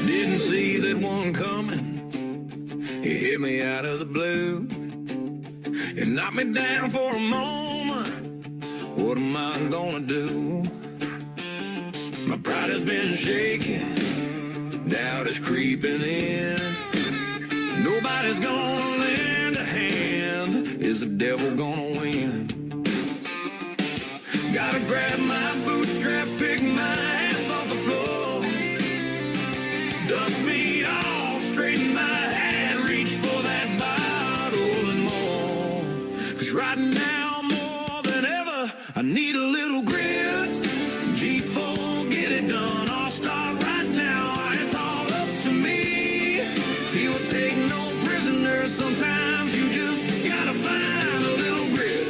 Didn't see that one coming. It hit me out of the blue. It knocked me down for a moment. What am I gonna do? My pride has been shaken. Doubt is creeping in. Nobody's gonna lend a hand. Is the devil gonna win? Gotta grab my bootstraps, pick my ass off the floor. Dust me off, straighten my hat, reach for that bottle and more. 'Cause right now, more than ever, I need a little grit. G4, get it done, I'll start right now. It's all up to me. See, we'll take no prisoners. Sometimes you just gotta find a little grit.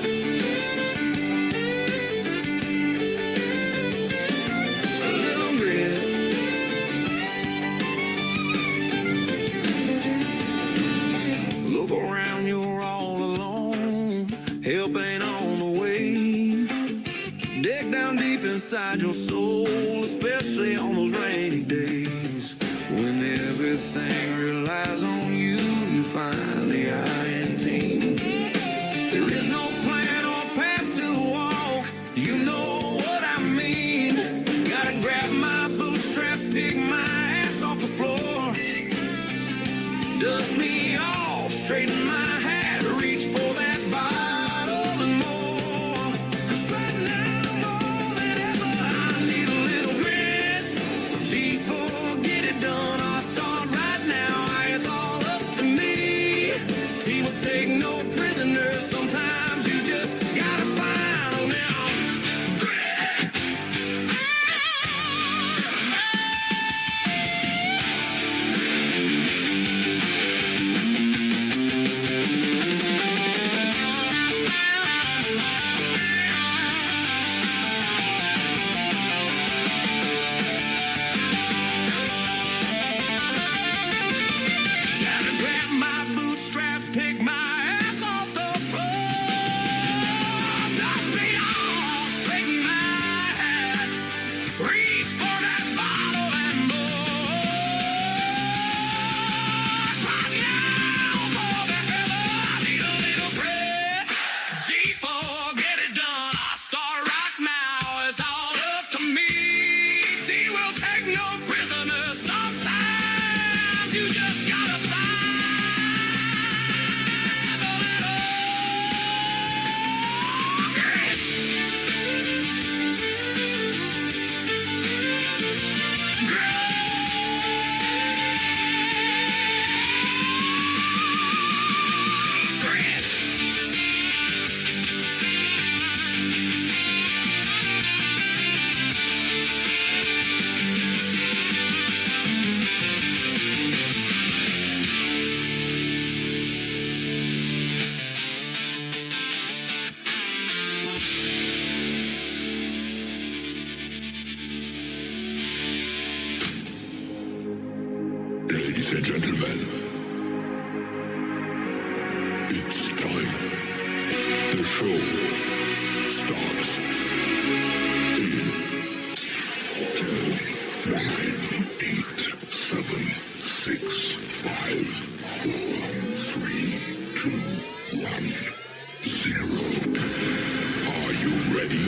A little grit. Look around, you're all alone. Help ain't on the way. Dig down deep inside your soul, especially on those rainy days. When everything relies on you, you find the I in team. There is no plan or path to walk, you know what I mean. Gotta grab my bootstraps, pick my ass off the floor. Dust me off, straighten my hat, reach for that bottle and more. 'Cause right now, more than ever, I need a little grit. G4, get it done, I'll start right now. It's all up to me. He will take no prisoners. Sometimes you just gotta find a little grit. Gotta grab my bootstraps, pick my ass off the floor. Dust me off, straighten my hat, reach for that bottle and more. Right now, more than ever, I need a little grit. G4, get it done, I'll start right now. It's all up to me. See, we'll take no prisoners. Sometimes you just gotta find a little grit. Grit. Ladies and gentlemen, it's time. The show starts in 10, 9, 8, 7, 6, 5, 4, 3, 2, 1, 0. Are you ready?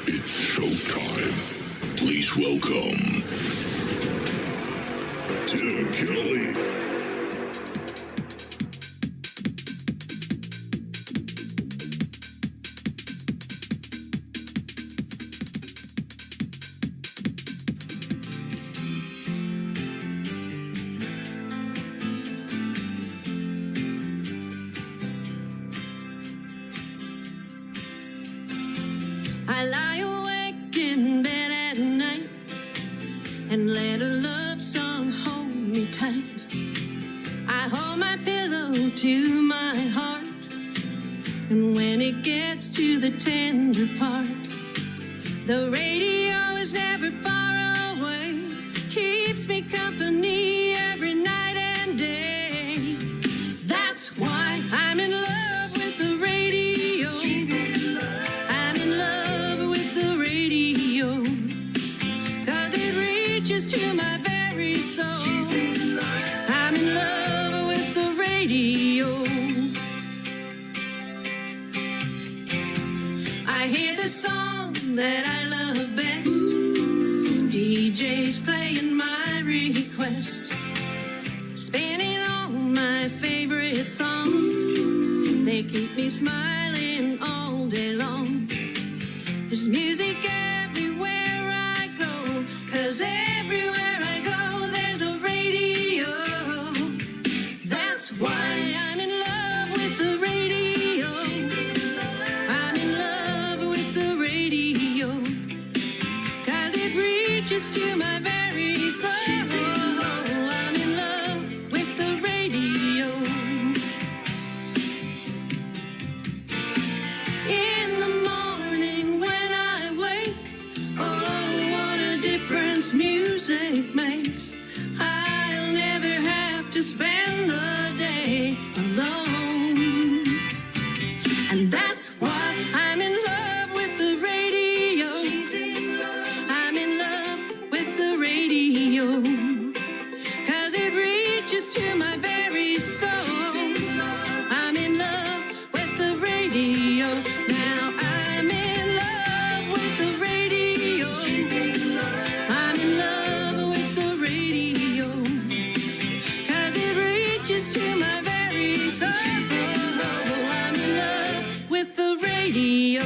It's showtime. Please welcome Tim Kelly. I lie awake in bed at night and let a love song hold me tight. I hold my pillow to my heart, and when it it gets to the tender part, the radio is never far away, keeps me company every night and day. That's why I'm in love with the radio. I'm in love with the radio, 'cause it reaches to my very soul. I'm in love with the radio. I hear the song that I love best. DJ's playing my request, spinning all my favorite songs. They keep me smiling all day long. There's music everywhere I go, 'cause everywhere I go there's a radio. That's why I'm in love with the radio. I'm in love with the radio, 'cause it reaches to my very soul. I'm in love with the radio. In the morning when I wake, oh, what a difference music makes. I'll never have to spend the day alone. And that's why I'm in love with the radio. I'm in love with the radio, 'cause it reaches to my very soul. I'm in love with the radio. Now I'm in love with the radio. I'm in love with the radio, 'cause it reaches to my very soul. I'm in love with the radio.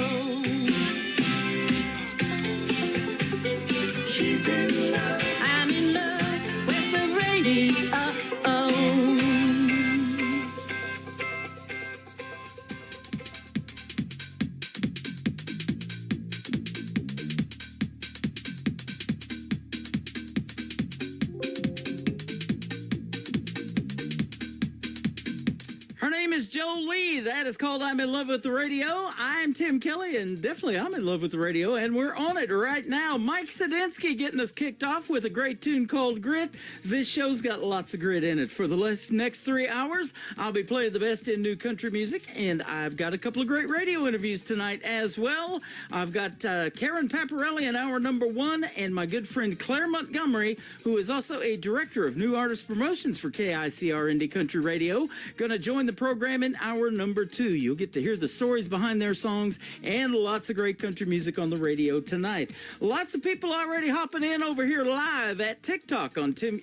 I'm in love with the radio. Her name is Jolie. That is called I'm in Love with the Radio. I'm Tim Kelly, and definitely I'm in love with the radio, and we're on it right now. Mike Sadinsky getting us kicked off with a great tune called Grit. This show's got lots of grit in it. For the next 3 hours, I'll be playing the best in new country music, and I've got a couple of great radio interviews tonight as well. I've got Karen Paparelli in hour number 1, and my good friend Claire Montgomery, who is also a director of new artist promotions for KICR Indie Country Radio, going to join the program in hour number 2. You'll get to hear the stories behind their songs and lots of great country music on the radio tonight. Lots of people already hopping in over here live at TikTok on Tim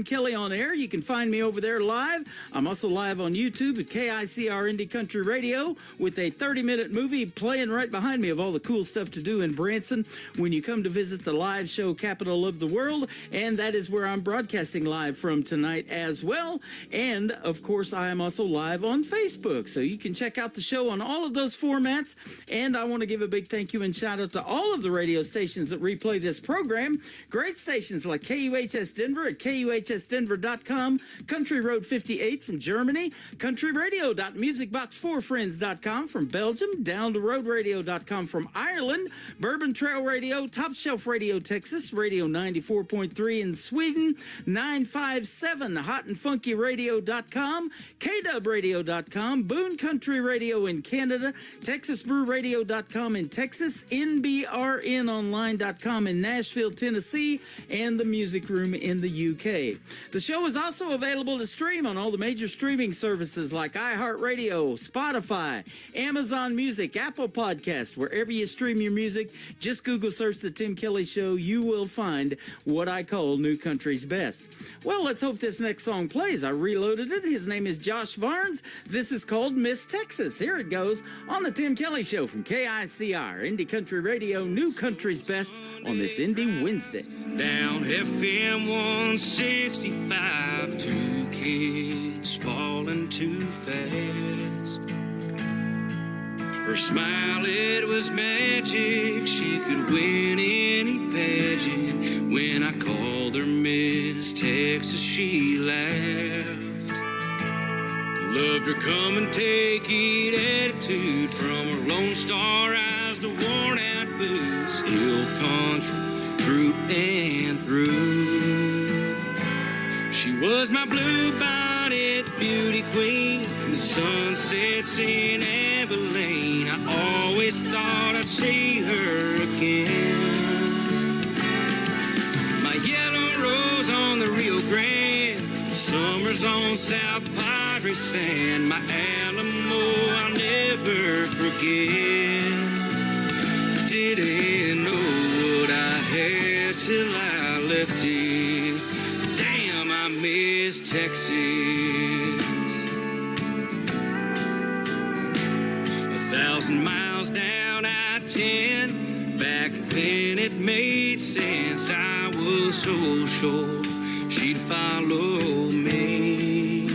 Kelly on Air. You can find me over there live. I'm also live on YouTube at KICR Indie Country Radio with a 30-minute movie playing right behind me of all the cool stuff to do in Branson when you come to visit the live show capital of the world, and that is where I'm broadcasting live from tonight as well. And of course, I am also live on Facebook, so you can check out the show on all of those formats. And I want to give a big thank you and shout out to all of the radio stations that replay this program. Great stations like KUHS Denver at KUHSdenver.com, Country Road 58 from Germany, countryradio.musicbox4friends.com from Belgium, down to roadradio.com from Ireland, Bourbon Trail Radio, Top Shelf Radio Texas, Radio 94.3 in Sweden, 957 hotandfunkyradio.com, KDubRadio.com, Boone Country Radio in Canada, TexasBrewRadio.com in Texas, NBRNonline.com in Nashville, Tennessee, and the Music Room in the UK. The show is also available to stream on all the major streaming services like iHeartRadio, Spotify, Amazon Music, Apple Podcasts, wherever you stream your music. Just Google search The Tim Kelly Show. You will find what I call New Country's Best. Well, let's hope this next song plays. I reloaded it. His name is Josh Varnes. This is called Miss Texas. Here it goes on The Tim Kelly Show from KICR, Indie Country Radio, New Country's Best on this Indie Wednesday. Down FM 165, two kids falling too fast. Her smile, it was magic. She could win any pageant. When I called her Miss Texas, she laughed. Loved her come and take it attitude from her star eyes, the worn out boots, hill country through and through. She was my blue bonnet beauty queen, the sunsets in Abilene. I always thought I'd see her again. My yellow rose on the Rio Grande, summers on South Padre Sand. My Alamo I'll never forget. Didn't know what I had till I left it. Damn, I miss Texas. 1,000 miles down I-10. Back then it made sense. I was so sure she'd follow me.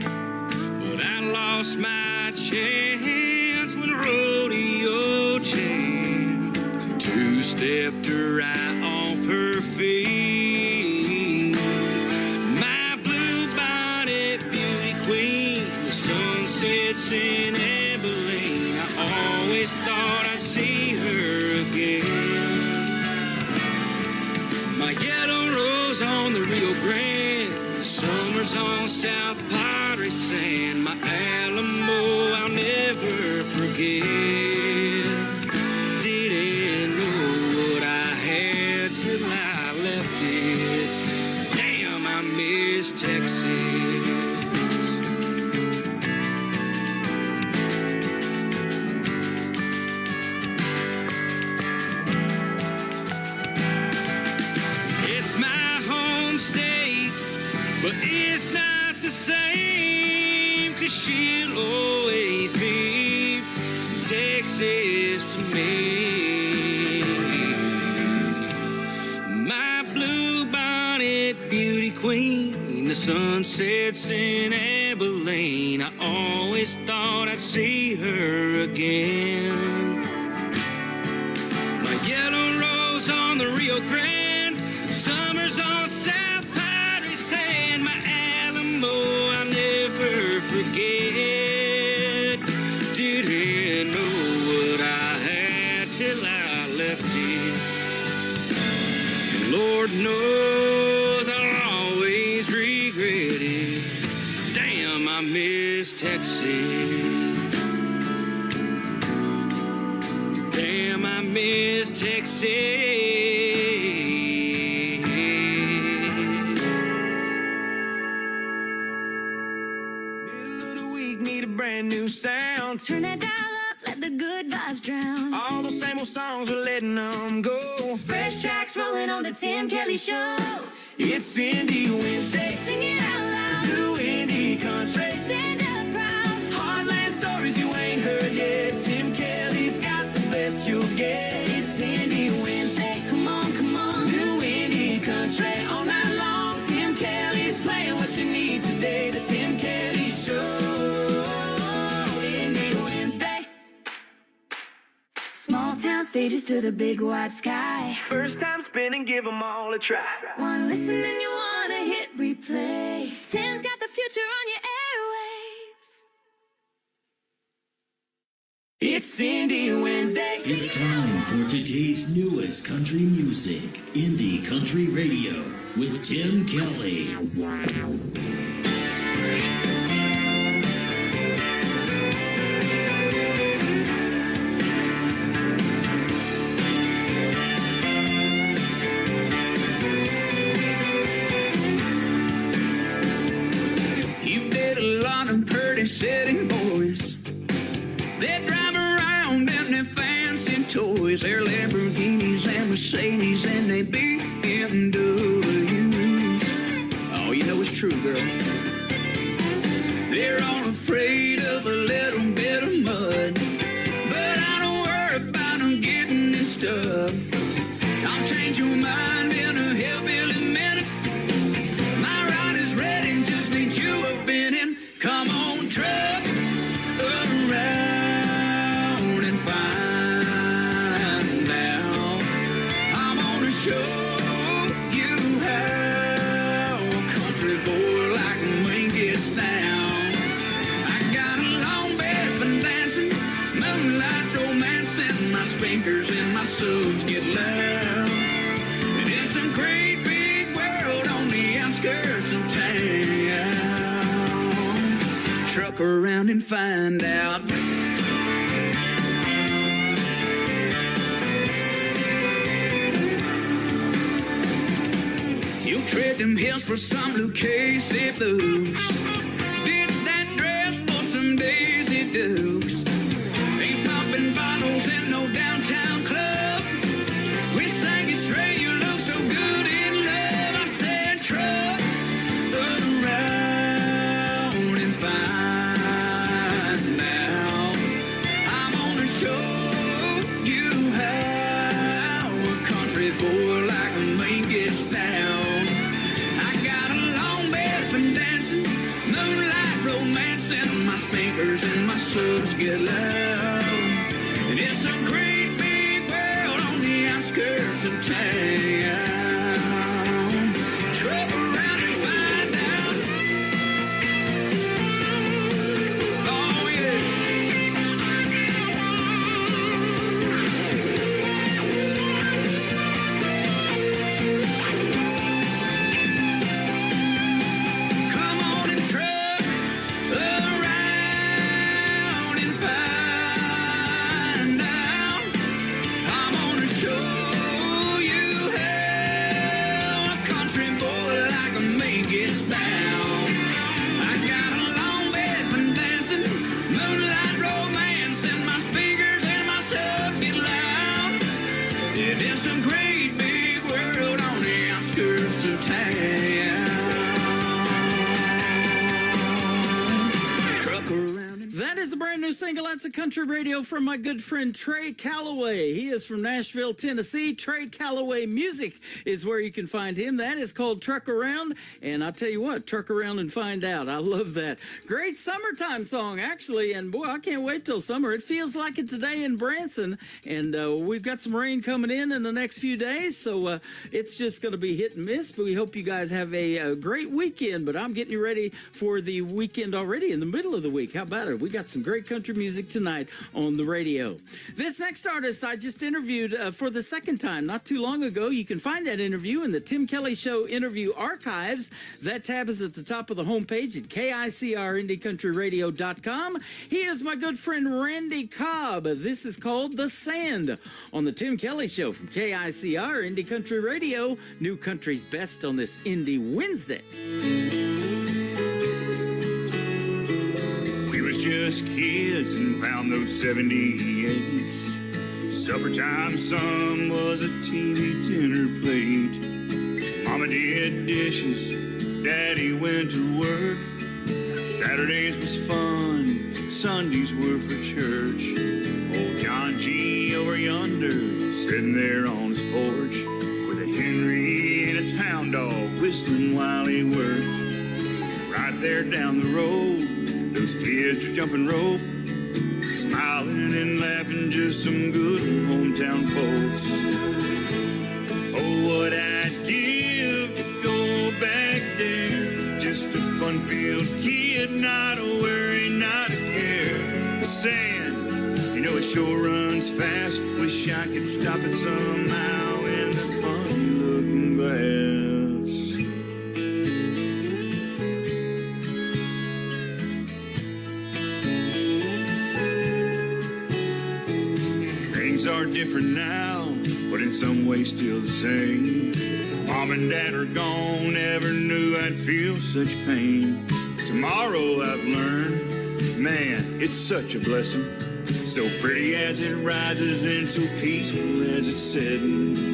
But I lost my chance when rodeo champ two-stepped her right off her feet. My blue bonnet beauty queen, the sunsets in Abilene. I always thought I'd see her again. My yellow rose on the Rio Grande, summers on South Padre Sand. My Alamo I'll never forget. Didn't know what I had till I left it. Damn, I miss Texas. It's my home state, but it's not the same, 'cause she'll always be Texas to me. My blue bonnet beauty queen, the sunsets in Abilene. I always thought I'd see her again. My yellow rose on the Rio Grande, summers on South Padre Sand. My Alamo I'll never forget. Didn't know what I had till I left it. And Lord knows I'll always regret it. Damn, I miss Texas. Damn, I miss Texas. Need a brand new sound. Turn that dial up, let the good vibes drown. All those same old songs, we're letting them go. Fresh tracks rolling on the Tim Kelly Show. It's Indie Wednesday. Sing it out loud. New indie country. Stand up proud. Heartland stories you ain't heard yet. Tim Kelly's got the best you'll get. It's Indie Wednesday. Come on, come on. New indie country all night long. Tim Kelly's playing what you need today. The Tim Kelly Show. Small town stages to the big wide sky. First time spinning, give them all a try. One listen and you wanna hit replay. Tim's got the future on your airwaves. It's Indie Wednesday. It's time for today's newest country music, Indie Country Radio, with Tim Kelly. You did a lot of pretty city boys. They drive around in their fancy toys. They're Lamborghinis and Mercedes and they BMWs. Oh, you know it's true, girl. They're all afraid of a little bit of mud, but I don't worry about them getting in stuff. I'll change your mind in a hillbilly minute. My ride is ready, just need you up in it. Come on, truck, around and find out. I'm gonna show you how a country boy like me gets down. I got a my speakers and my subs get loud. And it's a great big world on the outskirts of town. Truck around and find out. You'll tread them hills for some Lucchese blues. Ditch that dress for some Daisy Dukes. Ain't popping bottles in no downtown club. We sang it straight, you look so good in love. I said, truck around and find out. I'm gonna show you how a country boy like me gets down. I got a long bed for dancing, moonlight romancing. My speakers and my subs get loud. And it's a great big world on the outskirts of town. Truck around and find out. Oh yeah. Come on and truck around and find out. I'm gonna show you how a country boy like me gets down. I got a long bed for dancing, moonlight romance, and my speakers and my subs get loud. Yeah, it's a great big world on the outskirts of town. Truck around and That is a brand new single. That's a country radio from my good friend Trey Calloway. He is from Nashville, Tennessee. Trey Calloway Music is where you can find him. That is called Truck Around. And I'll tell you what, truck around and find out. I love that. Great summertime song, actually. And boy, I can't wait till summer. It feels like it today in Branson. And we've got some rain coming in the next few days. So it's just going to be hit and miss. But we hope you guys have a great weekend. But I'm getting you ready for the weekend already in the middle of the week. How about it? We got some great country music tonight on the radio. This next artist I just interviewed for the second time not too long ago. You can find that interview in the Tim Kelly Show interview archives. That tab is at the top of the homepage at KICRIndieCountryRadio.com. He is my good friend Randy Cobb. This is called The Sand on the Tim Kelly Show from KICR Indie Country Radio. New country's best on this Indie Wednesday. We was just kids and found those 78s. Suppertime sun was a TV dinner plate. Mama did dishes, Daddy went to work. Saturdays was fun, Sundays were for church. Old John G. over yonder, sitting there on his porch, with a Henry and his hound dog whistling while he worked. Right there down the road, those kids were jumping rope, smiling and laughing, just some good hometown folks. Oh, what I'd give to go back there, just a fun-filled kid, not a worry, not a care. The sand, you know it sure runs fast. Wish I could stop it somehow in the funny-looking glass. Things are different now, but in some ways still the same. Mom and Dad are gone, never knew I'd feel such pain. Tomorrow I've learned, man, it's such a blessing. So pretty as it rises and so peaceful as it's setting.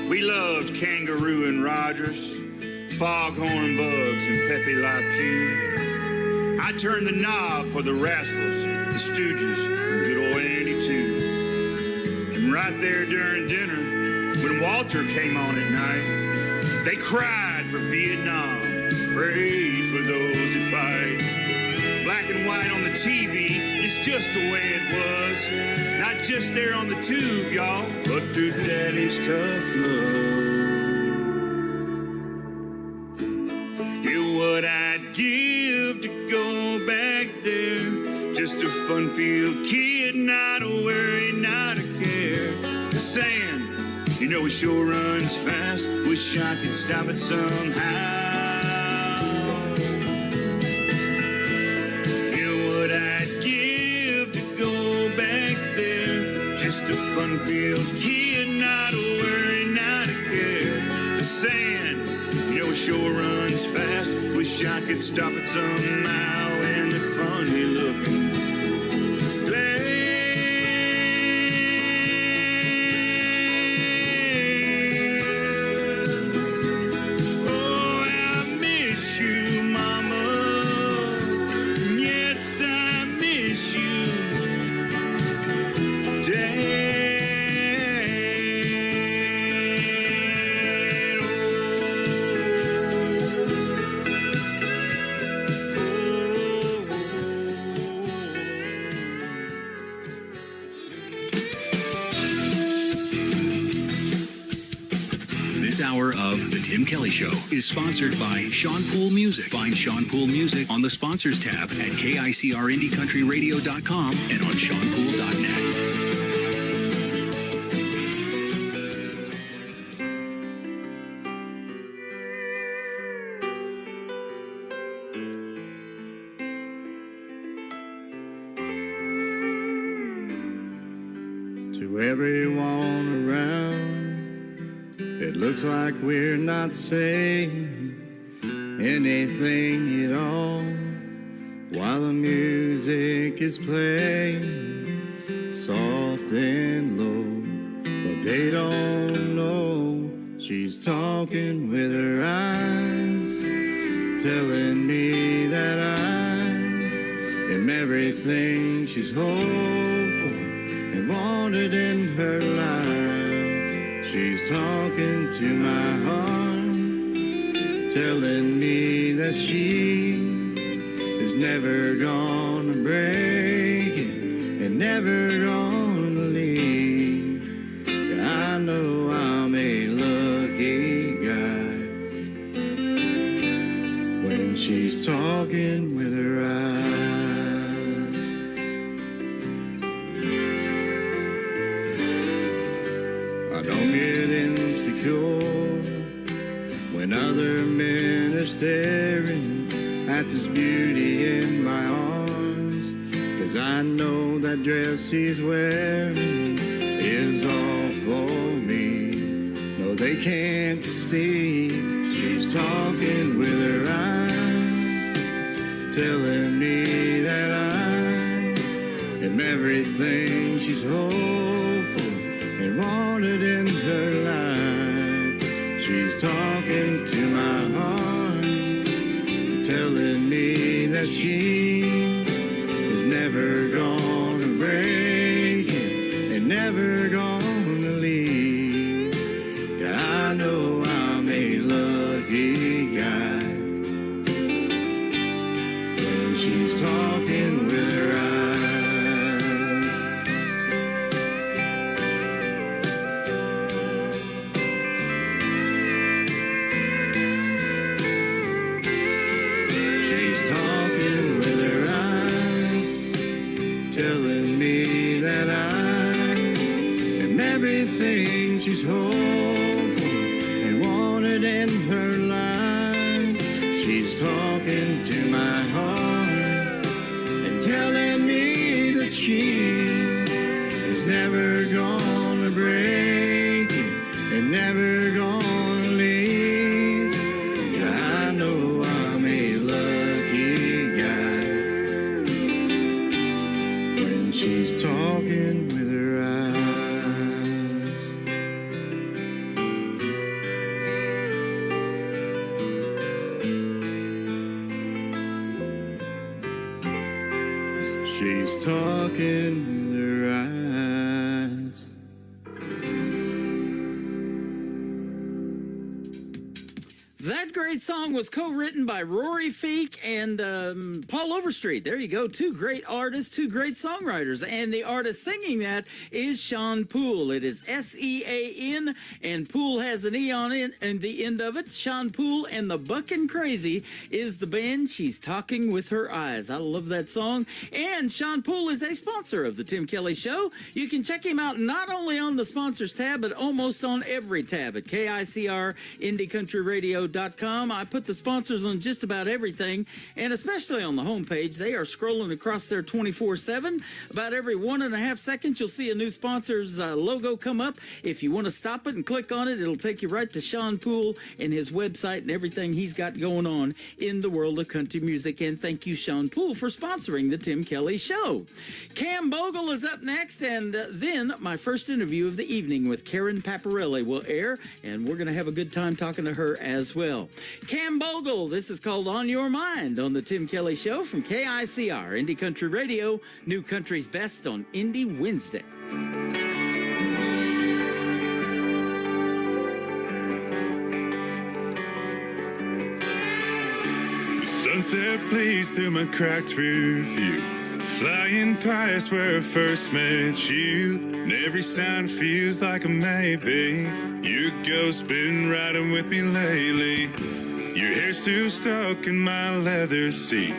We loved Kangaroo and Rogers, Foghorn Bugs and Pepe Le Pew. I turned the knob for the Rascals, the Stooges, and good old Andy too. And right there during dinner, when Walter came on at night, they cried for Vietnam, prayed for those who fight. black and white on the TV. It's just the way it was. Not just there on the tube, y'all, but through Daddy's tough love. Yeah, what I'd give to go back there. Just a fun-filled kid, not a worry, not a care. Saying, you know it sure runs fast. Wish I could stop it somehow. Yeah, what I'd give to go back there. Just a fun-filled kid, not a worry, not a care. Saying, you know it sure runs fast. Wish I could stop it somehow. And that funny-looking of The Tim Kelly Show is sponsored by Sean Poole Music. Find Sean Poole Music on the sponsors tab at KICRIndieCountryRadio.com and on SeanPoole.net. To everyone around, it looks like we're not saying anything at all while the music is playing soft and low. But they don't know she's talking with her eyes, telling me that I am everything she's hoped for and wanted in her life. She's talking to my heart, telling me that she is never gonna break it and never gonna leave. Yeah, I know I'm a lucky guy when she's talking with her eyes. I don't get insecure when other men are staring at this beauty in my arms, 'cause I know that dress she's wearing is all for me. No, they can't see she's talking with her eyes, telling me that I am everything she's hoped for and wanted in her life. She's talking to my heart, telling me that she is never gonna break it and never gonna leave. Yeah, I know I'm a lucky guy when she's talking with her eyes. Telling me that I am everything she's hoped for and wanted in her life. She's talking to my heart and telling me that she is never gonna break it and never gonna leave. Yeah, I know I'm a lucky guy when she's talking with her eyes. She's talking with her eyes. That great great song was co-written by Rory Feek and Paul Overstreet. There you go. Two great artists, two great songwriters. And the artist singing that is Sean Poole. It is S-E-A-N, and Poole has an E on it and the end of it. Sean Poole and the Buckin' Crazy is the band. She's talking with her eyes. I love that song. And Sean Poole is a sponsor of the Tim Kelly Show. You can check him out not only on the sponsors tab, but almost on every tab at KICRIndieCountryRadio.com. I put the sponsors on just about everything, and especially on the homepage. They are scrolling across there 24/7. About every 1.5 seconds, you'll see a new sponsor's logo come up. If you want to stop it and click on it, it'll take you right to Sean Poole and his website and everything he's got going on in the world of country music. And thank you, Sean Poole, for sponsoring the Tim Kelly Show. Cam Bogle is up next, and then my first interview of the evening with Karen Paparelli will air, and we're going to have a good time talking to her as well. Cam Bogle, this is called On Your Mind on the Tim Kelly Show from KICR, Indie Country Radio, New Country's Best on Indie Wednesday. The sunset plays through my cracked rear view, flying past where I first met you. And every sound feels like a maybe. Your ghost been riding with me lately. Your hair's still stuck in my leather seat.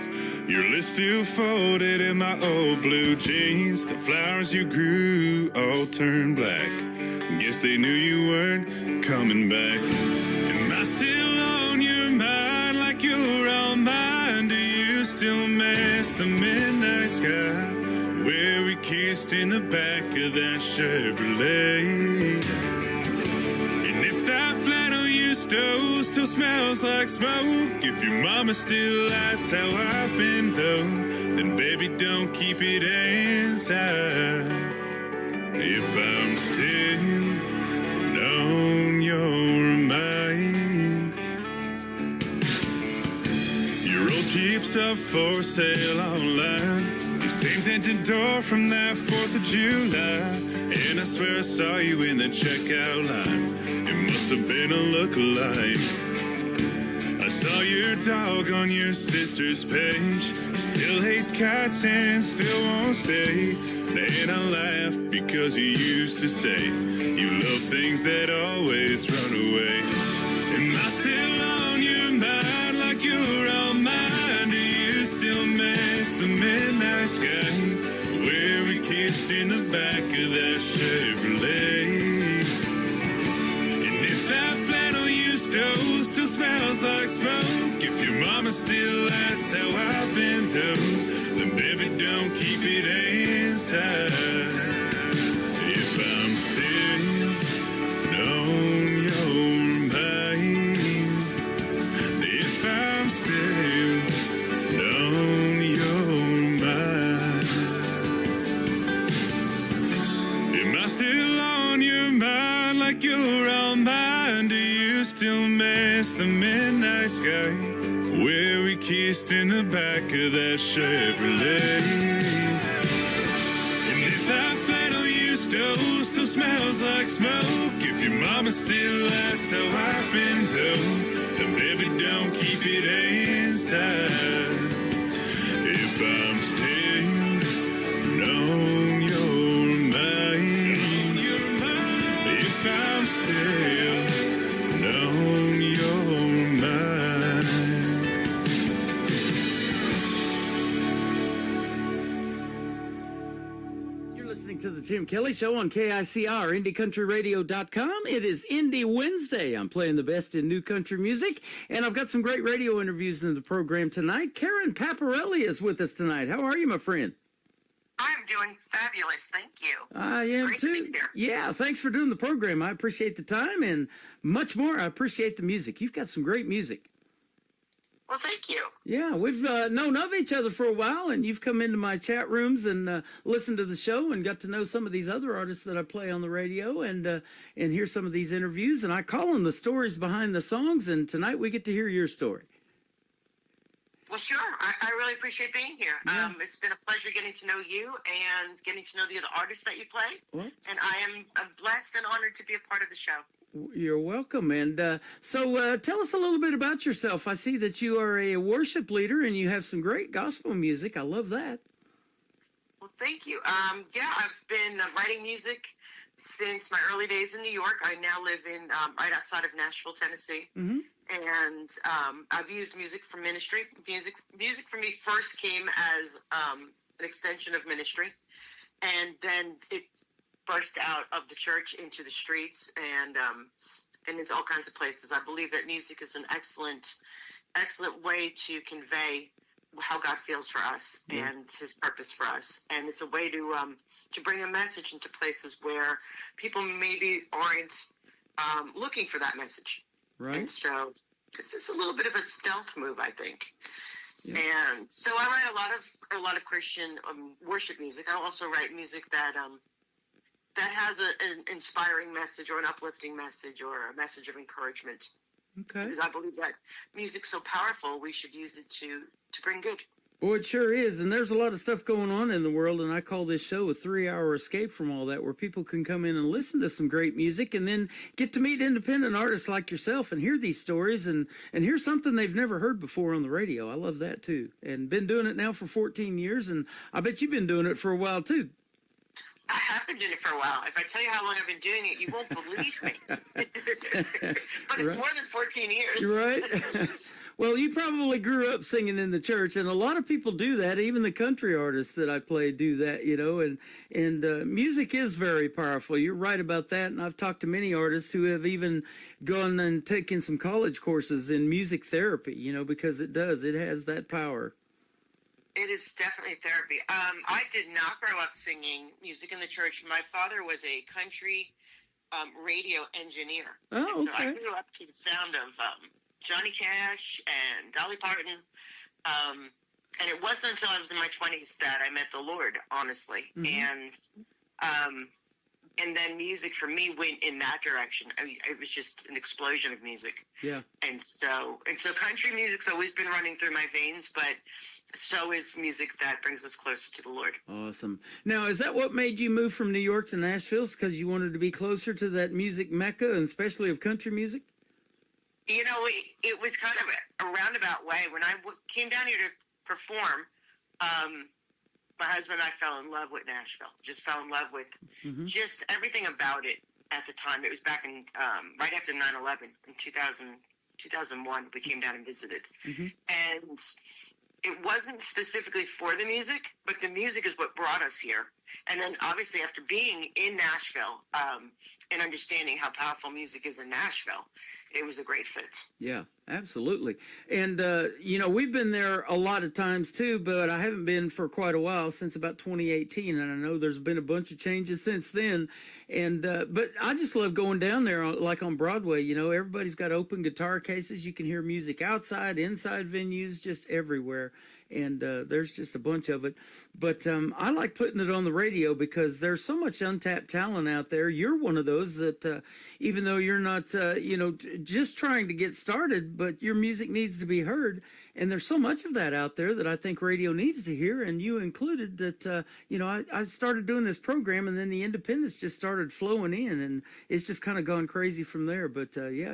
Your list still folded in my old blue jeans. The flowers you grew all turned black. Guess they knew you weren't coming back. Am I still on your mind like you're on mine? Do you still miss the midnight sky where we kissed in the back of that Chevrolet? And if that flannel you stole still smells like smoke, if your mama still asks how I've been though, then baby don't keep it inside. If I'm still on your mind. Your old Jeep's up for sale online, the same tinted door from that 4th of July. And I swear I saw you in the checkout line. It must have been a look-alike. I saw your dog on your sister's page. Still hates cats and still won't stay. And I laugh because you used to say you love things that always run away. Am I still on your mind like you're on mine? Do you still miss the midnight sky where we kissed in the back of that Chevrolet? And if that flannel you stole still smells like smoke, if your mama still asks how I've been through, then baby don't keep it inside. If I'm still on your mind, if I'm still on your mind, am I still on your mind like you're on mine? Do you still miss the midnight sky where we kissed in the back of that Chevrolet? And if that flannel you stole still smells like smoke, if your mama still asks how I've been though, then baby don't keep it inside. If I'm still on your mind, if I'm still on your mind. You're listening to the Tim Kelly Show on KICR, IndieCountryRadio.com. It is Indie Wednesday. I'm playing the best in new country music, and I've got some great radio interviews in the program tonight. Karen Paparelli is with us tonight. How are you, my friend? I'm doing fabulous, thank you. I am Great too. to be here. Yeah, thanks for doing the program. I appreciate the time and much more. I appreciate the music. You've got some great music. Well, thank you. Yeah, we've known of each other for a while, and you've come into my chat rooms and listened to the show and got to know some of these other artists that I play on the radio and hear some of these interviews. And I call them the stories behind the songs, and tonight we get to hear your story. Well, sure. I really appreciate being here. Yeah. It's been a pleasure getting to know you and getting to know the other artists that you play. Well, And I am blessed and honored to be a part of the show. You're welcome. And so tell us a little bit about yourself. I see that you are a worship leader and you have some great gospel music. I love that. Well, thank you. Yeah, I've been writing music since my early days in New York. I now live in right outside of Nashville, Tennessee. Mm-hmm. And I've used music for ministry. Music for me first came as an extension of ministry. And then it burst out of the church into the streets and into all kinds of places. I believe that music is an excellent way to convey how God feels for us and His purpose for us, and it's a way to bring a message into places where people maybe aren't looking for that message. Right. And so it's just a little bit of a stealth move, I think. Yeah. And so I write a lot of Christian worship music. I also write music that has an inspiring message or an uplifting message or a message of encouragement. Okay. Because I believe that music's so powerful, we should use it to bring good. Boy, it sure is. And there's a lot of stuff going on in the world, and I call this show a 3-hour escape from all that, where people can come in and listen to some great music and then get to meet independent artists like yourself and hear these stories and hear something they've never heard before on the radio. I love that, too. And been doing it now for 14 years, and I bet you've been doing it for a while, too. I have been doing it for a while. If I tell you how long I've been doing it, you won't believe me. But it's more than 14 years. You're right. Well, you probably grew up singing in the church, and a lot of people do that. Even the country artists that I play do that, you know, and music is very powerful. You're right about that, and I've talked to many artists who have even gone and taken some college courses in music therapy, you know, because it has that power. It is definitely therapy. I did not grow up singing music in the church. My father was a country radio engineer. Oh, and so okay. I grew up to the sound of Johnny Cash and Dolly Parton. And it wasn't until I was in my 20s that I met the Lord, honestly. Mm-hmm. And then music for me went in that direction. I mean, it was just an explosion of music. Yeah. And so country music's always been running through my veins, but so is music that brings us closer to the Lord. Awesome. Now, is that what made you move from New York to Nashville? Because you wanted to be closer to that music mecca, and especially of country music? You know, it was kind of a roundabout way. When I came down here to perform, my husband and I fell in love with Nashville. Just fell in love with just everything about it at the time. It was back in right after 9/11 in 2001. We came down and visited, and it wasn't specifically for the music, but the music is what brought us here. And then obviously after being in Nashville and understanding how powerful music is in Nashville, it was a great fit. Yeah, absolutely. And, you know, we've been there a lot of times too, but I haven't been for quite a while, since about 2018. And I know there's been a bunch of changes since then. And, but I just love going down there like on Broadway. You know, everybody's got open guitar cases. You can hear music outside, inside venues, just everywhere. And there's just a bunch of it. But I like putting it on the radio because there's so much untapped talent out there. You're one of those that even though you're not, you know, just trying to get started, but your music needs to be heard. And there's so much of that out there that I think radio needs to hear, and you included that. You know, I started doing this program, and then the independents just started flowing in, and it's just kind of gone crazy from there. But yeah,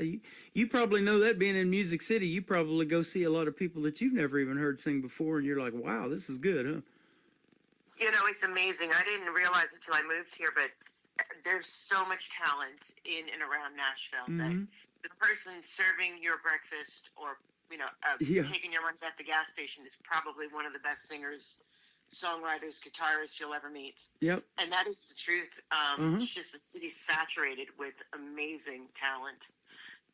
you probably know that, being in Music City, you probably go see a lot of people that you've never even heard sing before, and you're like, wow, this is good, huh? You know, it's amazing. I didn't realize it until I moved here, but there's so much talent in and around Nashville that the person serving your breakfast or, you know, taking your runs at the gas station is probably one of the best singers, songwriters, guitarists you'll ever meet. Yep. And that is the truth. It's just the city's saturated with amazing talent.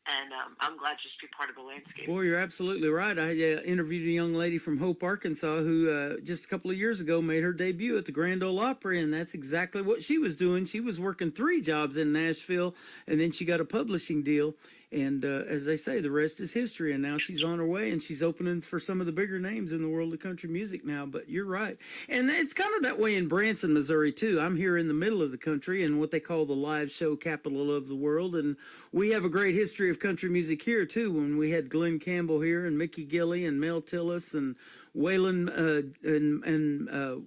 And I'm glad just to be part of the landscape. Boy, you're absolutely right. I interviewed a young lady from Hope, Arkansas, who just a couple of years ago made her debut at the Grand Ole Opry, and that's exactly what she was doing. She was working 3 jobs in Nashville, and then she got a publishing deal. And as they say, the rest is history. And now she's on her way, and she's opening for some of the bigger names in the world of country music now. But you're right. And it's kind of that way in Branson, Missouri, too. I'm here in the middle of the country in what they call the live show capital of the world. And we have a great history of country music here, too, when we had Glenn Campbell here and Mickey Gilley and Mel Tillis and Waylon and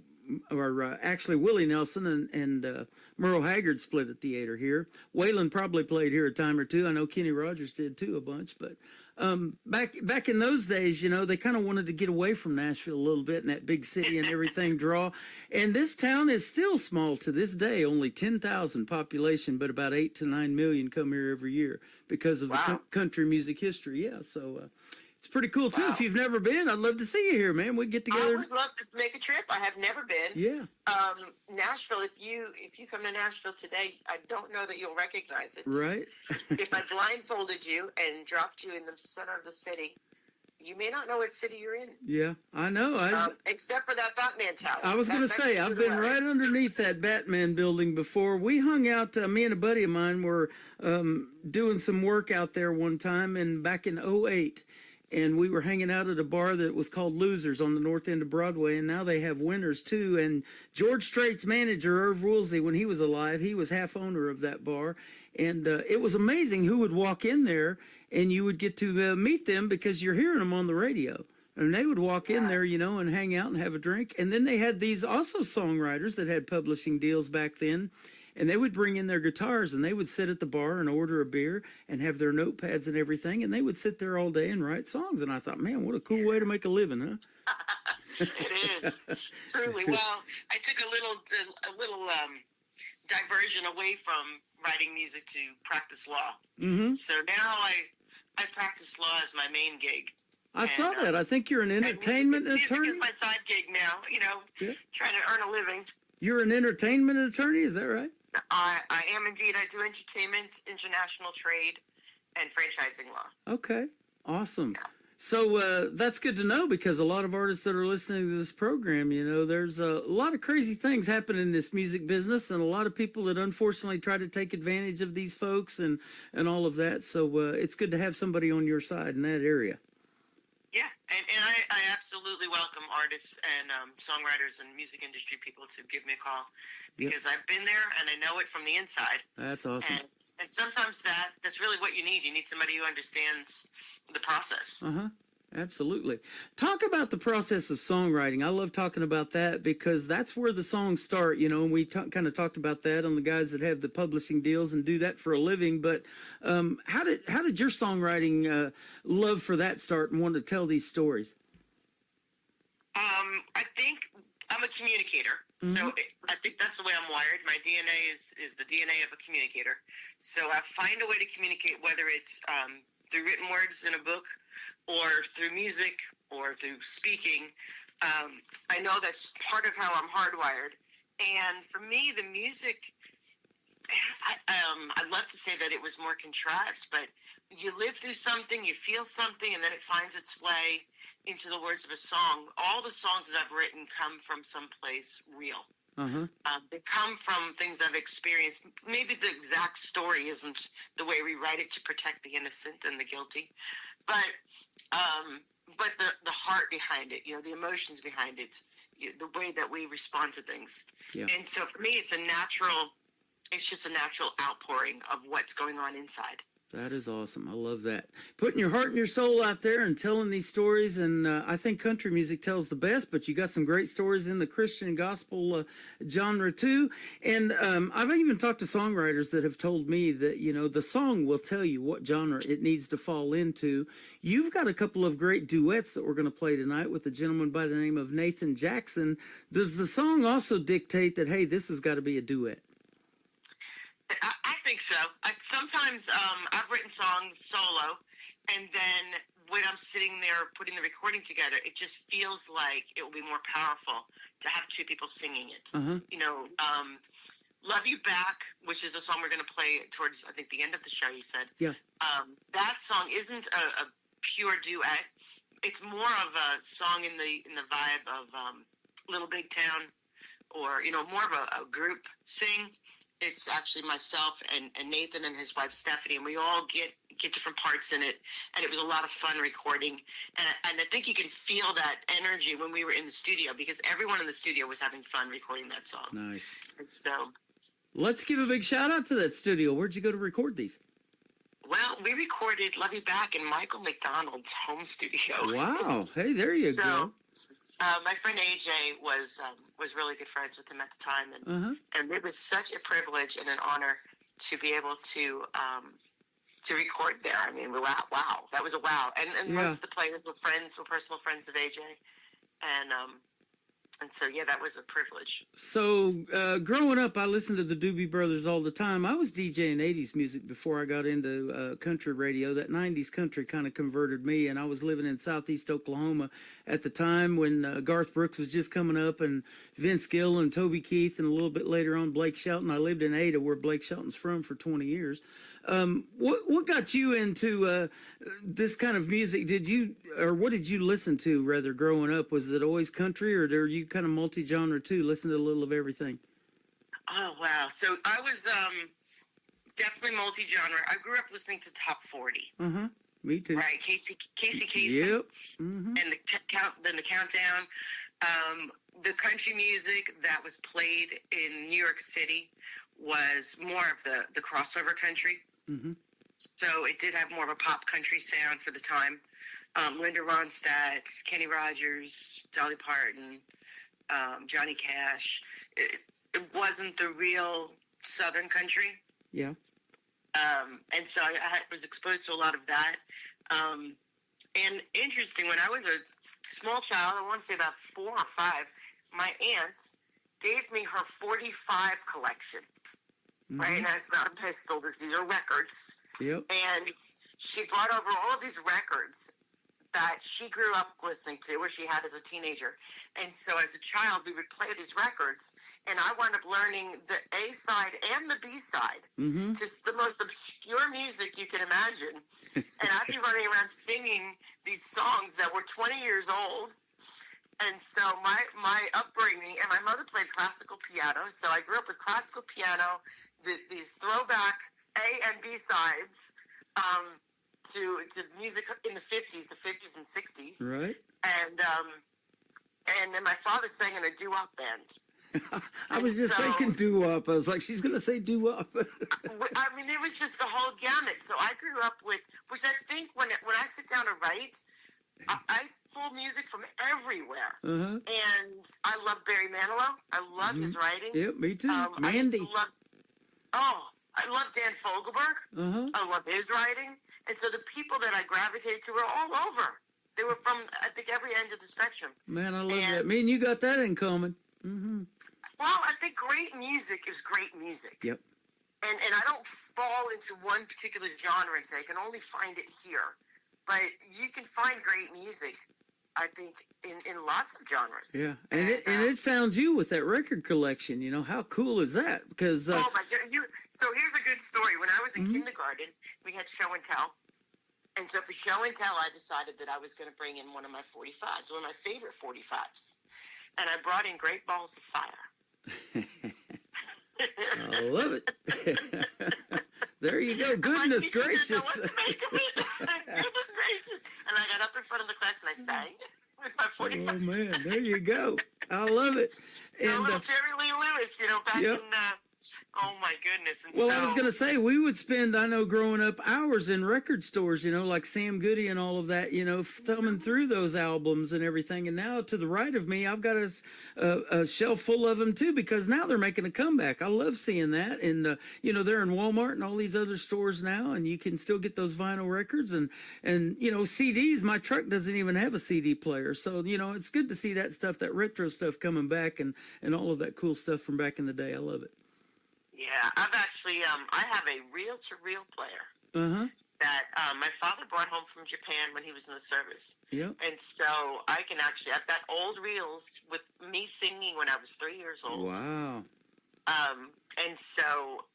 actually Willie Nelson and Merle Haggard split a theater here. Waylon probably played here a time or two. I know Kenny Rogers did too a bunch, but back in those days, you know, they kind of wanted to get away from Nashville a little bit and that big city and everything draw. And this town is still small to this day, only 10,000 population, but about 8 to 9 million come here every year because of the country music history. Yeah, so it's pretty cool too. If you've never been, I'd love to see you here, man. We get together. I would love to make a trip. I have never been. Yeah. Nashville. If you come to Nashville today, I don't know that you'll recognize it. Right. If I blindfolded you and dropped you in the center of the city, you may not know what city you're in. Yeah, I know. Except for that Batman Tower. I was going to say, I've been right underneath that Batman building before. We hung out, me and a buddy of mine were doing some work out there one time, and back in 2008. And we were hanging out at a bar that was called Losers on the north end of Broadway, and now they have Winners too. And George Strait's manager, Irv Woolsey, when he was alive, he was half owner of that bar. And it was amazing who would walk in there, and you would get to meet them because you're hearing them on the radio. And they would walk in there, you know, and hang out and have a drink. And then they had these also songwriters that had publishing deals back then. And they would bring in their guitars and they would sit at the bar and order a beer and have their notepads and everything. And they would sit there all day and write songs. And I thought, man, what a cool way to make a living, huh? It is. Truly. Well, I took a little diversion away from writing music to practice law. Mm-hmm. So now I practice law as my main gig. I saw that. I think you're an entertainment music attorney. Music is my side gig now, you know, trying to earn a living. You're an entertainment attorney, is that right? I am indeed. I do entertainment, international trade, and franchising law. Okay, awesome. Yeah. So that's good to know because a lot of artists that are listening to this program, you know, there's a lot of crazy things happening in this music business and a lot of people that unfortunately try to take advantage of these folks and all of that. So it's good to have somebody on your side in that area. Yeah, and I absolutely welcome artists and songwriters and music industry people to give me a call because I've been there and I know it from the inside. That's awesome. And sometimes that's really what you need. You need somebody who understands the process. Uh-huh. Absolutely. Talk about the process of songwriting. I love talking about that because that's where the songs start, you know, and we kind of talked about that on the guys that have the publishing deals and do that for a living. But how did your songwriting love for that start and want to tell these stories? I think I'm a communicator. Mm-hmm. So I think that's the way I'm wired. My DNA is the DNA of a communicator. So I find a way to communicate, whether it's through written words in a book or through music or through speaking. I know that's part of how I'm hardwired. And for me, the music, I'd love to say that it was more contrived, but you live through something, you feel something, and then it finds its way into the words of a song. All the songs that I've written come from someplace real. Uh-huh. They come from things I've experienced. Maybe the exact story isn't the way we write it to protect the innocent and the guilty, but the heart behind it, you know, the emotions behind it, the way that we respond to things. Yeah. And so for me, it's just a natural outpouring of what's going on inside. That is awesome. I love that. Putting your heart and your soul out there and telling these stories. And I think country music tells the best, but you got some great stories in the Christian gospel genre too. And I've even talked to songwriters that have told me that, you know, the song will tell you what genre it needs to fall into. You've got a couple of great duets that we're going to play tonight with a gentleman by the name of Nathan Jackson. Does the song also dictate that, hey, this has got to be a duet? I think so. Sometimes I've written songs solo, and then when I'm sitting there putting the recording together, it just feels like it will be more powerful to have two people singing it. Uh-huh. You know, Love You Back, which is a song we're going to play towards, I think, the end of the show, you said. Yeah. That song isn't a pure duet. It's more of a song in the vibe of Little Big Town, or, you know, more of a group sing. It's actually myself and Nathan and his wife Stephanie, and we all get different parts in it. And it was a lot of fun recording. And I think you can feel that energy when we were in the studio because everyone in the studio was having fun recording that song. Nice. And so, let's give a big shout out to that studio. Where'd you go to record these? well, we recorded Love You Back in Michael McDonald's home studio. Wow. Hey, there you go. My friend AJ was really good friends with him at the time, and it was such a privilege and an honor to be able to record there. I mean, wow, that was a wow. And most of the players were personal friends of AJ, and so yeah, that was a privilege. So growing up, I listened to the Doobie Brothers all the time. I was DJing 80s music before I got into country radio. That 90s country kind of converted me, and I was living in southeast Oklahoma at the time when Garth Brooks was just coming up, and Vince Gill and Toby Keith, and a little bit later on Blake Shelton. I lived in Ada, where Blake Shelton's from, for 20 years. What got you into this kind of music? What did you listen to rather growing up? Was it always country, or are you kind of multi-genre too? Listen to a little of everything. Oh wow! So I was definitely multi-genre. I grew up listening to top 40. Me too. Right, Casey Kasem. Yep. And the countdown. The country music that was played in New York City was more of the crossover country. So it did have more of a pop country sound for the time. Linda Ronstadt, Kenny Rogers, Dolly Parton, Johnny Cash. It wasn't the real Southern country. Yeah. And so I was exposed to a lot of that. And interesting, when I was a small child, I want to say about 4 or 5, my aunt gave me her 45 collection. Right? And it's not a pistol. These are records. Yep. And she brought over all of these records that she grew up listening to, or she had as a teenager. And so as a child, we would play these records, and I wound up learning the A side and the B side, just the most obscure music you can imagine. And I'd be running around singing these songs that were 20 years old. And so my upbringing, and my mother played classical piano, so I grew up with classical piano, these throwback A and B sides, to music in the 50s and 60s. Right. And then my father sang in a doo-wop band. I was just thinking doo-wop. I was like, she's going to say doo-wop. I mean, it was just the whole gamut. So I grew up with, which I think when I sit down to write, I pull music from everywhere. And I love Barry Manilow. I love his writing. Yep, me too. Mandy. I love Dan Fogelberg. I love his writing. And so the people that I gravitated to were all over. They were from, I think, every end of the spectrum. Man, I love that. Me and you got that in common. Well, I think great music is great music. Yep. And I don't fall into one particular genre and say I can only find it here. But you can find great music, I think, in lots of genres. Yeah, and it found you with that record collection. You know, how cool is that? Because oh my God! So here's a good story. When I was in kindergarten, we had show and tell, and so for show and tell, I decided that I was going to bring in one of my 45s, one of my favorite 45s, and I brought in Great Balls of Fire. I love it. There you go. Goodness gracious. Didn't know what to make of it. Goodness gracious. And I got up in front of the class and I sang with my 45. Oh, man. There you go. I love it. And a little Jerry Lee Lewis, back in... oh, my goodness. And well, I was going to say, we would spend, I know, growing up, hours in record stores, like Sam Goody and all of that, thumbing through those albums and everything. And now to the right of me, I've got a shelf full of them, too, because now they're making a comeback. I love seeing that. And, they're in Walmart and all these other stores now, and you can still get those vinyl records. And CDs, my truck doesn't even have a CD player. So, it's good to see that stuff, that retro stuff coming back and all of that cool stuff from back in the day. I love it. Yeah, I've actually, I have a reel-to-reel player that my father brought home from Japan when he was in the service. Yep. And so I've got old reels with me singing when I was 3 years old. Wow. And so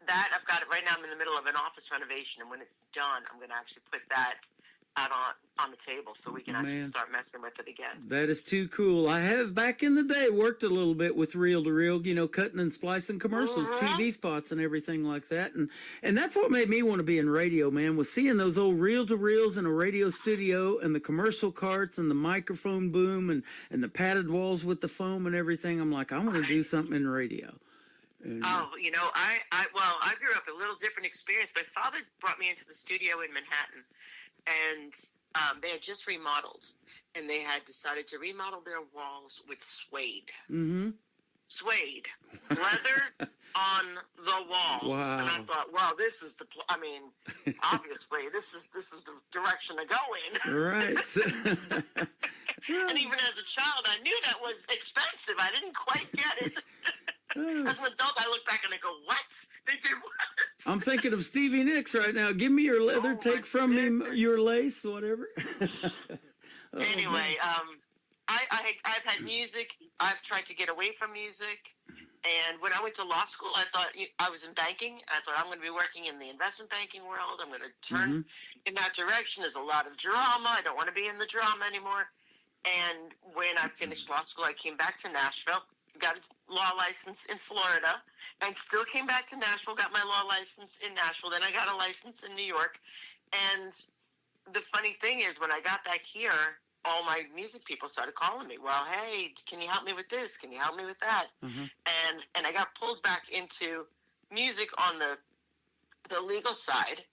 that, I've got it right now. I'm in the middle of an office renovation, and when it's done, I'm going to actually put that out on the table so we can actually start messing with it again. That is too cool. I have back in the day worked a little bit with reel to reel, cutting and splicing commercials, TV spots and everything like that. And that's what made me want to be in radio, man, was seeing those old reel to reels in a radio studio and the commercial carts and the microphone boom and the padded walls with the foam and everything. I'm like, I want to do something in radio. And, I grew up a little different experience. My father brought me into the studio in Manhattan. And they had just remodeled, and they had decided to remodel their walls with suede. Mm-hmm. Suede, leather on the walls. Wow. And I thought, wow, this is obviously this is the direction to go in. Right. And even as a child, I knew that was expensive. I didn't quite get it. As an adult, I look back and I go, what? They did what? I'm thinking of Stevie Nicks right now. Give me your leather, take from me your lace, whatever. Anyway, I've had music. I've tried to get away from music. And when I went to law school, I thought I was in banking. I thought I'm going to be working in the investment banking world. I'm going to turn in that direction. There's a lot of drama. I don't want to be in the drama anymore. And when I finished law school, I came back to Nashville, got a law license in Florida, and still came back to Nashville, got my law license in Nashville. Then I got a license in New York. And the funny thing is, when I got back here, all my music people started calling me. Well, hey, can you help me with this? Can you help me with that? And I got pulled back into music on the legal side.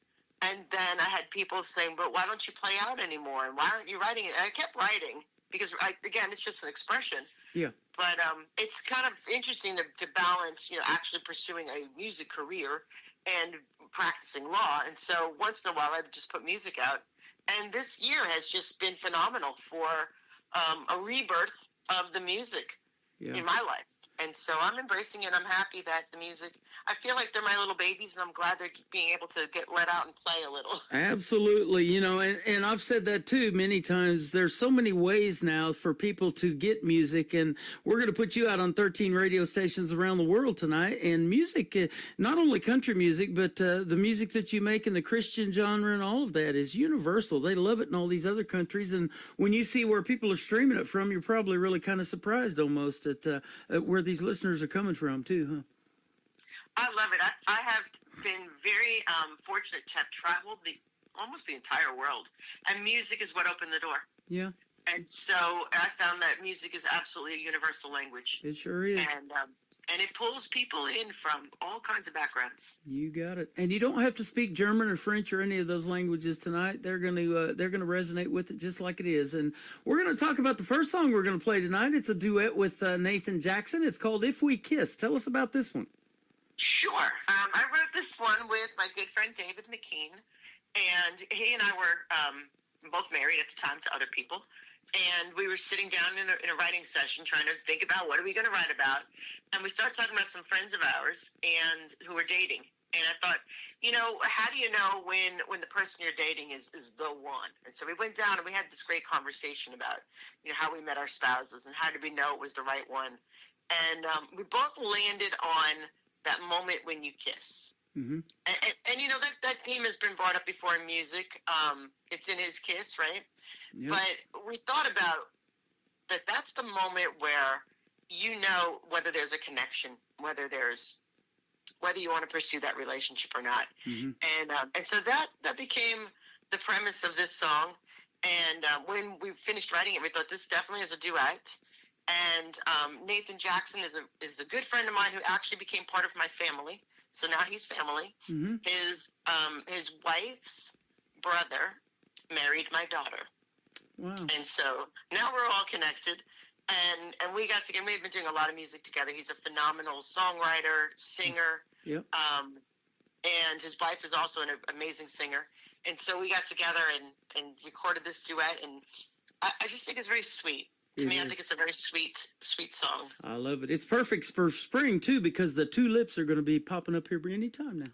And then I had people saying, but why don't you play out anymore? And why aren't you writing it? And I kept writing because, again, it's just an expression. Yeah. But it's kind of interesting to balance, actually pursuing a music career and practicing law. And so once in a while, I would just put music out. And this year has just been phenomenal for a rebirth of the music in my life. And so I'm embracing it. I'm happy that the music, I feel like they're my little babies, and I'm glad they're being able to get let out and play a little. Absolutely. And I've said that too many times. There's so many ways now for people to get music, and we're going to put you out on 13 radio stations around the world tonight. And music, not only country music, but the music that you make in the Christian genre and all of that is universal. They love it in all these other countries. And when you see where people are streaming it from, you're probably really kind of surprised almost at where these listeners are coming from too, huh? I love it. I have been very fortunate to have traveled almost the entire world, and music is what opened the door. Yeah. And so I found that music is absolutely a universal language. It sure is. And it pulls people in from all kinds of backgrounds. You got it. And you don't have to speak German or French or any of those languages tonight. They're going to resonate with it just like it is. And we're going to talk about the first song we're going to play tonight. It's a duet with Nathan Jackson. It's called "If We Kiss." Tell us about this one. Sure. I wrote this one with my good friend David McKean, and he and I were both married at the time to other people. And we were sitting down in a writing session trying to think about what are we going to write about. And we started talking about some friends of ours and who were dating. And I thought, how do you know when the person you're dating is the one? And so we went down and we had this great conversation about, how we met our spouses and how did we know it was the right one. And we both landed on that moment when you kiss. Mm-hmm. And that theme has been brought up before in music. It's in His Kiss, right? Yep. But we thought about that's the moment where whether there's a connection, whether you want to pursue that relationship or not. Mm-hmm. And so that became the premise of this song. And when we finished writing it, we thought this definitely is a duet. And Nathan Jackson is a good friend of mine who actually became part of my family. So now he's family. Mm-hmm. His wife's brother married my daughter. Wow. And so now we're all connected. And we got together. We've been doing a lot of music together. He's a phenomenal songwriter, singer. Yep. And his wife is also an amazing singer. And so we got together and recorded this duet. And I just think it's very sweet. To me, I think it's a very sweet, sweet song. I love it. It's perfect for spring, too, because the tulips are going to be popping up here any time now.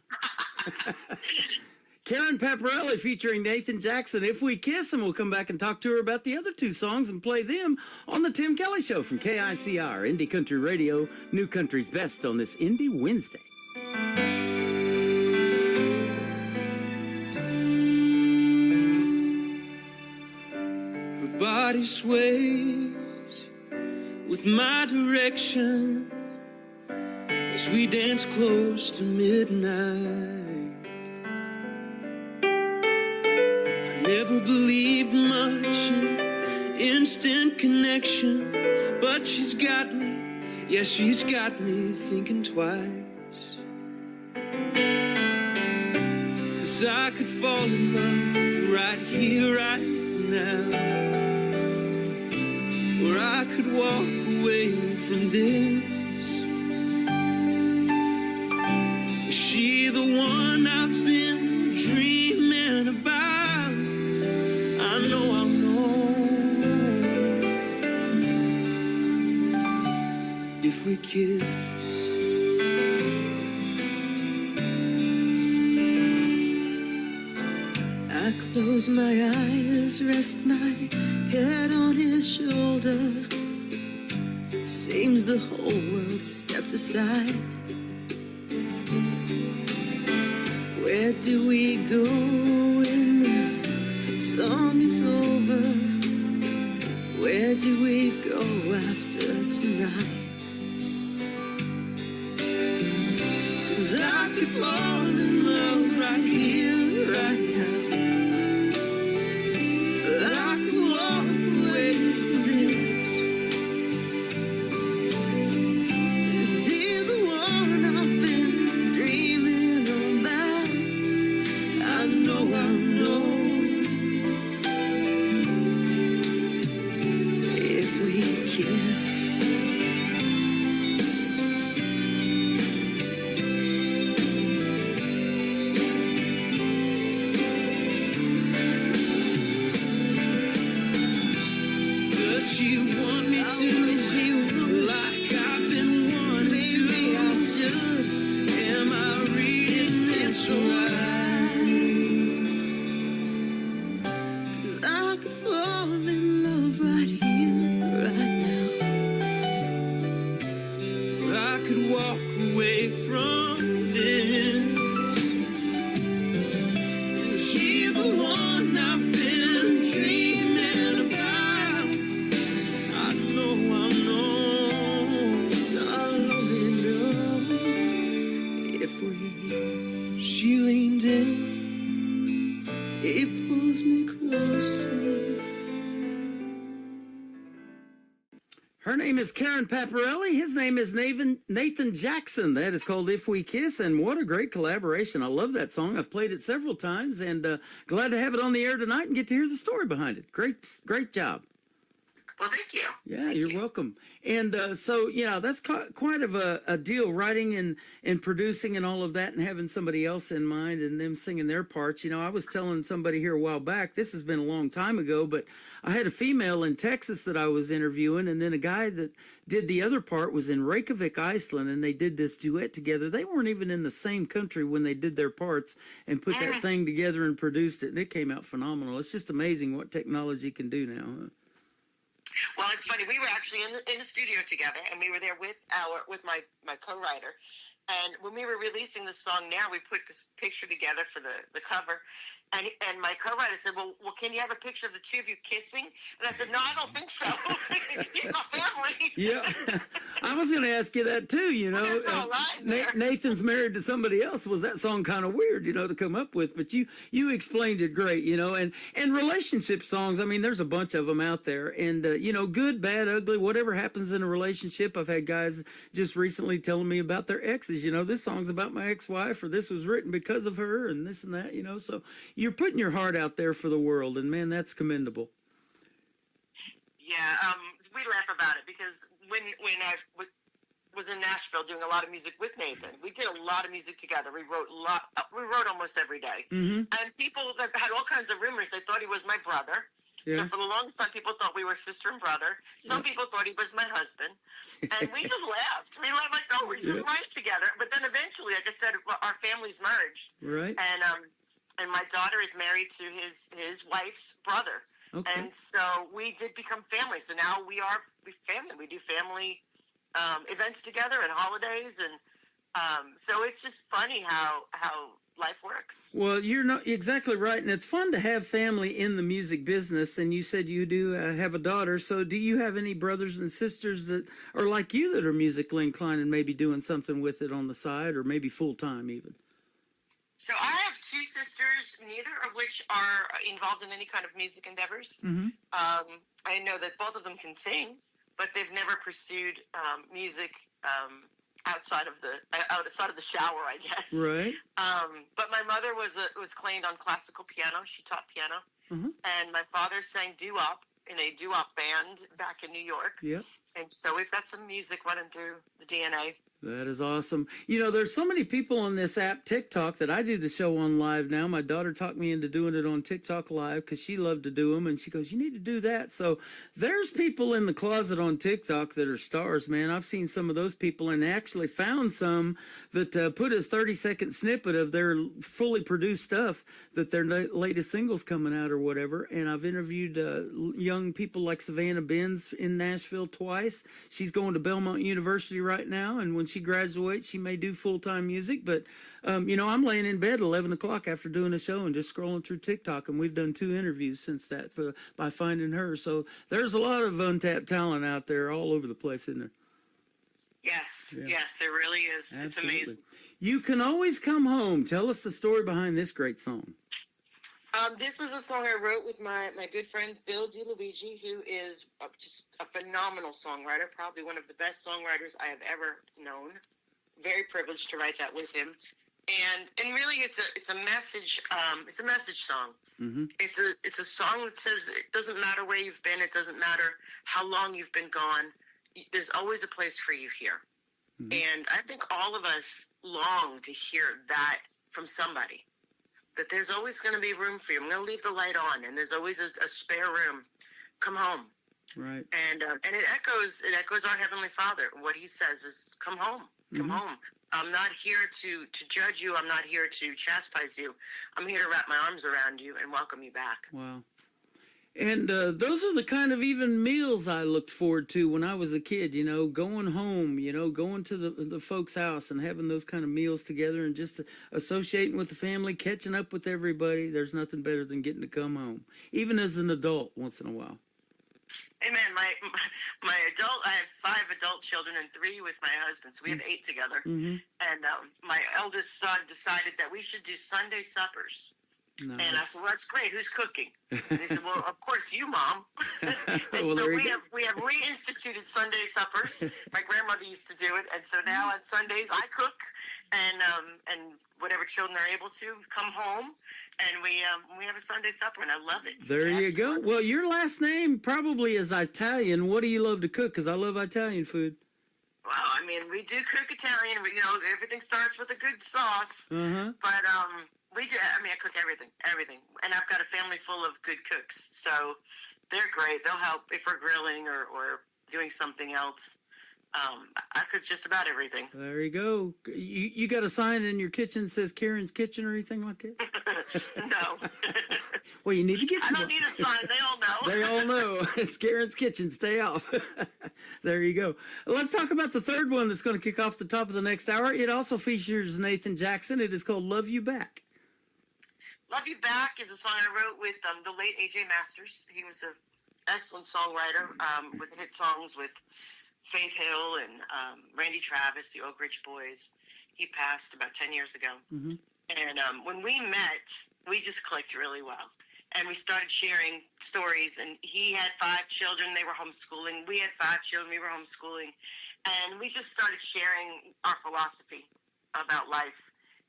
Karen Paparelli featuring Nathan Jackson, "If We Kiss," and we'll come back and talk to her about the other two songs and play them on The Tim Kelly Show from KICR, Indie Country Radio, New Country's Best on this Indie Wednesday. Her body sways with my direction as we dance close to midnight. Never believed much in instant connection, but she's got me thinking twice. 'Cause I could fall in love right here, right now, where I could walk away from this. Is she the one I've been dreaming about? I know I'll know if we kiss. I close my eyes, rest my head on his shoulder. Seems the whole world stepped aside. Where do we go when the song is over? Where do we go after tonight? 'Cause I could fall in love right here, right now. I could walk away from this. Is he the one I've been dreaming about? I know if we kiss. Does she want me to? Like I've been wanting to. I should. Am I reading this right? 'Cause I could fall in love right here, right now. I could walk away from this. Is she the one I've been dreaming about? I know I'll only know if we. She leaned in, he pulls me closer. Her name is Karen Paparelli. His name is Nathan Jackson. That is called If We Kiss, and what a great collaboration. I love that song. I've played it several times, and glad to have it on the air tonight and get to hear the story behind it. Great job. Well, thank you. Yeah, Thank you're you. welcome. And so, yeah, that's quite of a deal, writing and producing and all of that, and having somebody else in mind and them singing their parts. You know, I was telling somebody here a while back, this has been a long time ago, but I had a female in Texas that I was interviewing, and then a guy that did the other part was in Reykjavik, Iceland, and they did this duet together. They weren't even in the same country when they did their parts and put that thing together and produced it, and it came out phenomenal. It's just amazing what technology can do now, huh? Well, it's funny. We were actually in the studio together, and we were there with my co-writer. And when we were releasing the song, now we put this picture together for the cover. And my co-writer said, well, can you have a picture of the two of you kissing? And I said, no, I don't think so. He's my family. Yeah, I was going to ask you that too. You know, There's no line there. Nathan's married to somebody else. Was that song kind of weird, you know, to come up with? But you explained it great, you know. And relationship songs, I mean, there's a bunch of them out there, and you know, good, bad, ugly, whatever happens in a relationship. I've had guys just recently telling me about their exes. You know, this song's about my ex-wife, or this was written because of her, and this and that. You know, so you're putting your heart out there for the world, and man, that's commendable. Yeah, we laugh about it because when I was in Nashville doing a lot of music with Nathan, we did a lot of music together. We wrote almost every day. Mm-hmm. And people that had all kinds of rumors. They thought he was my brother. Yeah. So for the longest time, people thought we were sister and brother. Some people thought he was my husband. And we just laughed. We laughed like, no, we're just right together. But then eventually, like I said, our families merged. Right. And my daughter is married to his wife's brother. Okay. And so we did become family. So now we family. We do family events together and holidays. And so it's just funny how life works. Well, you're not exactly right, and it's fun to have family in the music business. And you said you do have a daughter, so do you have any brothers and sisters that are like you that are musically inclined and maybe doing something with it on the side, or maybe full time even? So I have two sisters, neither of which are involved in any kind of music endeavors. Mm-hmm. I know that both of them can sing, but they've never pursued music outside of the shower, I guess. Right. But my mother was trained on classical piano. She taught piano, and my father sang doo-wop in a doo-wop band back in New York. Yep. And so we've got some music running through the DNA. That is awesome. You know, there's so many people on this app, TikTok, that I do the show on live now. My daughter talked me into doing it on TikTok live because she loved to do them, and she goes, you need to do that. So there's people in the closet on TikTok that are stars, man. I've seen some of those people and actually found some that put a 30-second snippet of their fully produced stuff that their latest single's coming out or whatever. And I've interviewed young people like Savannah Benz in Nashville twice. She's going to Belmont University right now, and when she graduates, she may do full-time music. But you know, I'm laying in bed at 11 o'clock after doing a show and just scrolling through TikTok, and we've done 2 interviews since that by finding her. So there's a lot of untapped talent out there all over the place, isn't there? Yes, Yeah. yes, there really is. It's Absolutely. amazing. You Can Always Come Home. Tell us the story behind this great song. This is a song I wrote with my good friend Bill DiLuigi, who is just a phenomenal songwriter, probably one of the best songwriters I have ever known. Very privileged to write that with him, and really it's a message. It's a message song. Mm-hmm. It's a song that says it doesn't matter where you've been, it doesn't matter how long you've been gone. There's always a place for you here, and I think all of us long to hear that from somebody. That there's always going to be room for you. I'm going to leave the light on, and there's always a spare room. Come home. Right. And it echoes our Heavenly Father. What He says is, "Come home, come home. I'm not here to judge you. I'm not here to chastise you. I'm here to wrap my arms around you and welcome you back." Wow. And those are the kind of even meals I looked forward to when I was a kid, you know, going home, you know, going to the folks' house and having those kind of meals together and just associating with the family, catching up with everybody. There's nothing better than getting to come home, even as an adult once in a while. Amen. My adult, I have 5 adult children and 3 with my husband, so we have 8 together. Mm-hmm. And my eldest son decided that we should do Sunday suppers. Nice. And I said, "Well, that's great. Who's cooking?" And he said, "Well, of course you, Mom." And Well, so there you we have reinstituted Sunday suppers. My grandmother used to do it, and so now on Sundays I cook, and whatever children are able to come home, and we have a Sunday supper, and I love it. There Yes. you go. Well, your last name probably is Italian. What do you love to cook? Because I love Italian food. Well, I mean, we do cook Italian. You know, everything starts with a good sauce. Uh-huh. But we do. I mean, I cook everything, and I've got a family full of good cooks, so they're great. They'll help if we're grilling or doing something else. I cook just about everything. There you go. You got a sign in your kitchen that says Karen's Kitchen or anything like that? No, Well, you need to get I you don't one. need a sign. They all know. They all know. It's Karen's Kitchen. Stay off. There you go. Let's talk about the third one that's going to kick off the top of the next hour. It also features Nathan Jackson. It is called Love You Back. Love You Back is a song I wrote with the late A.J. Masters. He was an excellent songwriter with hit songs with Faith Hill and Randy Travis, the Oak Ridge Boys. He passed about 10 years ago. Mm-hmm. And when we met, we just clicked really well. And we started sharing stories. And he had 5 children. They were homeschooling. We had 5 children. We were homeschooling. And we just started sharing our philosophy about life.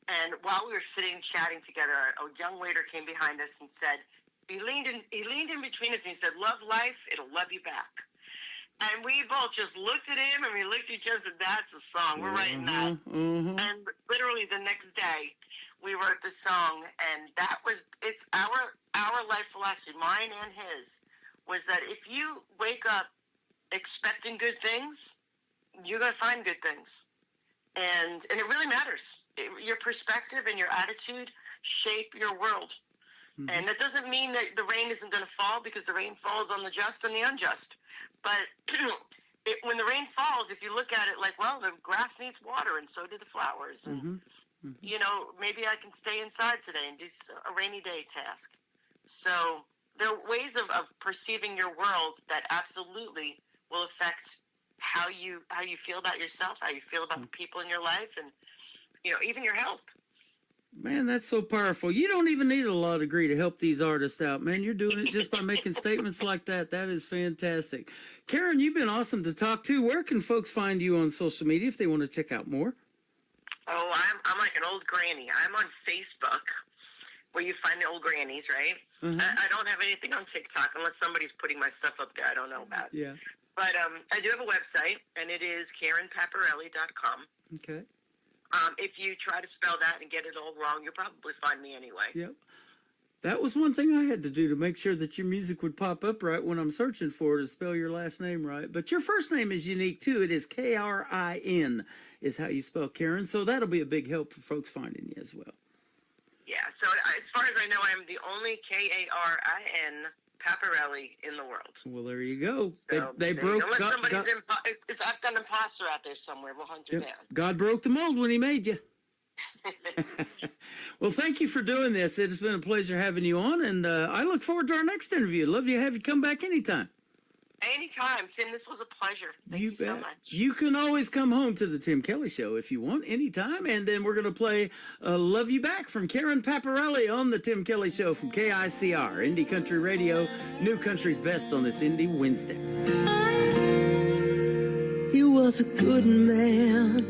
And while we were sitting chatting together, a young waiter came behind us and said, he leaned in between us and he said, "Love life, it'll love you back." And we both just looked at him and we looked at each other and said, "That's a song. We're writing that." Mm-hmm. And literally the next day, we wrote the song, and it's our life philosophy, mine and his, was that if you wake up expecting good things, you're going to find good things. And it really matters. Your perspective and your attitude shape your world. Mm-hmm. And that doesn't mean that the rain isn't going to fall, because the rain falls on the just and the unjust. But when the rain falls, if you look at it like, well, the grass needs water and so do the flowers. And, Mm-hmm. you know, maybe I can stay inside today and do a rainy day task. So there are ways of perceiving your world that absolutely will affect how you feel about yourself, how you feel about the people in your life, and, you know, even your health. Man, that's so powerful. You don't even need a law degree to help these artists out, man. You're doing it just by making statements like that. That is fantastic. Karen, you've been awesome to talk to. Where can folks find you on social media if they want to check out more? Oh, I'm like an old granny. I'm on Facebook, where you find the old grannies, right? I don't have anything on TikTok unless somebody's putting my stuff up there I don't know about. Yeah. But I do have a website, and it is KarenPaparelli.com. Okay. If you try to spell that and get it all wrong, you'll probably find me anyway. Yep. That was one thing I had to do to make sure that your music would pop up right when I'm searching for it, to spell your last name right. But your first name is unique too. It is K-R-I-N is how you spell Karen. So that'll be a big help for folks finding you as well. Yeah, so as far as I know, I am the only Karin Paparelli in the world. Well, there you go. So They broke. unless somebody's I've got an imposter out there somewhere. We'll hunt you down. God broke the mold when he made you. Well, thank you for doing this. It has been a pleasure having you on, and I look forward to our next interview. I'd love to have you come back anytime. Anytime, Tim. This was a pleasure. Thank you so much. You can always come home to the Tim Kelly Show if you want, anytime. And then we're going to play Love You Back from Karen Paparelli on the Tim Kelly Show from KICR, Indie Country Radio, New Country's Best on this Indie Wednesday. He was a good man,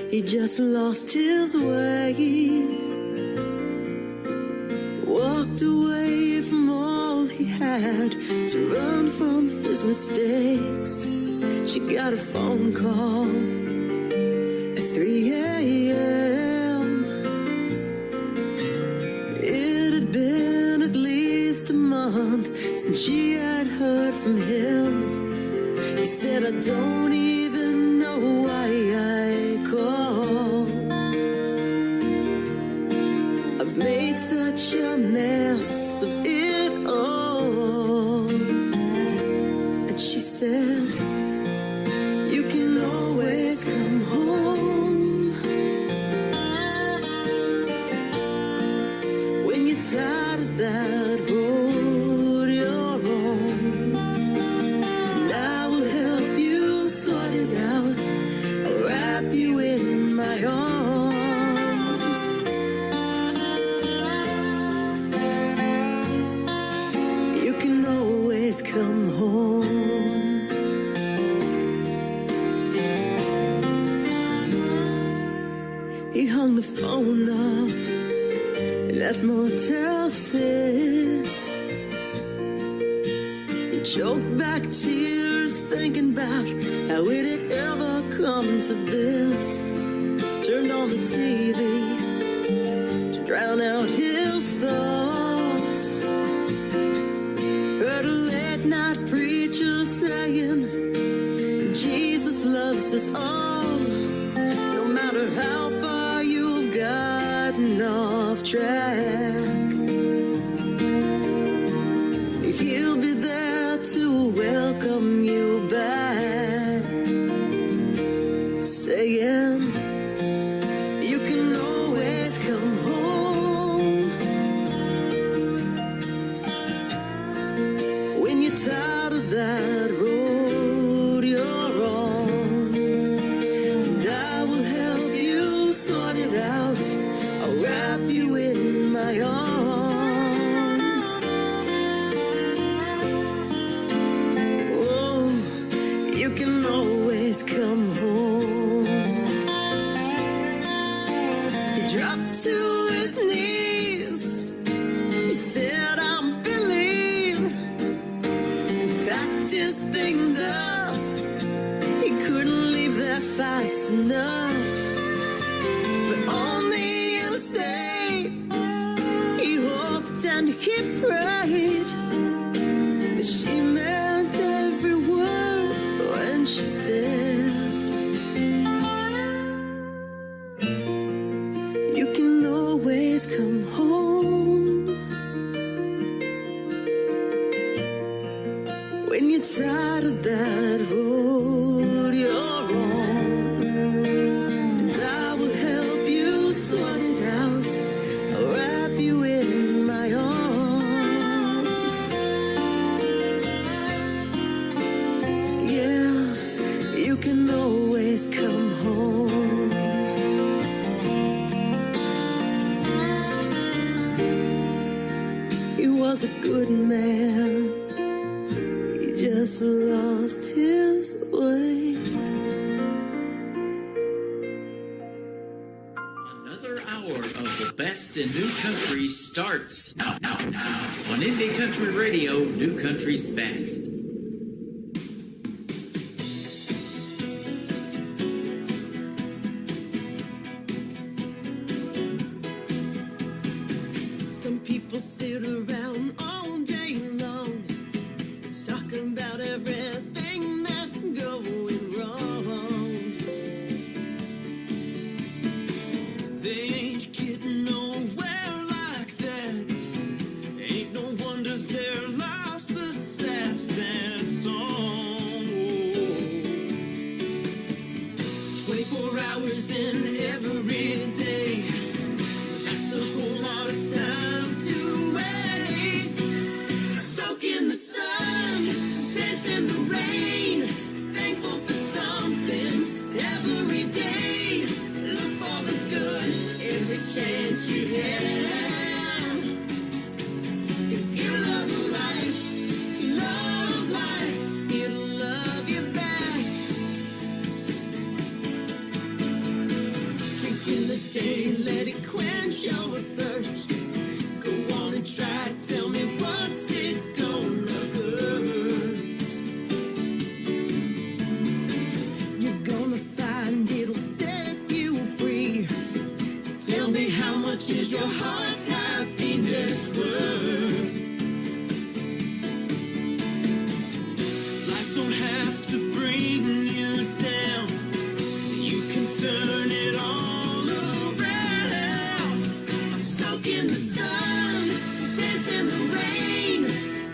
he just lost his way. Walked away from all he had to run from his mistakes. She got a phone call at 3 a.m. It had been at least a month since she had heard from him. He said, I don't even know why I called. I've made such a mess of it all. And she said, you can always come home when you're tired of that road you're on. And I will help you sort it out. I'll wrap you in my arms. You can always come home. He hung the phone up in that Motel 6. He choked back tears thinking about how it had ever come to this. Turned on the TV to drown out his thoughts. Heard a late night preacher saying Jesus loves us all, no matter how far you've gotten off track. He'll be there to welcome you back, saying you can always come home when you're tired of that road you're on. And I will help you sort it out. I'll wrap you in my arms. Oh, you can always come home. He dropped to his knees. He said, I believe. Packed his things up. He couldn't leave there fast enough. But on the interstate, he hoped and he prayed that she meant every word when she said, you can always come home when you're tired of that road you're on. And I will help you sort it out. I'll wrap you in my arms. Yeah, you can always come home. He was a good man, he just lost his way. Another hour of the best in new country starts now. On Indie Country Radio, New Country's best. Some people sit around all day long talking about everything that's going wrong. They ain't getting nowhere like that. Ain't no wonder their life's a sad, sad song. 24 hours in every day. That's a whole lot of time to waste. Soak in the sun, dance in the rain. Thankful for something every day. Look for the good every chance you have. If you love life, it'll love you back. Drink in the day, let it quench your thirst. Go on and try, tell me what's it gonna hurt. You're gonna find it'll set you free. Tell me how much is your heart's happiness worth? Life don't have to bring you down. You can turn it all around. Soak in the sun, dance in the rain.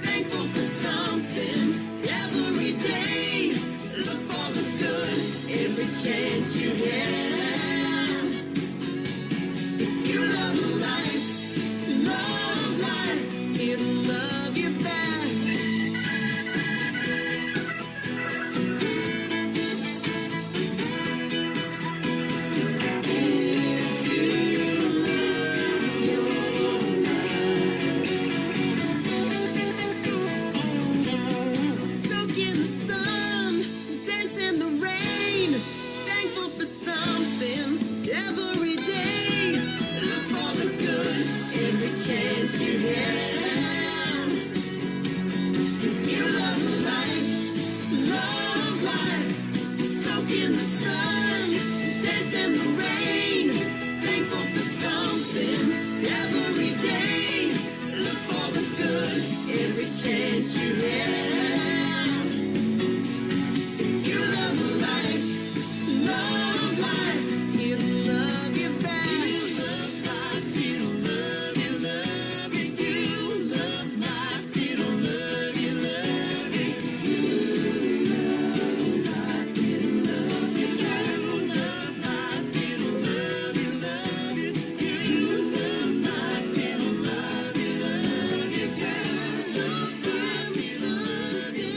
Thankful for something every day. Look for the good every chance you have. If you love life, it'll love you back. Soak in the sun, dance in the rain. Thankful for something every day. Look for the good every chance you have. If you love life, soak in the sun, dance in the rain. Thankful for something every day. Look for the good every chance you have. If you love life, it'll love you back. It'll love you, love you. You love life, it'll love you, love you. You love life, it'll love you. You love life, it'll love you, love you. You love life, it'll love you, love you.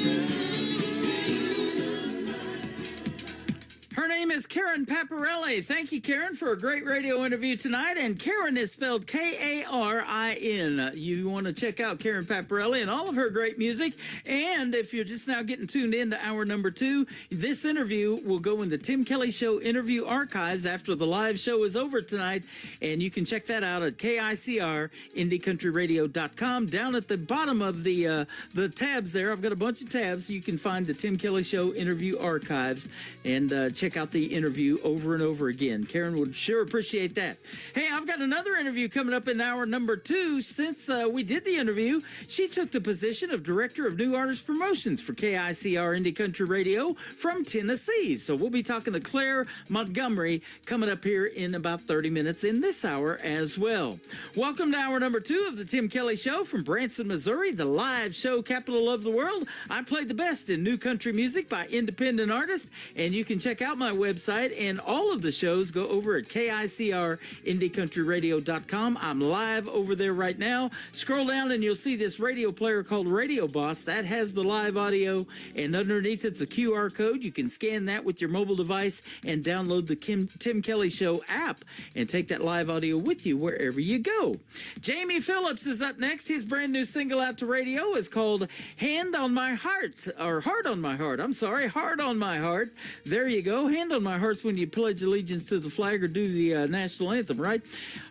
Her name is Karen Paparelli. Thank you, Karen, for a great radio interview tonight. And Karen is spelled Karin. You want to check out Karen Paparelli and all of her great music. And if you're just now getting tuned in to hour number 2, this interview will go in the Tim Kelly Show interview archives after the live show is over tonight. And you can check that out at KICR, IndieCountryRadio.com. Down at the bottom of the tabs there, I've got a bunch of tabs. So you can find the Tim Kelly Show interview archives and check out the interview over and over again. Karen would sure appreciate that. Hey, I've got another interview coming up in hour number 2. Since we did the interview, she took the position of Director of New Artist Promotions for KICR Indie Country Radio from Tennessee. So we'll be talking to Claire Montgomery coming up here in about 30 minutes in this hour as well. Welcome to hour number 2 of the Tim Kelly Show from Branson, Missouri, the live show capital of the world. I play the best in new country music by independent artists, and you can check out my website and all of the shows. Go over at KICR-IndieCountryRadio.com. I'm live over there right now. Scroll down and you'll see this radio player called Radio Boss. That has the live audio, and underneath it's a QR code. You can scan that with your mobile device and download the Tim Kelly Show app and take that live audio with you wherever you go. Jamie Phillips is up next. His brand new single out to radio is called Hand on My Heart, or Heart on My Heart. I'm sorry, Heart on My Heart. There you go. Hand on My My Heart's when you pledge allegiance to the flag or do the national anthem, right?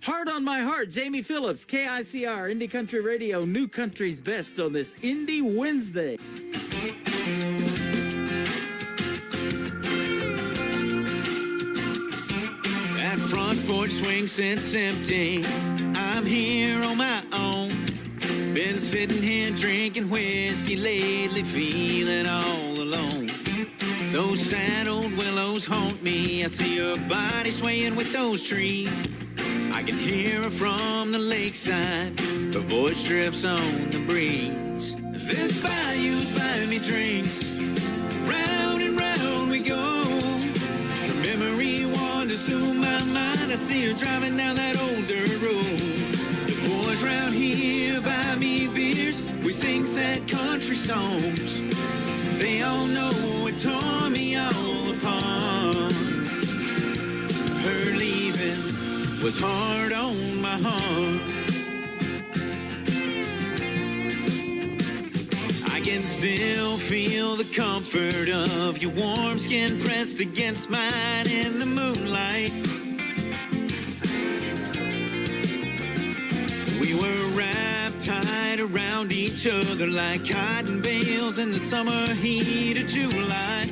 Heart on My Heart, Jamie Phillips, KICR, Indie Country Radio, New Country's Best on this Indie Wednesday. That front porch swing sits empty. I'm here on my own. Been sitting here drinking whiskey lately, feeling all alone. Those sad old willows haunt me. I see your body swaying with those trees. I can hear her from the lakeside. Her voice drifts on the breeze. This bayou's buying me drinks. Round and round we go. Her memory wanders through my mind. I see her driving down that old dirt road. The boys round here buy me beers. We sing sad country songs. They all know it tore me all apart. Her leaving was hard on my heart. I can still feel the comfort of your warm skin pressed against mine in the moonlight. We were wrapped tight around each other like cotton bales in the summer heat of July.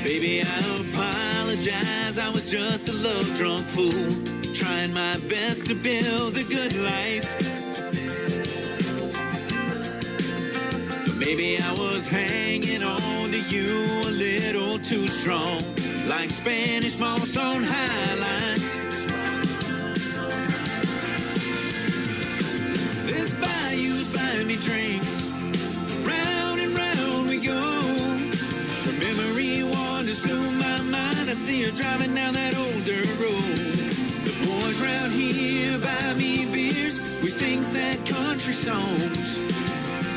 Baby, I apologize, I was just a love-drunk fool, trying my best to build a good life. Maybe I was hanging on to you a little too strong, like Spanish moss on highlights. This bayou's buying me drinks. Round and round we go. Her memory wanders through my mind. I see her driving down that old dirt road. The boys round here buy me beers. We sing sad country songs.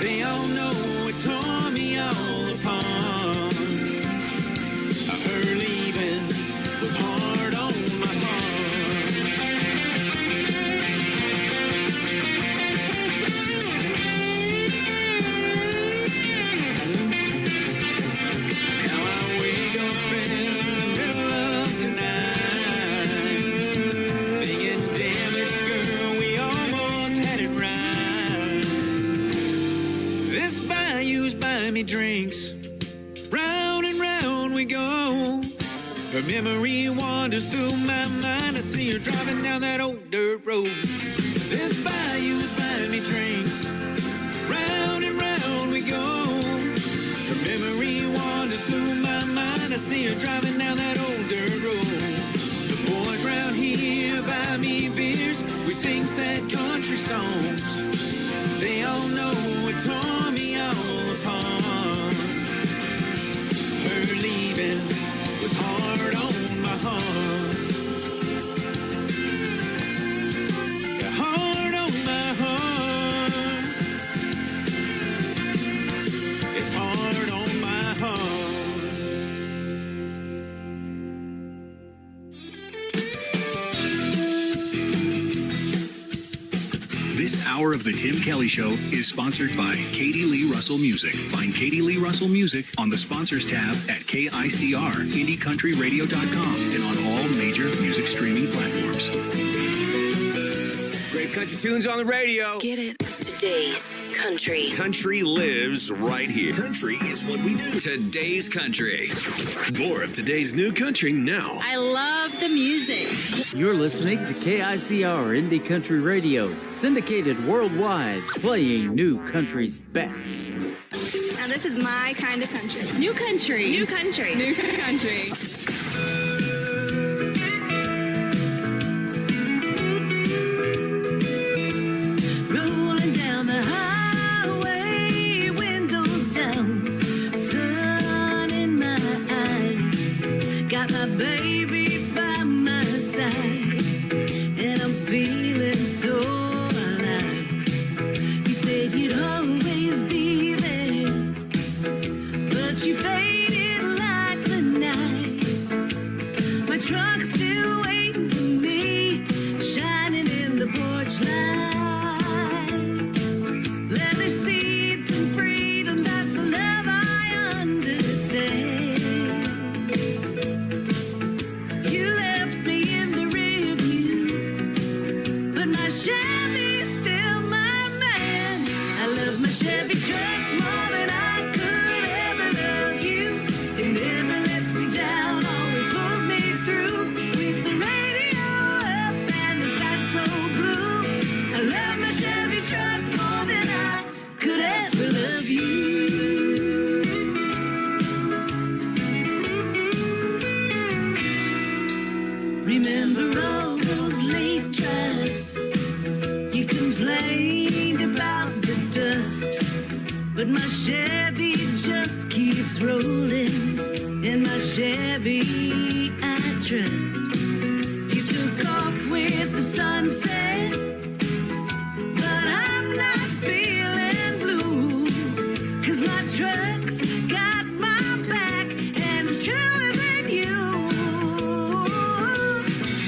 They all know it tore me all apart. Her leaving was hard on my heart. Now I wake up in the middle of the night, thinking, damn it, girl, we almost had it right. This bayou's buying me drinks. Round and round we go. Her memory wanders through my mind. I see her driving down that old dirt road. This bayou's buying me drinks. Round and round we go. Her memory wanders through my mind. I see her driving down that old dirt road. The boys round here buy me beers. We sing sad country songs. They all know it tore me all apart. Her leaving was hard on my heart. Yeah, hard on my heart. It's hard on my heart. This hour of the Tim Kelly Show is sponsored by Katie Lee Russell Music. Find Katie Lee Russell Music on the sponsors tab at KICR, IndieCountryRadio.com, and on all major music streaming platforms. Great country tunes on the radio. Get it? Today's country. Country lives right here. Country is what we do. Today's country. More of today's new country now. I love the music. You're listening to KICR Indie Country Radio, syndicated worldwide, playing New Country's best. Now this is my kind of country. New country. New country. New country. Rolling down the highway, windows down, sun in my eyes. Got my baby by my side, and I'm feeling so alive. You said you'd always be there, but you faded like the night. My truck's still waiting for me, shining in the porch light. Leather seats and freedom, that's the love I understand. was rolling in my Chevy, I trust. You took off with the sunset, but I'm not feeling blue, 'cause my truck's got my back and it's truer than you.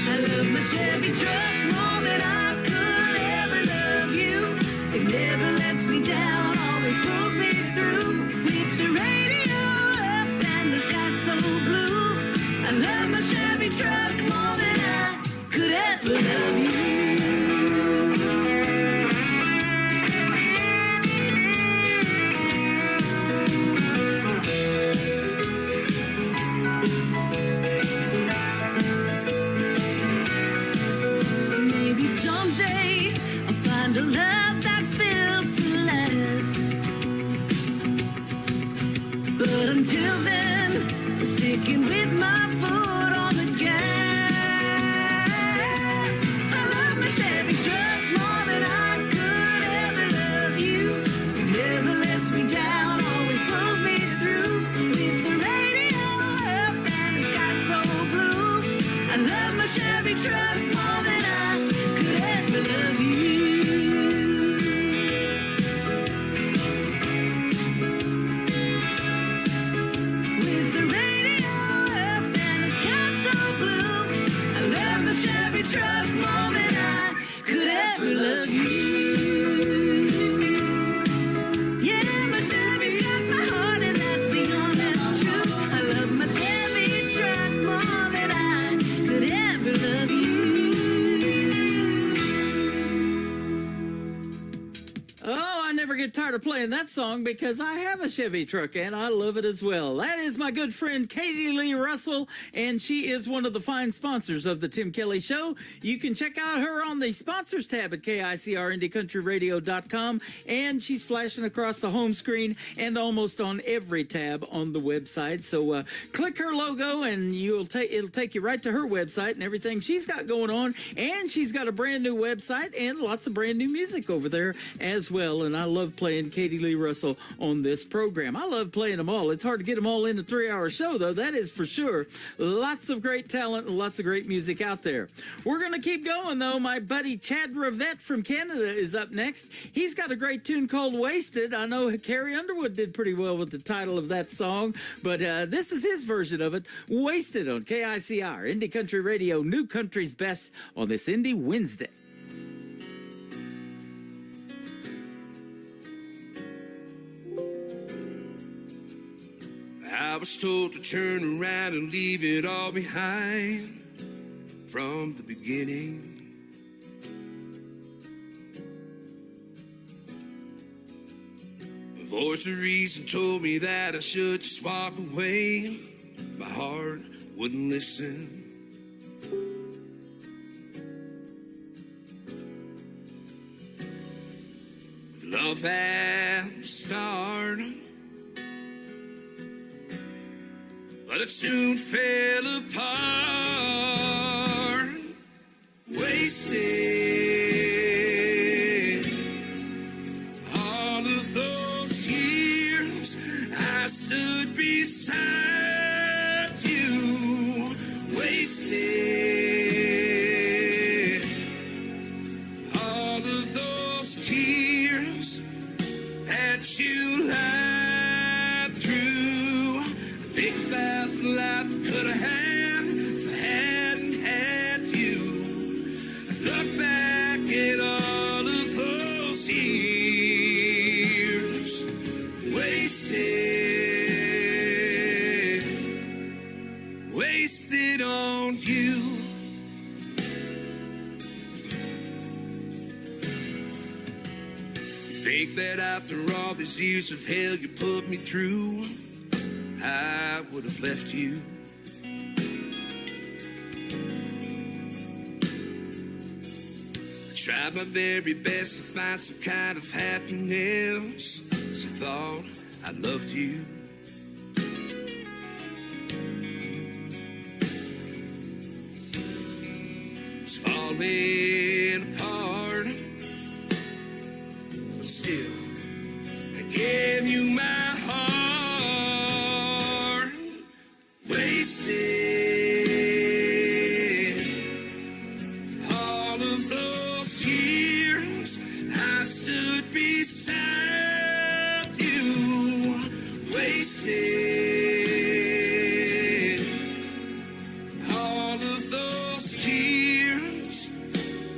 I love my Chevy truck more than I could ever love you. It never lets me down, always pulls me through. With the radio up and the sky so blue, I love my Chevy truck more than I could ever love you. Maybe someday I'll find a love that's built to last. But until then, I'm sticking with my foot on the gas. I love my Chevy truck more than I could ever love you. It never lets me down, always pulls me through. With the radio up and the sky so blue, I love my Chevy truck more than I could ever love you. With the radio up and the sky so blue, I love my Chevy truck more than I could ever love you. Yeah, my Chevy's got my heart and that's the honest truth. I love my Chevy truck more than I could ever love you. Oh, I never get tired of playing that song because I have a Chevy truck and I love it as well. That is my good friend Katie Lee Russell, and she is one of the fine sponsors of the Tim Kelly Show. You can check out her on the sponsors tab at KICRIndieCountryRadio.com, and she's flashing across the home screen and almost on every tab on the website. So click her logo and it'll take you right to her website and everything she's got going on. And she's got a brand new website and lots of brand new music over there as well. And I love playing Katie Lee Russell on this program. I love playing them all. It's hard to get them all in a 3-hour show, though. That is for sure. Lots of great talent and lots of great music out there. We're going to keep going, though. My buddy Chad Rivette from Canada is up next. He's got a great tune called Wasted. I know Carrie Underwood did pretty well with the title of that song, but this is his version of it, Wasted, on KICR, Indie Country Radio, New Country's Best, on this Indie Wednesday. I was told to turn around and leave it all behind from the beginning. A voice of reason told me that I should just walk away. My heart wouldn't listen. Love at the start, but it soon fell apart. Wasted all of those years I stood beside you. Wasted all of those tears that you lied through. Think about the life I could have had if I hadn't had you. Look back at all of those years wasted, wasted on you. Think that after all these years of hell you put me through, I would have left you. I tried my very best to find some kind of happiness, 'cause I thought I loved you. It's falling apart, but still I gave you my heart. wasted. All of those years I stood beside you, wasted. All of those tears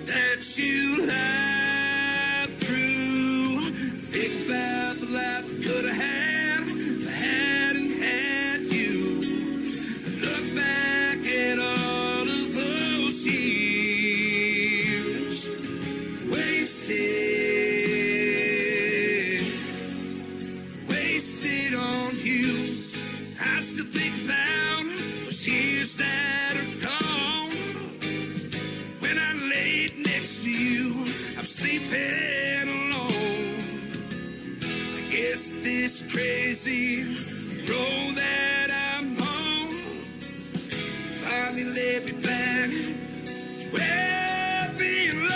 that you lied through. Think about the life I could have had if I hadn't had you. Look back at all of those years wasted, wasted on you. I still think about those years that are gone. When I laid next to you, I'm sleeping alone. I guess this crazy road that I'm on finally led me back to where I belong.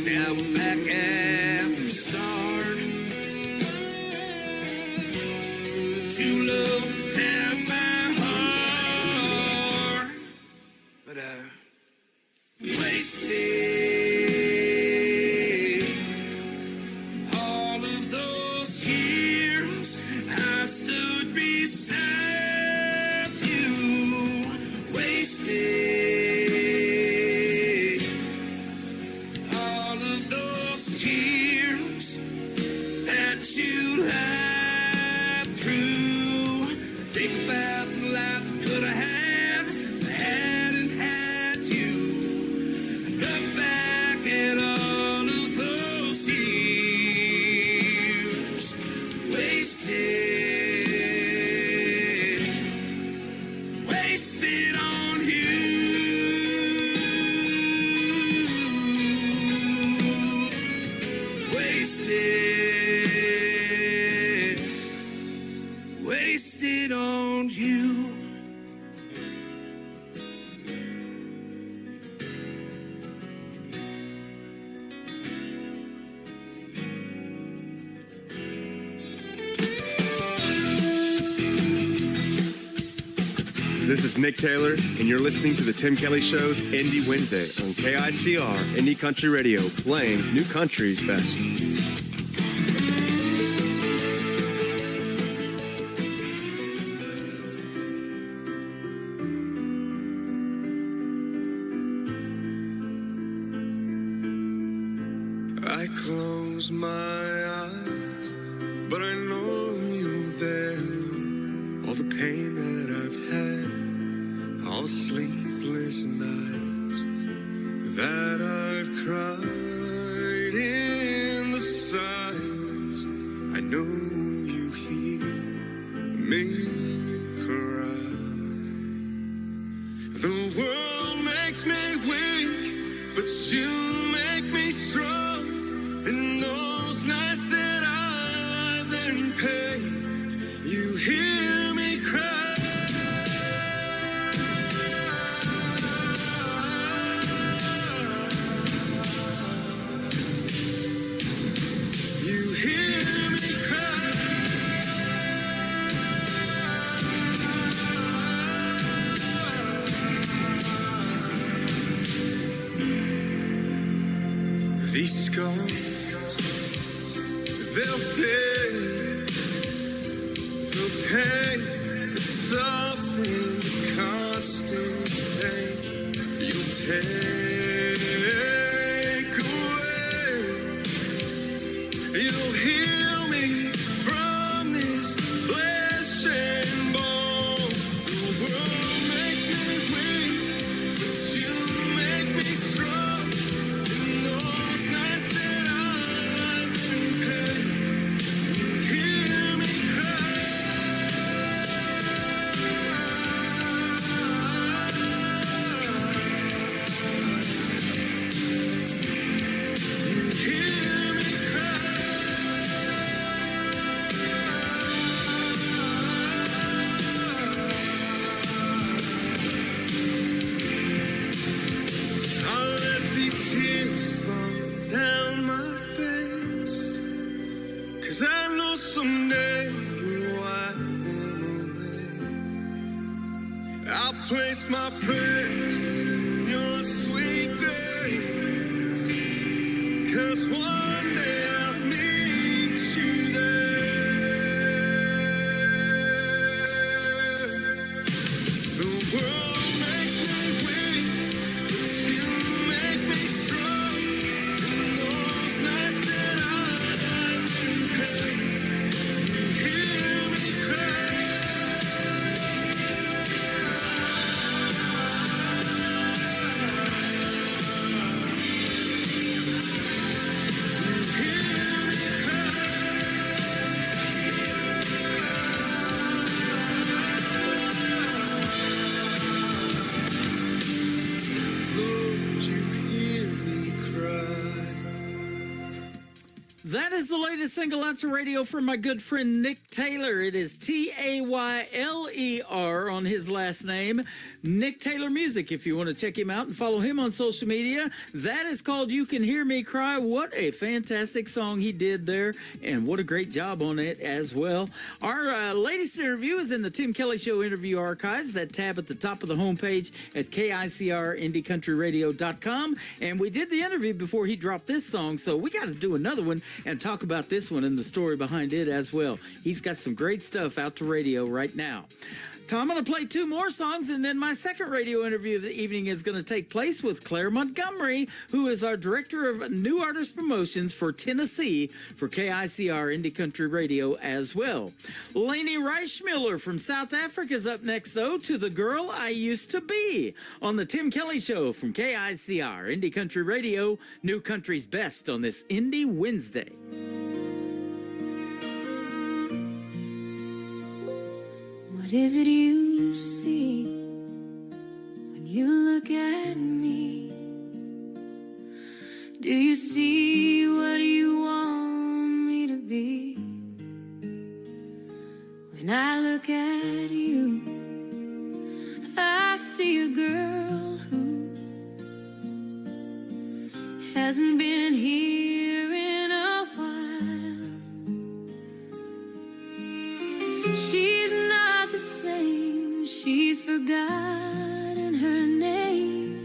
Now we're back at the start. True love down my heart, but I wasted all of those years I stood beside you, wasted. All of those tears that you lied through. Think about the life I could have had if I hadn't had you. Look back at all of those years wasted, wasted on you. Wasted, wasted on you. This is Nick Taylor, and you're listening to The Tim Kelly Show's Indie Wednesday on KICR, Indie Country Radio, playing new country's best. I close my eyes, but I know you're there. All the pain that I've had, all the sleepless nights that I've cried in the silence. I know you hear me cry. The world makes me weak, but you make me strong. And those nights that I lie there in pain, you hear me cry. You hear me cry. These scars, they'll fade. The pain, the suffering, the constant pain you'll take away. You'll heal me from this flesh and bone. The world makes me weak, but you make me strong. In those nights that I lie there in pain, you hear me cry. I'll place my prayers in your sweet grace, 'cause one day I'll meet you there. The world makes me weak, but you make me strong. And those nights that I'm in pain, you hear me cry. That is the latest single out to radio from my good friend Nick Taylor. It is Tayler on his last name, Nick Taylor Music. If you want to check him out and follow him on social media, that is called You Can Hear Me Cry. What a fantastic song he did there, and what a great job on it as well. Our latest interview is in the Tim Kelly Show interview archives, that tab at the top of the homepage at KICRIndieCountryRadio.com. And we did the interview before he dropped this song, so we got to do another one and talk about this one and the story behind it as well. He's got some great stuff out to radio right now. Tom, I'm going to play two more songs, and then my second radio interview of the evening is going to take place with Claire Montgomery, who is our Director of New Artist Promotions for Tennessee for KICR Indie Country Radio as well. Lainey Reichmiller from South Africa is up next, though, to The Girl I Used to Be on the Tim Kelly Show from KICR Indie Country Radio, New Country's Best on this Indie Wednesday. What is it you see when you look at me? Do you see what you want me to be? When I look at you, I see a girl who hasn't been here in a while. She's not the same, she's forgotten her name.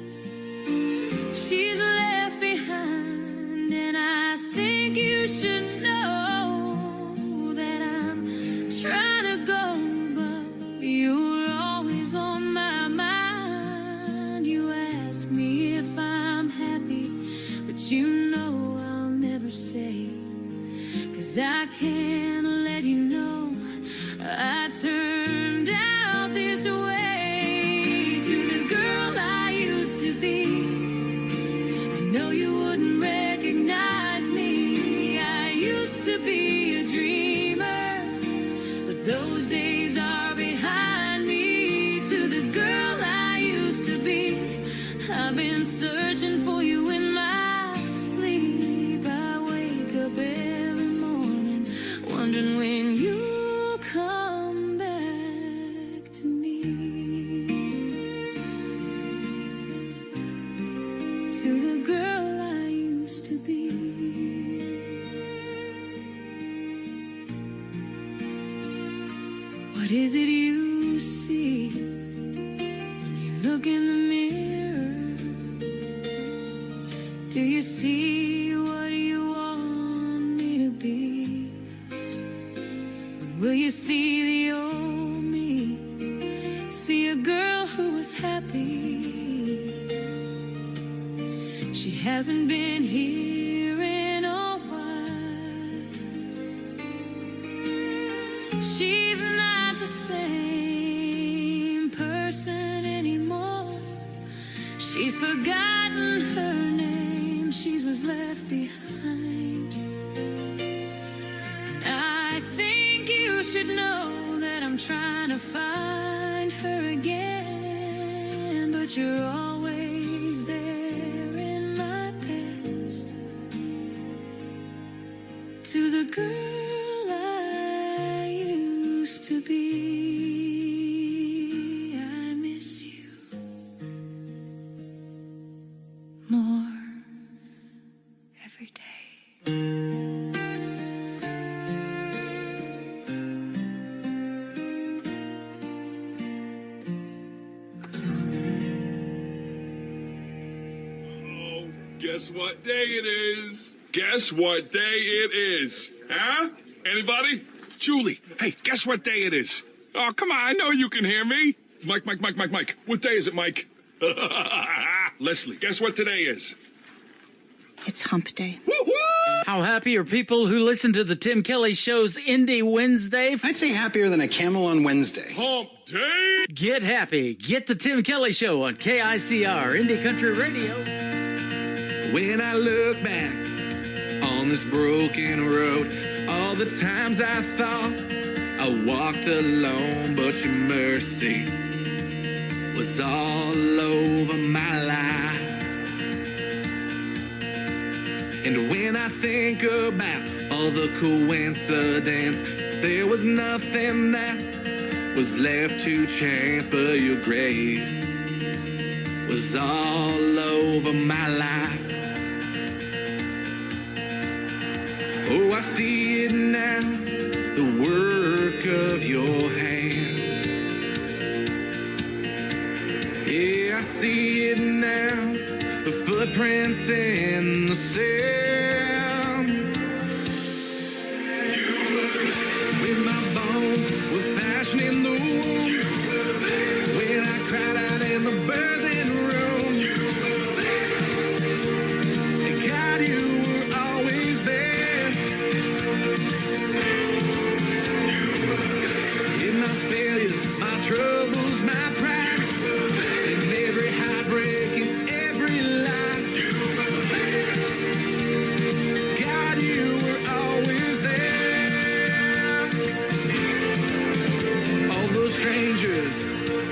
She's left behind, and I think you should know that I'm trying to go, but you're always on my mind. You ask me if I'm happy, but you know I'll never say, 'cause I can't let you know I turned out this way. To the girl I used to be, I know you wouldn't recognize me. I used to be a dreamer, but those days are behind me. To the girl I used to be, I've been searching for you in my sleep. I wake up every morning wondering when you come back to me. To the girl I used to be. What is it you see when you look in the mirror? Do you see what you want me to be? Will you see the old me? See a girl who was happy. She hasn't been here in a while. She's not the same person anymore. She's forgotten her name. She was left behind. And I think you should know that I'm trying to find her again, but you're always there in my past. To the girl I used to be, I miss you more every day. Guess what day it is? Guess what day it is? Huh? Anybody? Julie, hey, guess what day it is? Oh, come on, I know you can hear me. Mike. What day is it, Mike? Leslie, guess what today is? It's hump day. How happy are people who listen to the Tim Kelly Show's Indie Wednesday? I'd say happier than a camel on Wednesday. Hump day? Get happy. Get the Tim Kelly Show on KICR, Indie Country Radio. When I look back on this broken road, all the times I thought I walked alone, but your mercy was all over my life. And when I think about all the coincidence, there was nothing that was left to chance, but your grace was all over my life. Oh, I see it now, the work of your hands. Yeah, I see it now, the footprints in the sand. When my bones were fashioning the womb, when I cried out in the birthing room, God, you were always there. In my failures, my troubles, my pride, in every heartbreak, in every lie, God, you were always there. All those strangers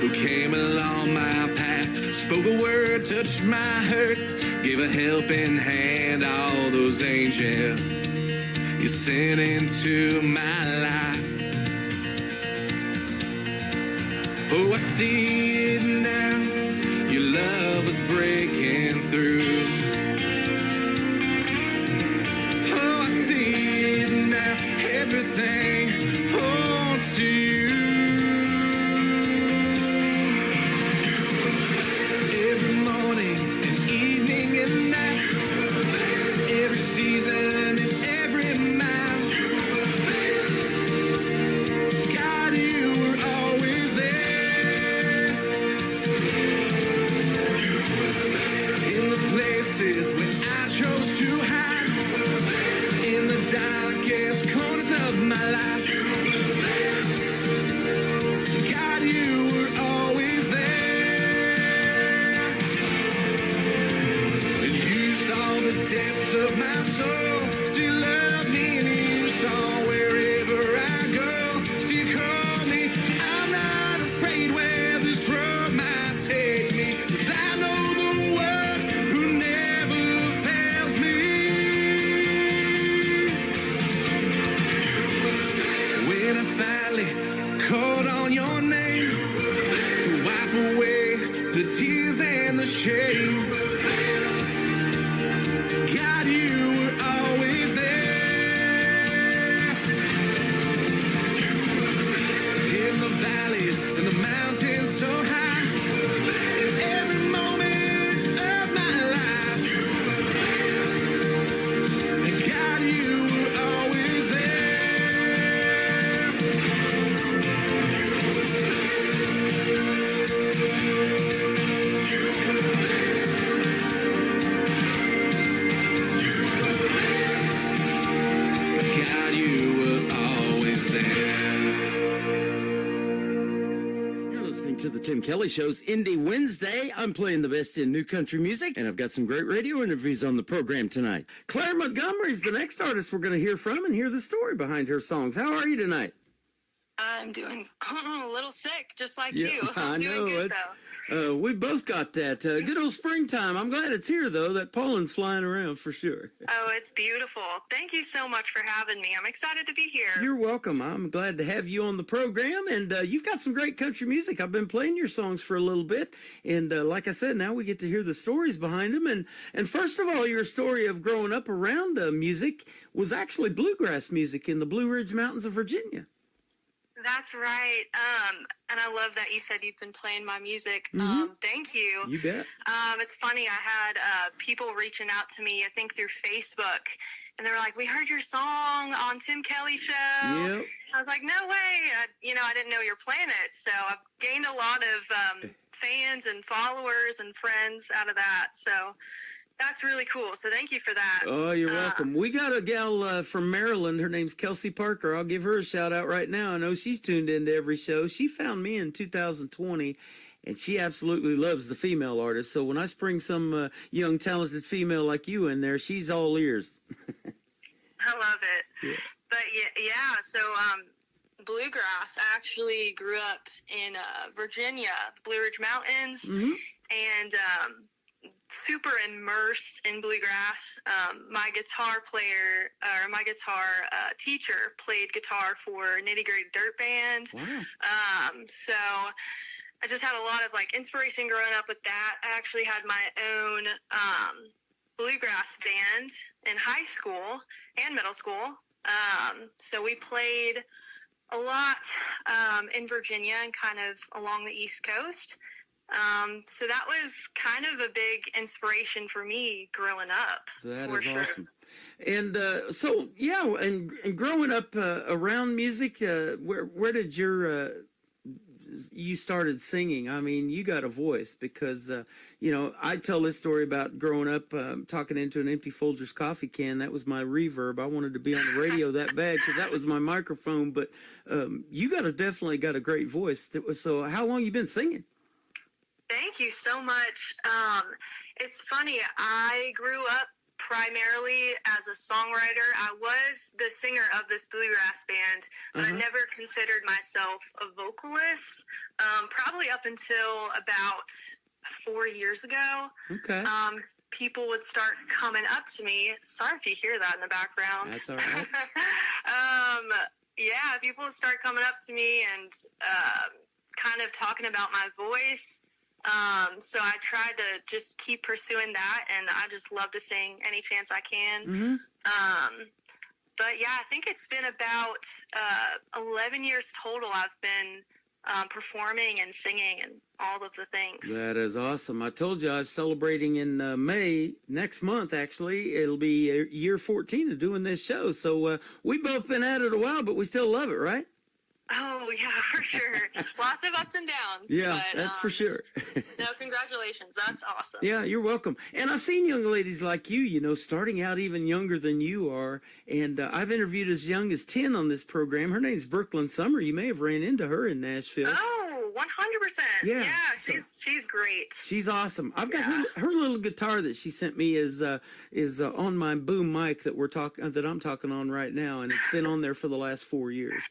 who came along my path, spoke a word, touched my hurt, gave a helping hand. All those angels you sent into my life. Oh, I see it now, your love was breaking through. Oh, I see it now, everything holds to you. Every morning and evening and night, every season and every mile, God, you were always there. In the places when I chose to hide, in the darkest corners of my life, God, you were always there. And you saw the depths of my soul, still love me, and you saw wherever I go, still call me. I'm not afraid where this road might take me, 'cause I know the one who never fails me. When I finally called on your name to wipe away the tears and the shame, God, you were always there. In the valleys and the mountains so high, in every moment of my life, and God, you were always there. God, you were always there. You're listening to the Tim Kelly Show's Indie Wednesday. I'm playing the best in new country music, and I've got some great radio interviews on the program tonight. Claire Montgomery is the next artist we're going to hear from and hear the story behind her songs. How are you tonight? I'm doing a little sick, just like Yeah, you. I I'm know. doing good, though. We both got that good old springtime. I'm glad it's here, though. That pollen's flying around for sure. Oh, it's beautiful. Thank you so much for having me. I'm excited to be here. You're welcome. I'm glad to have you on the program, and you've got some great country music. I've been playing your songs for a little bit, and like I said, now we get to hear the stories behind them. And first of all, your story of growing up around music was actually bluegrass music in the Blue Ridge Mountains of Virginia. That's right. And I love that you said you've been playing my music. Thank you. You bet. It's funny. I had people reaching out to me, I think through Facebook, and they were like, "We heard your song on Tim Kelly show." Yep. I was like, "No way!" I didn't know you're playing it. So I've gained a lot of fans and followers and friends out of that. So that's really cool. So thank you for that. Oh, you're welcome. We got a gal from Maryland. Her name's Kelsey Parker. I'll give her a shout out right now. I know she's tuned into every show. She found me in 2020, and she absolutely loves the female artists. So when I spring some young, talented female like you in there, she's all ears. I love it. Yeah. But yeah. So bluegrass. I actually grew up in Virginia, the Blue Ridge Mountains, and super immersed in bluegrass. My guitar teacher played guitar for Nitty Gritty Dirt Band. Wow. So I just had a lot of inspiration growing up with that. I actually had my own bluegrass band in high school and middle school. So we played a lot in Virginia and kind of along the East Coast. So that was kind of a big inspiration for me growing up. That is awesome. And and growing up around music, where did you started singing? I mean, you got a voice because, I tell this story about growing up talking into an empty Folgers coffee can. That was my reverb. I wanted to be on the radio that bad because that was my microphone. But you definitely got a great voice. So how long you been singing? Thank you so much. It's funny. I grew up primarily as a songwriter. I was the singer of this bluegrass band, but I never considered myself a vocalist. Probably up until about 4 years ago. Okay. People would start coming up to me. Sorry if you hear that in the background. That's all right. People would start coming up to me and kind of talking about my voice. So I tried to just keep pursuing that, and I just love to sing any chance I can. But yeah, I think it's been about 11 years total I've been performing and singing and all of the things. That is awesome. I told you I was celebrating in May, next month actually. It'll be year 14 of doing this show. So we've both been at it a while, but we still love it, right? Oh, yeah, for sure. Lots of ups and downs. Yeah, but, that's for sure. No, congratulations. That's awesome. Yeah, you're welcome. And I've seen young ladies like you, starting out even younger than you are. And I've interviewed as young as 10 on this program. Her name's Brooklyn Summer. You may have ran into her in Nashville. Oh, 100%. Yeah, she's great. She's awesome. I've got her little guitar that she sent me is on my boom mic that I'm talking on right now, and it's been on there for the last 4 years.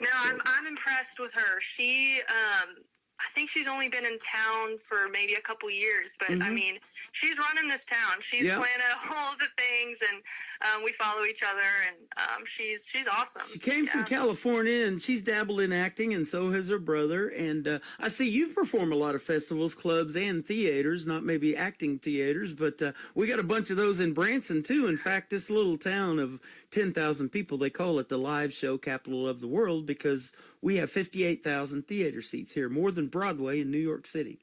No, I'm impressed with her. She, I think she's only been in town for maybe a couple years, but I mean, she's running this town. She's planning all the things, and we follow each other, and she's awesome. She came from California, and she's dabbled in acting, and so has her brother. And I see you've performed a lot of festivals, clubs, and theaters, not maybe acting theaters, but we got a bunch of those in Branson, too. In fact, this little town of 10,000 people, they call it the live show capital of the world because we have 58,000 theater seats here, more than Broadway in New York City.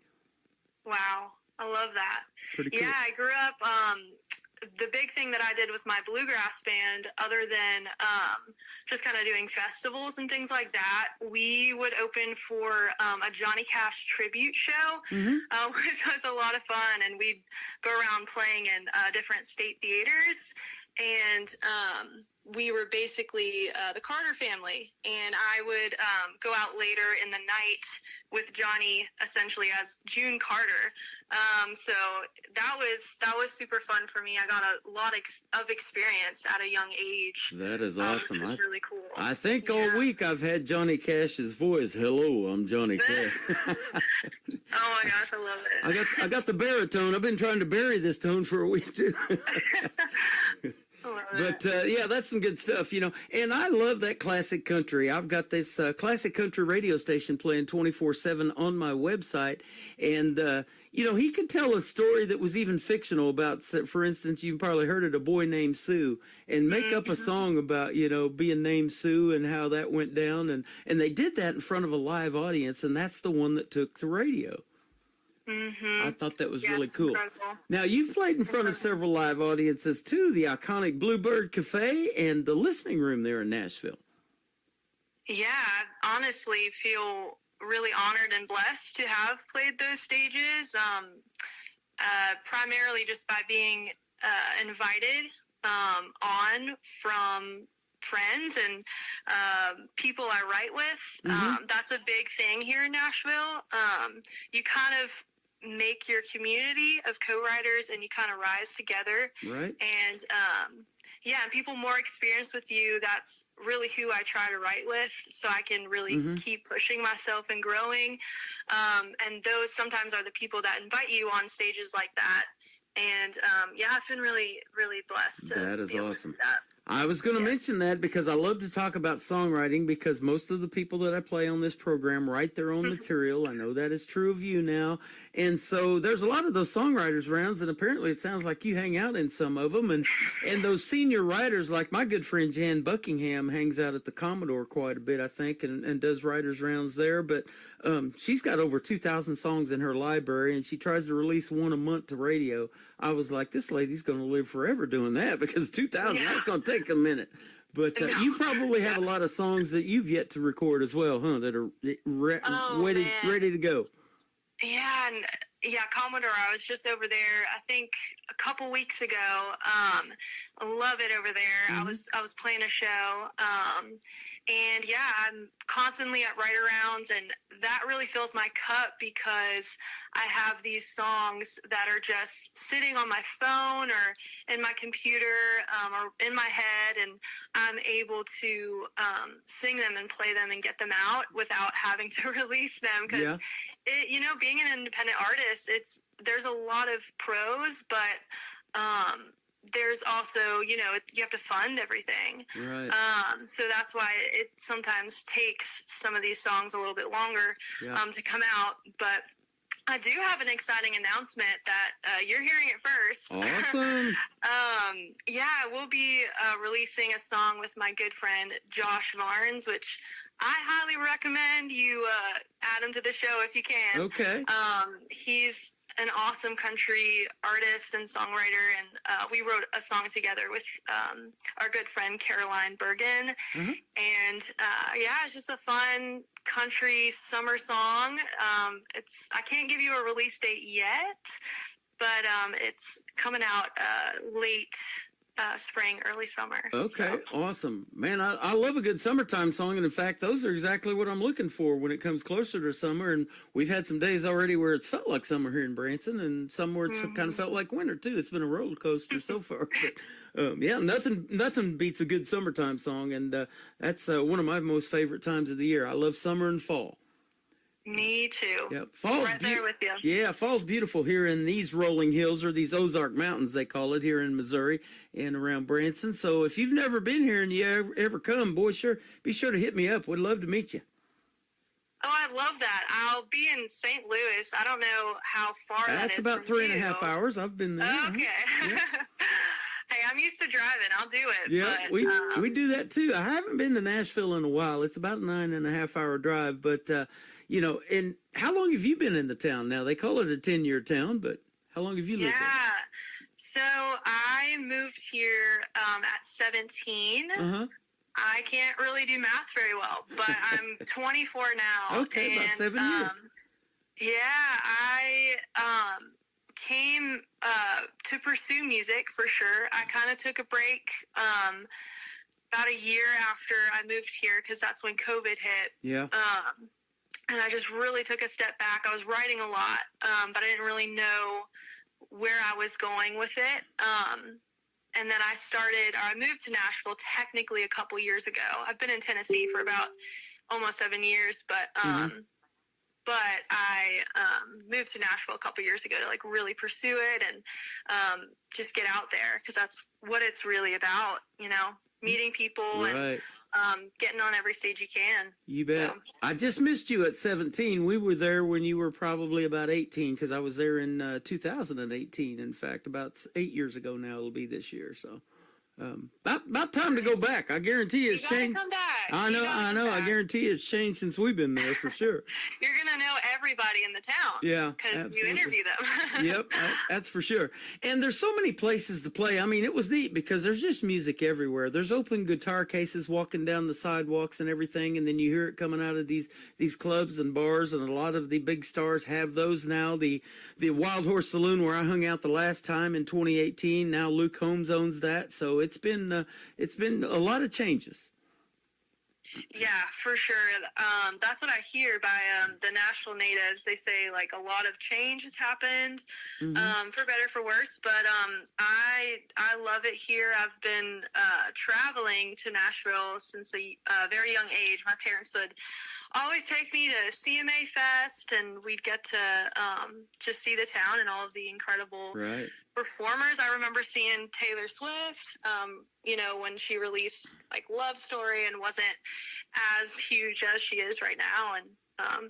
Wow, I love that. Pretty cool. Yeah, I grew up, the big thing that I did with my bluegrass band, other than just kind of doing festivals and things like that, we would open for a Johnny Cash tribute show, which was a lot of fun, and we'd go around playing in different state theaters. And we were basically the Carter family, and I would go out later in the night with Johnny, essentially as June Carter. So that was super fun for me. I got a lot of experience at a young age. That is awesome. Which was really cool. I think all week I've had Johnny Cash's voice. Hello, I'm Johnny Cash. Oh my gosh, I love it. I got the baritone. I've been trying to bury this tone for a week too. But yeah, that's some good stuff, you know. And I love that classic country. I've got this classic country radio station playing 24/7 on my website, and you know, he could tell a story that was even fictional about, for instance, you've probably heard it, A Boy Named Sue, and make up a song about, you know, being named Sue and how that went down, and they did that in front of a live audience, and that's the one that took the radio. I thought that was really cool. Incredible. Now, you've played in front of several live audiences, too, the iconic Bluebird Cafe and the Listening Room there in Nashville. Yeah, I honestly feel really honored and blessed to have played those stages, primarily just by being invited on from friends and people I write with. That's a big thing here in Nashville. You kind of make your community of co-writers and you kind of rise together. Right. And yeah, and people more experienced with you, that's really who I try to write with, so I can really keep pushing myself and growing. And those sometimes are the people that invite you on stages like that. And yeah, I've been really, really blessed. That is be able to awesome. do that. I was going to mention that because I love to talk about songwriting, because most of the people that I play on this program write their own material. I know that is true of you now. And so there's a lot of those songwriters rounds, and apparently it sounds like you hang out in some of them. And those senior writers, like my good friend Jan Buckingham, hangs out at the Commodore quite a bit, I think, and does writers rounds there. But she's got over 2,000 songs in her library, and she tries to release one a month to radio. I was like, this lady's going to live forever doing that, because 2,000, that's going to take a minute. But you probably have a lot of songs that you've yet to record as well, huh, that are ready to go. Yeah, and yeah, Commodore, I was just over there, I think a couple weeks ago. I love it over there. I was playing a show, and yeah, I'm constantly at write-arounds, and that really fills my cup, because I have these songs that are just sitting on my phone or in my computer or in my head, and I'm able to sing them and play them and get them out without having to release them, because you know, being an independent artist, there's a lot of pros, but there's also, you know, you have to fund everything. Right. So that's why it sometimes takes some of these songs a little bit longer to come out. But I do have an exciting announcement that you're hearing it first. Awesome. Yeah, we'll be releasing a song with my good friend Josh Varnes, which I highly recommend you add him to the show if you can. Okay. He's an awesome country artist and songwriter, and we wrote a song together with our good friend Caroline Bergen. And yeah, it's just a fun country summer song. I can't give you a release date yet, but it's coming out late spring, early summer. Okay, so. Awesome. Man, I love a good summertime song, and in fact, those are exactly what I'm looking for when it comes closer to summer, and we've had some days already where it's felt like summer here in Branson, and some where it's kind of felt like winter, too. It's been a roller coaster so far. But, yeah, nothing beats a good summertime song, and that's one of my most favorite times of the year. I love summer and fall. Me too. Yep. Fall's right there with you. Yeah, fall's beautiful here in these rolling hills, or these Ozark Mountains, they call it, here in Missouri and around Branson. So if you've never been here and you ever come, boy, be sure to hit me up. We'd love to meet you. Oh, I love that. I'll be in St. Louis. I don't know how far that is. That's about 3.5 hours. I've been there. Okay. Yeah. Hey, I'm used to driving. I'll do it. Yeah, but, we do that too. I haven't been to Nashville in a while. It's about a 9.5 hour drive, but you know, and how long have you been in the town now? They call it a 10-year town, but how long have you lived there? Yeah, so I moved here at 17. I can't really do math very well, but I'm 24 now. Okay, and, about 7 years. Yeah, I came to pursue music for sure. I kind of took a break about a year after I moved here, because that's when COVID hit. Yeah. And I just really took a step back. I was writing a lot, but I didn't really know where I was going with it. And then I moved to Nashville technically a couple years ago. I've been in Tennessee for about almost 7 years, but but I moved to Nashville a couple years ago to like really pursue it and just get out there, because that's what it's really about, you know, meeting people and getting on every stage you can. You bet. So. I just missed you at 17. We were there when you were probably about 18, because I was there in 2018. In fact, about 8 years ago now. It'll be this year. So about time to go back. I guarantee it's changed. Come back. I know. I guarantee it's changed since we've been there for sure. You're gonna know everybody in the town. Yeah, because you interview them. Yep, that's for sure. And there's so many places to play. I mean, it was neat because there's just music everywhere. There's open guitar cases walking down the sidewalks and everything, and then you hear it coming out of these clubs and bars, and a lot of the big stars have those now. The Wild Horse Saloon, where I hung out the last time in 2018, now Luke Holmes owns that. So it's been a lot of changes. Yeah, for sure. That's what I hear by the Nashville natives. They say like a lot of change has happened, for better, for worse. But I love it here. I've been traveling to Nashville since a very young age. My parents would always take me to CMA Fest, and we'd get to just see the town and all of the incredible performers. I remember seeing Taylor Swift, you know, when she released like Love Story and wasn't as huge as she is right now, and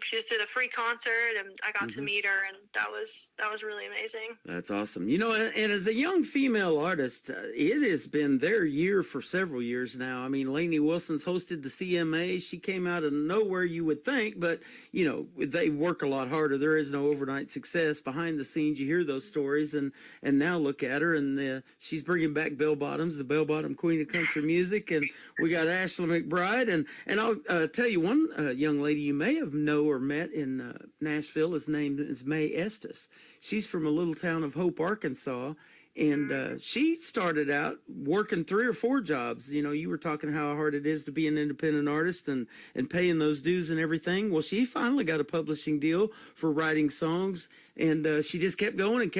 she just did a free concert, and I got to meet her, and that was really amazing. That's awesome. You know, and as a young female artist, it has been their year for several years now. I mean, Lainey Wilson's hosted the CMA. She came out of nowhere, you would think, but, you know, they work a lot harder. There is no overnight success. Behind the scenes, you hear those stories, and now look at her, and she's bringing back Bell Bottoms, the Bell Bottom Queen of Country Music, and we got Ashley McBryde, and I'll tell you one young lady you may have know or met in Nashville. His name is Mae Estes. She's from a little town of Hope, Arkansas, and she started out working 3 or 4 jobs. You know, you were talking how hard it is to be an independent artist and paying those dues and everything. Well, she finally got a publishing deal for writing songs, and she just kept going,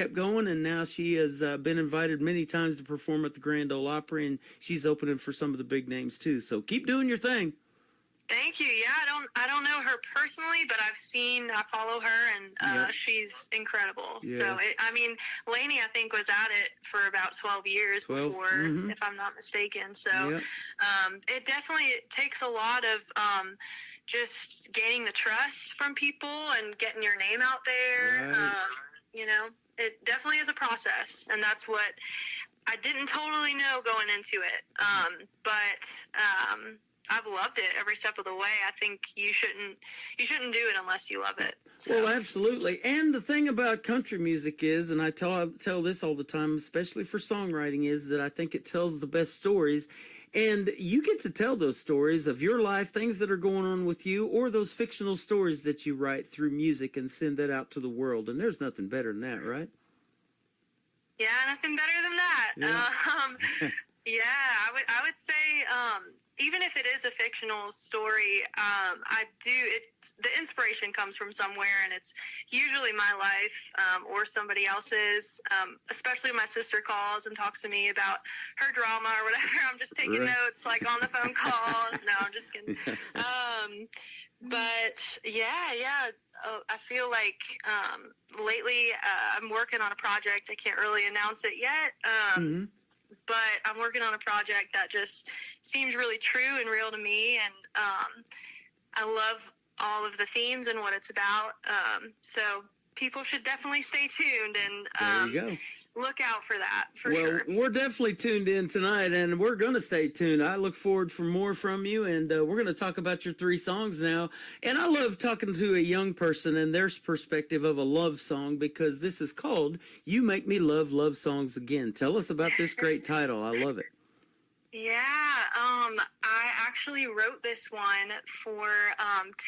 and now she has been invited many times to perform at the Grand Ole Opry, and she's opening for some of the big names too. So keep doing your thing. Thank you. Yeah, I don't know her personally, but I follow her, and she's incredible. Yeah. So, I mean, Lainey, I think, was at it for about 12 years before, if I'm not mistaken. So, it definitely takes a lot of just gaining the trust from people and getting your name out there. You know, it definitely is a process, and that's what I didn't totally know going into it. But I've loved it every step of the way. I think you shouldn't do it unless you love it. So. Well, absolutely. And the thing about country music is, and I tell this all the time, especially for songwriting, is that I think it tells the best stories. And you get to tell those stories of your life, things that are going on with you, or those fictional stories that you write through music and send that out to the world. And there's nothing better than that, right? Yeah, nothing better than that. Yeah. I would say, even if it is a fictional story, the inspiration comes from somewhere, and it's usually my life or somebody else's. Especially when my sister calls and talks to me about her drama or whatever. I'm just taking notes, like on the phone call. No, I'm just kidding. But I feel like lately I'm working on a project. I can't really announce it yet. But I'm working on a project that just seems really true and real to me, and I love all of the themes and what it's about. So people should definitely stay tuned and there you go. Look out for that, for well, sure. We're definitely tuned in tonight, and we're going to stay tuned. I look forward for more from you, and we're going to talk about your 3 songs now. And I love talking to a young person and their perspective of a love song, because this is called You Make Me Love Love Songs Again. Tell us about this great title. I love it. Yeah, I actually wrote this one for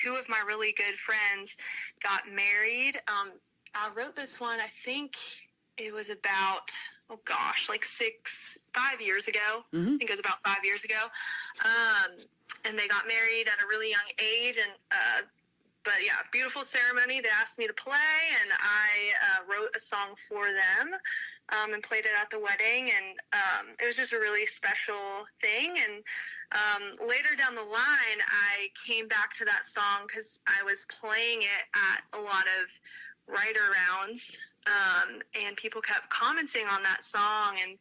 2 of my really good friends got married. I wrote this one, I think it was about, like 5 years ago. I think it was about 5 years ago. And they got married at a really young age, and but yeah, beautiful ceremony. They asked me to play, and I wrote a song for them and played it at the wedding, and it was just a really special thing. And later down the line, I came back to that song because I was playing it at a lot of writer rounds, and people kept commenting on that song, and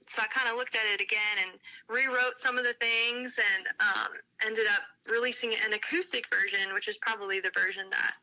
so I kind of looked at it again and rewrote some of the things, and ended up releasing an acoustic version, which is probably the version that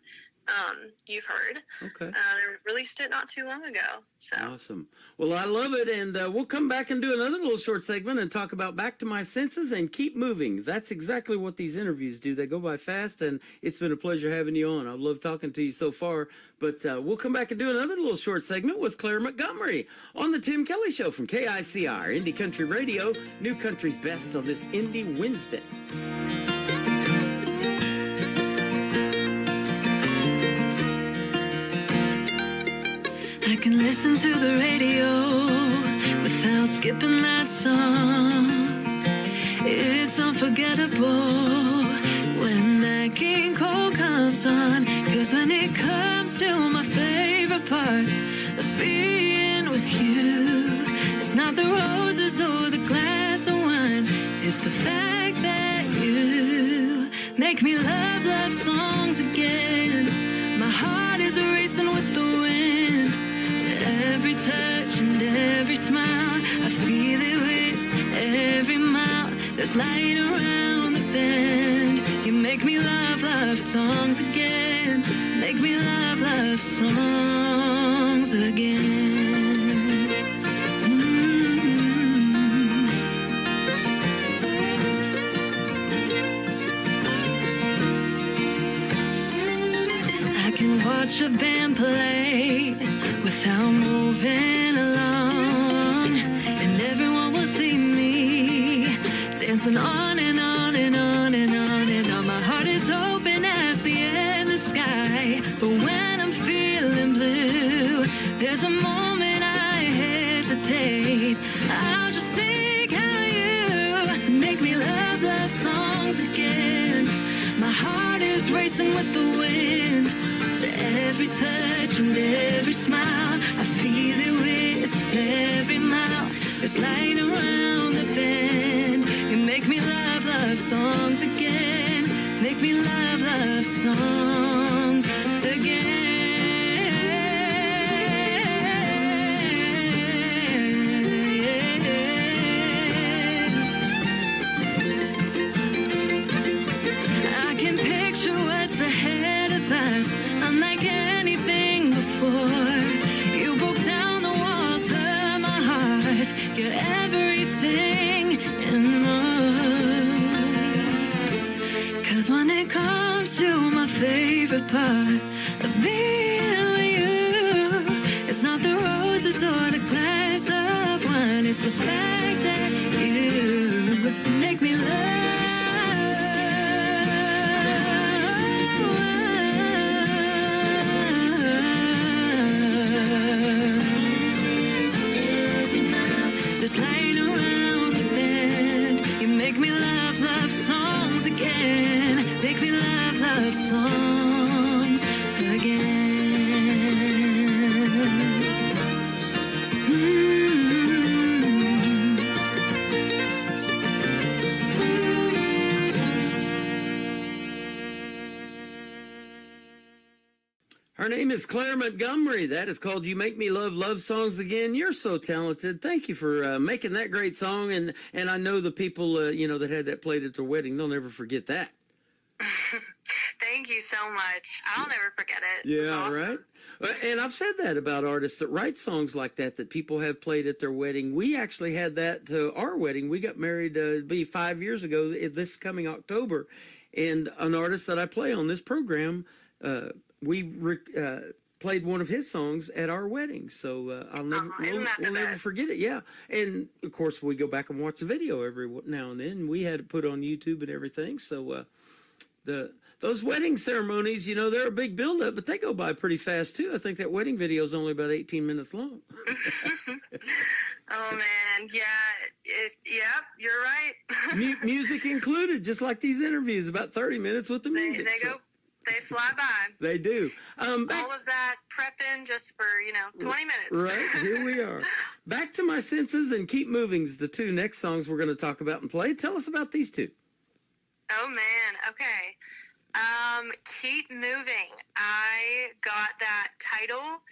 you've heard. Okay. I released it not too long ago. So. Awesome. Well, I love it, and we'll come back and do another little short segment and talk about Back to My Senses and Keep Moving. That's exactly what these interviews do. They go by fast, and it's been a pleasure having you on. I've loved talking to you so far, but we'll come back and do another little short segment with Claire Montgomery on the Tim Kelly Show from KICR, Indie Country Radio, New Country's Best on this Indie Wednesday. I can listen to the radio without skipping that song. It's unforgettable when that King Cole comes on. 'Cause when it comes to my favorite part of being with you, it's not the roses or the glass of wine. It's the fact that you make me love songs again. My heart is racing with the wind. Every touch and every smile, I feel it with every mile. There's light around the bend. You make me love songs again. Make me love songs again. I can watch a band play without moving along, and everyone will see me dancing on and on and on and on and on. My heart is open as the endless sky, but when I'm feeling blue, there's a moment I hesitate. I'll just think how you make me love songs again. My heart is racing with the wind. To every touch and every smile, I feel it with every mile. There's light around the bend. You make me love songs again. Make me love songs again. I can picture what's ahead of us. Unlike anything before, you broke down the walls of my heart. You're everything and more. 'Cause when it comes to my favorite part of being with you, it's not the roses or the glass of wine. It's the fact that you make me love. There's light around the bend. You make me love songs again. Make me love songs again. Her name is Claire Montgomery. That is called You Make Me Love Songs Again. You're so talented. Thank you for making that great song. And I know the people, that had that played at their wedding, they'll never forget that. Thank you so much. I'll never forget it. Yeah, Awesome. right. And I've said that about artists that write songs like that people have played at their wedding. We actually had that to our wedding. We got married, it'd be 5 years ago, this coming October. And an artist that I play on this program, we played one of his songs at our wedding. So we'll never forget it. Yeah. And of course we go back and watch the video every now and then. We had it put on YouTube and everything. So those wedding ceremonies, they're a big buildup, but they go by pretty fast too. I think that wedding video is only about 18 minutes long. Oh man, yeah, you're right. Music included, just like these interviews, about 30 minutes with the music. They fly by. They do. Back, All of that prepping just for, 20 minutes. right, here we are. Back to My Senses and Keep Moving's the two next songs we're going to talk about and play. Tell us about these two. Oh, man. Okay. Keep Moving. I got that title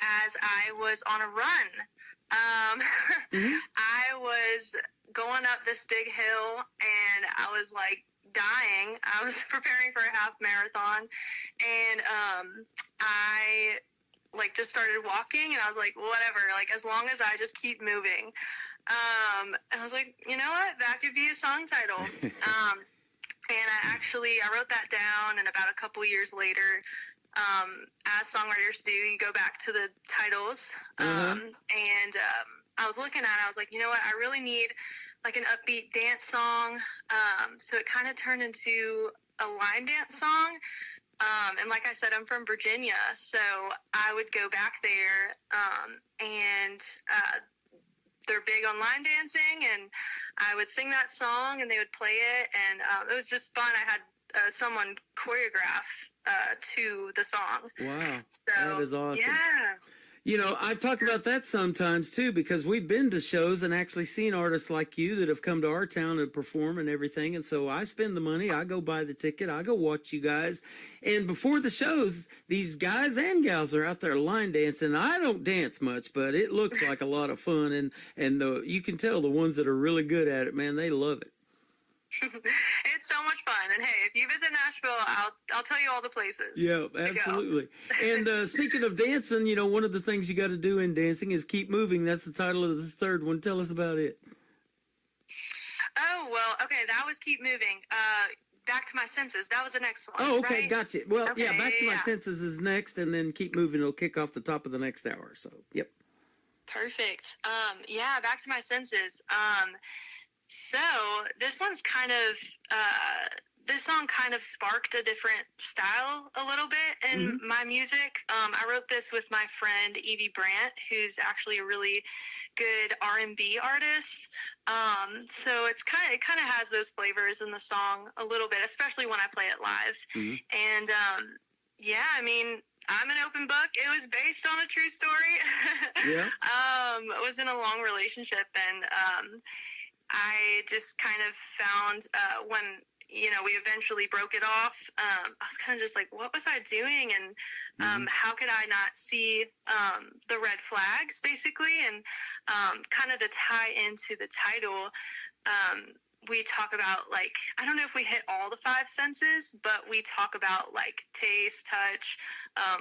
as I was on a run. I was going up this big hill and I was like dying. I was preparing for a half marathon and I like just started walking and I was like, whatever, like as long as I just keep moving. And I was like, you know what, that could be a song title. And I wrote that down, and about a couple years later, as songwriters do, you go back to the titles. And I was looking at it, I was like, you know what, I really need like an upbeat dance song. So it kind of turned into a line dance song. And like I said, I'm from Virginia, so I would go back there, and they're big on line dancing, and I would sing that song, and they would play it, and it was just fun. I had someone choreograph to the song. Wow, so, that is awesome. Yeah. You know, I talk about that sometimes, too, because we've been to shows and actually seen artists like you that have come to our town and perform and everything. And so I spend the money. I go buy the ticket. I go watch you guys. And before the shows, these guys and gals are out there line dancing. I don't dance much, but it looks like a lot of fun. And you can tell the ones that are really good at it, man, they love it. It's so much fun. And hey, if you visit Nashville, I'll tell you all the places. Yeah, absolutely. And speaking of dancing, you know, one of the things you got to do in dancing is keep moving. That's the title of the third one. Tell us about it. Oh, well, okay, that was Keep Moving. Back to My Senses. That was the next one. Oh, okay, right? gotcha. Well, Okay, yeah, Back to My yeah. Senses is next, and then Keep Moving will kick off the top of the next hour. So, yep. Perfect. Yeah, Back to My Senses. So this one's kind of, this song kind of sparked a different style a little bit in my music. I wrote this with my friend Evie Brandt, who's actually a really good R&B artist. So it kind of has those flavors in the song a little bit, especially when I play it live. And yeah, I mean, I'm an open book. It was based on a true story. Yeah. I was in a long relationship, and I just kind of found when, we eventually broke it off, I was kind of just like, what was I doing? And how could I not see the red flags, basically? And kind of to tie into the title, we talk about, like, I don't know if we hit all the five senses, but we talk about, like, taste, touch,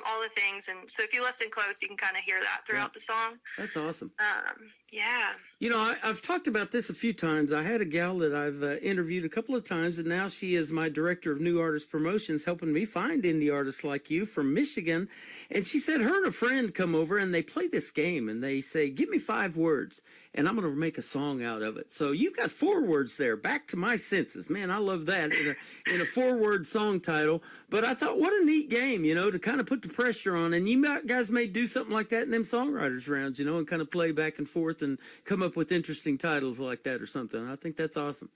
all the things. And so if you listen close, you can kind of hear that throughout the song. That's awesome. Yeah. You know, I've talked about this a few times. I had a gal that I've interviewed a couple of times, and now she is my director of new artist promotions, helping me find indie artists like you from Michigan. And she said her and a friend come over, and they play this game, and they say, give me 5 words, and I'm going to make a song out of it. So you got 4 words there, Back to My Senses. Man, I love that in a 4-word song title. But I thought, what a neat game, to kind of put the pressure on. And you guys may do something like that in them songwriters rounds, and kind of play back and forth and come up with interesting titles like that or something. I think that's awesome.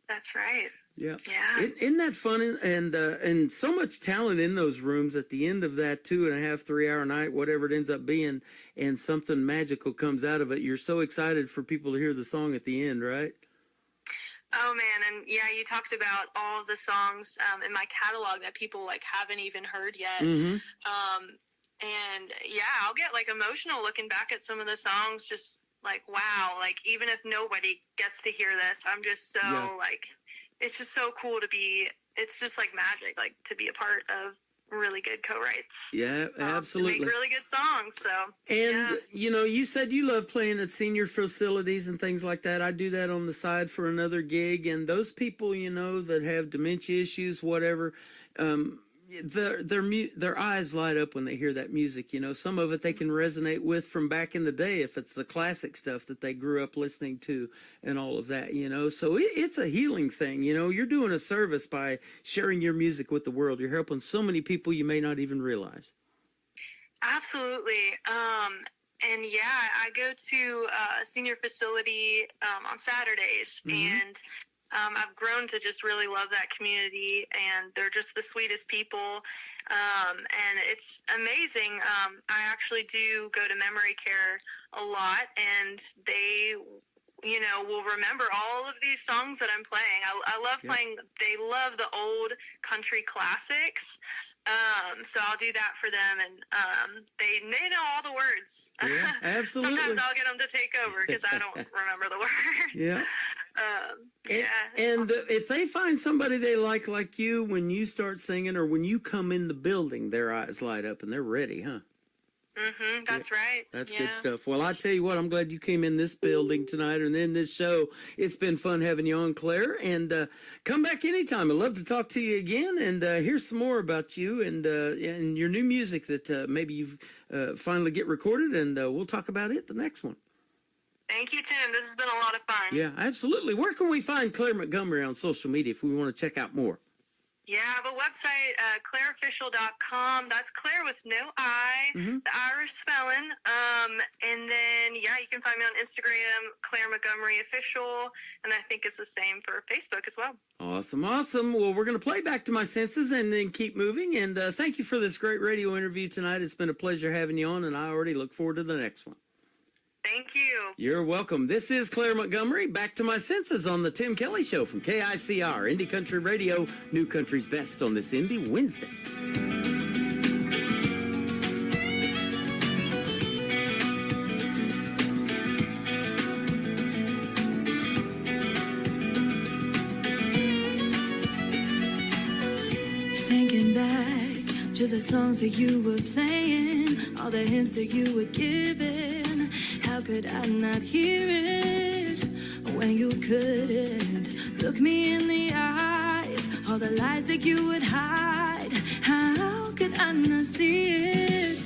That's right. Yeah. Yeah. Isn't that fun? And so much talent in those rooms at the end of that 2.5, 3 hour night, whatever it ends up being, and something magical comes out of it. You're so excited for people to hear the song at the end, right? Oh man, and yeah, you talked about all of the songs in my catalog that people haven't even heard yet. And yeah, I'll get emotional looking back at some of the songs, just wow, even if nobody gets to hear this, I'm just so it's just so cool to be. It's just magic, to be a part of really good co-writes. Yeah, absolutely. To make really good songs. So and you said you love playing at senior facilities and things like that. I do that on the side for another gig, and those people that have dementia issues, whatever, their eyes light up when they hear that music. Some of it they can resonate with from back in the day if it's the classic stuff that they grew up listening to and all of that. So it's a healing thing. You're doing a service by sharing your music with the world. You're helping so many people you may not even realize. Absolutely. And yeah, I go to a senior facility on Saturdays, and I've grown to just really love that community, and they're just the sweetest people. And it's amazing. I actually do go to memory care a lot, and they, you know, will remember all of these songs that I'm playing. I love playing. They love the old country classics. So I'll do that for them, and they know all the words. Yeah, absolutely. Sometimes I'll get them to take over because I don't remember the words. Yeah. And if they find somebody they like you, when you start singing or when you come in the building, their eyes light up and they're ready, huh? Mm-hmm, that's right. That's good stuff. Well, I tell you what, I'm glad you came in this building tonight and in this show. It's been fun having you on, Claire, and come back anytime. I'd love to talk to you again and hear some more about you and your new music that maybe you've finally get recorded, and we'll talk about it the next one. Thank you, Tim. This has been a lot of fun. Yeah, absolutely. Where can we find Claire Montgomery on social media if we want to check out more? Yeah, I have a website, claireofficial.com. That's Claire with no I, the Irish spelling. And then, yeah, you can find me on Instagram, Claire Montgomery Official, and I think it's the same for Facebook as well. Awesome, awesome. Well, we're going to play Back to My Senses and then keep moving. And thank you for this great radio interview tonight. It's been a pleasure having you on, and I already look forward to the next one. Thank you. You're welcome. This is Claire Montgomery, Back to My Senses on the Tim Kelly Show from KICR, Indie Country Radio, New Country's Best on this Indie Wednesday. Thinking back to the songs that you were playing, all the hints that you were giving. How could I not hear it when you couldn't look me in the eyes? All the lies that you would hide, how could I not see it?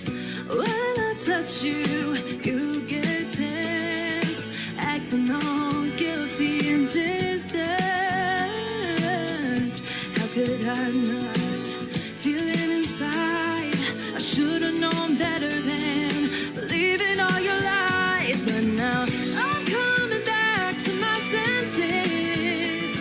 When I touch you, you get tense, acting all guilty and distant. How could I not feel it inside? I should have known better than believing all your lies. But now I'm coming back to my senses.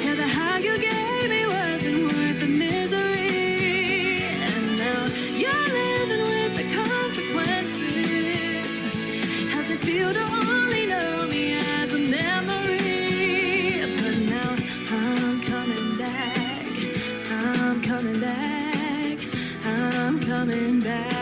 Yeah, the high you gave me wasn't worth the misery. And now you're living with the consequences. How's it feel to only know me as a memory? But now I'm coming back. I'm coming back. I'm coming back.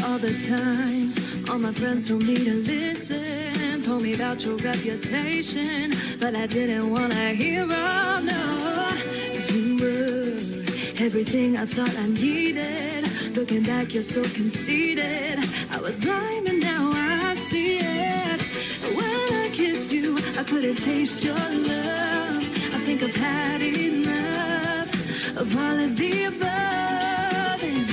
All the times all my friends told me to listen, told me about your reputation, but I didn't want to hear them, no. 'Cause you were everything I thought I needed. Looking back, you're so conceited. I was blind, but now I see it. When I kiss you, I couldn't taste your love. I think I've had enough of all of the above. And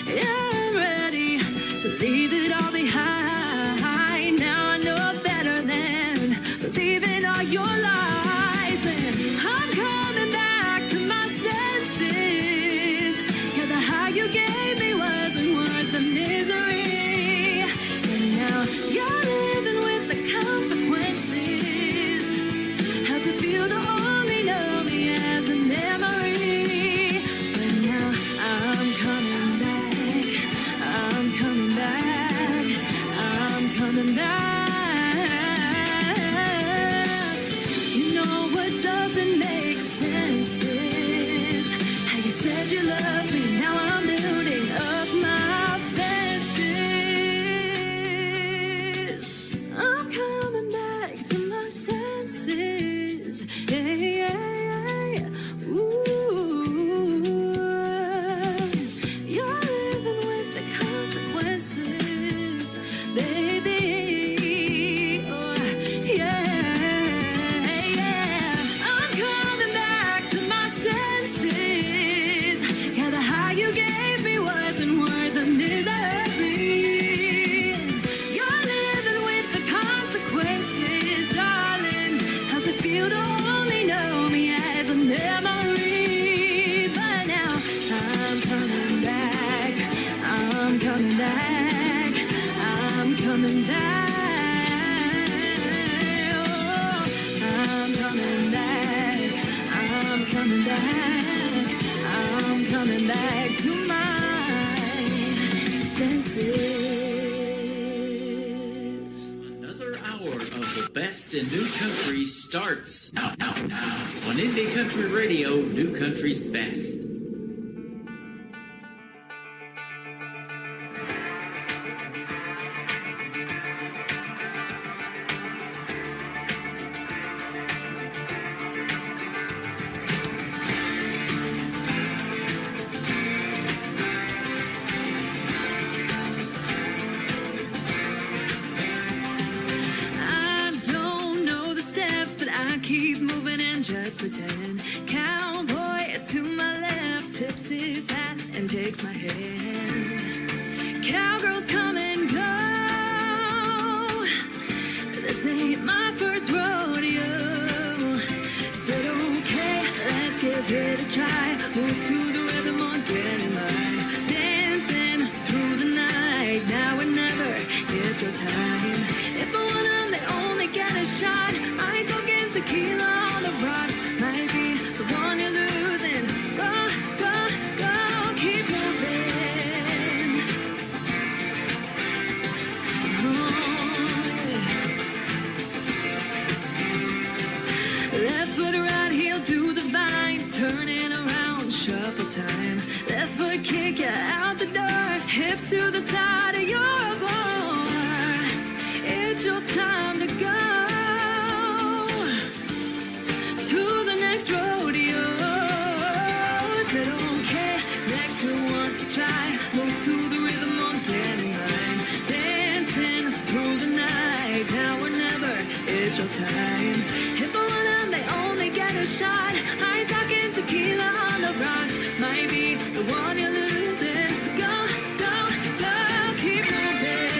yeah, I'm ready to leave it all behind. Now I know better than believing all your lies. And I'm coming back to my senses. Yeah, the high you gave me wasn't worth the misery. And now you're living with the consequences. How's it feel to only know me as a memory? But now I'm best in new country starts now. On Indie Country Radio, New Country's Best. I don't know the steps, but I keep moving and just pretend. Cowboy to my left tips his hat and takes my hand. Cowgirls come and go. This ain't my first rodeo. Said okay, let's give it a try. Move to the rhythm on get in line. Dancing through the night, now or never. It's your time. If I want 'em, they only get a shot. I ain't talking tequila on the rocks. Might be the one you're losing. So go, go, go, keep moving. Left foot right heel to the vine, turning around, shuffle time. Left foot kick you out the door, hips to the side of your floor. It's your time to go to the next rodeo. Said okay, next who wants to try? Move to the rhythm on getting line. Dancing through the night, now or never. It's your time. If I want 'em, they only get a shot. I ain't talking tequila on the rocks. Might be the one you're losing. So go, go, go, keep moving.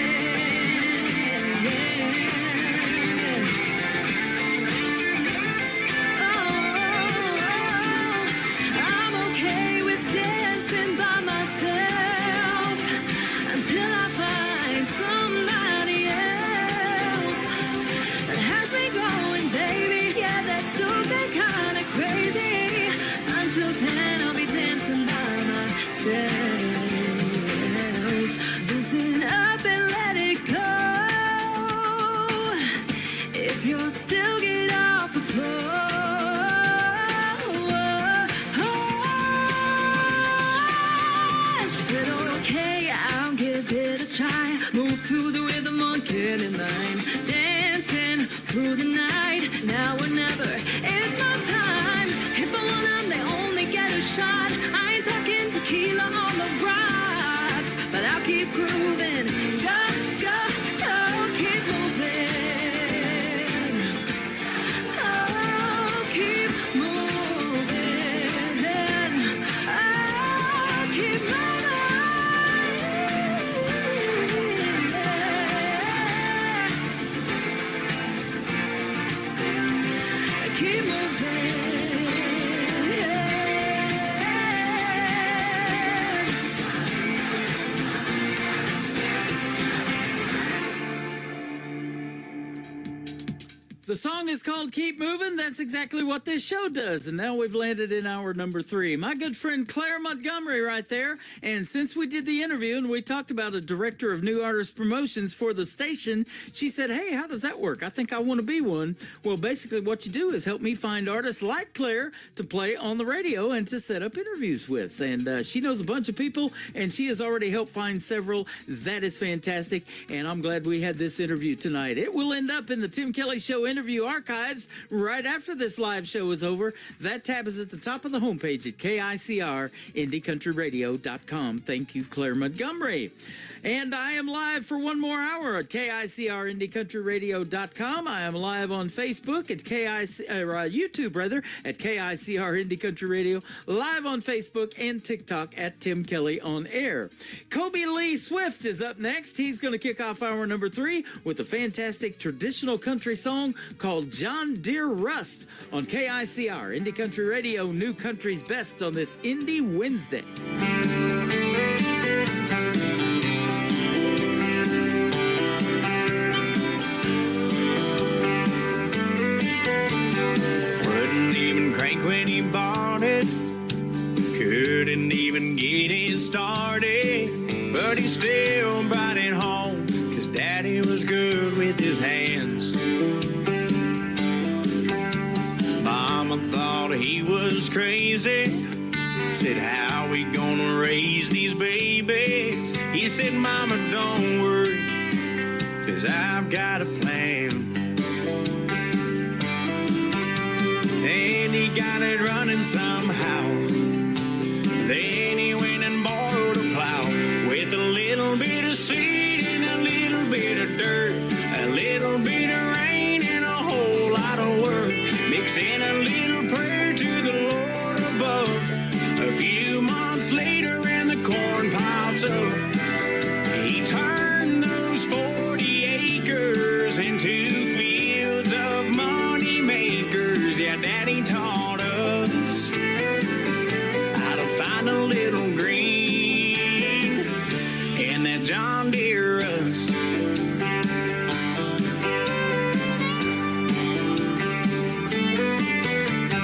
I'm okay with dancing by myself until I find somebody else that has me going, baby. Yeah, that's stupid, kind of crazy. Until then, I'll be dancing by myself. Loosen up and let it go. If you're still get off the floor. I said okay, I'll give it a try. Move to the rhythm on get in line. Dancing through the night, now or never. It's my time. If I want 'em, they only get a shot. I ain't talking tequila on the rocks, but I'll keep grooving. Go, go, go, keep moving. Oh, keep moving. Oh, keep moving. Keep The song is called Keep Moving. That's exactly what this show does. And now we've landed in hour number 3. My good friend Claire Montgomery right there. And since we did the interview and we talked about a director of new artist promotions for the station, she said, hey, how does that work? I think I want to be one. Well, basically what you do is help me find artists like Claire to play on the radio and to set up interviews with. And she knows a bunch of people, and she has already helped find several. That is fantastic. And I'm glad we had this interview tonight. It will end up in the Tim Kelly Show interview archives right after this live show is over. That tab is at the top of the homepage at KICR, IndieCountryRadio.com. Thank you, Claire Montgomery. And I am live for one more hour at KICR, IndieCountryRadio.com. I am live on Facebook at YouTube at KICR Indie Country Radio, live on Facebook and TikTok at Tim Kelly On Air. Kobe Lee Swift is up next. He's going to kick off hour number 3 with a fantastic traditional country song called John Deere Rust on KICR, Indie Country Radio, New Country's Best on this Indie Wednesday. Wouldn't even crank when he bought it. Couldn't even get it started. But he still brought it home, 'cause Daddy was good with his hands. crazy. Said, how we gonna raise these babies? He said, Mama, don't worry, 'cause I've got a plan. And he got it running somehow. Then he went and borrowed a plow with a little bit of seed and a little bit of dirt, a little bit of rain and a whole lot of work, mixing a little prayer to the Lord above. A few months later and the corn pops up. He turned those 40 acres into fields of money makers. Yeah, Daddy taught us how to find a little green in that John Deere rust.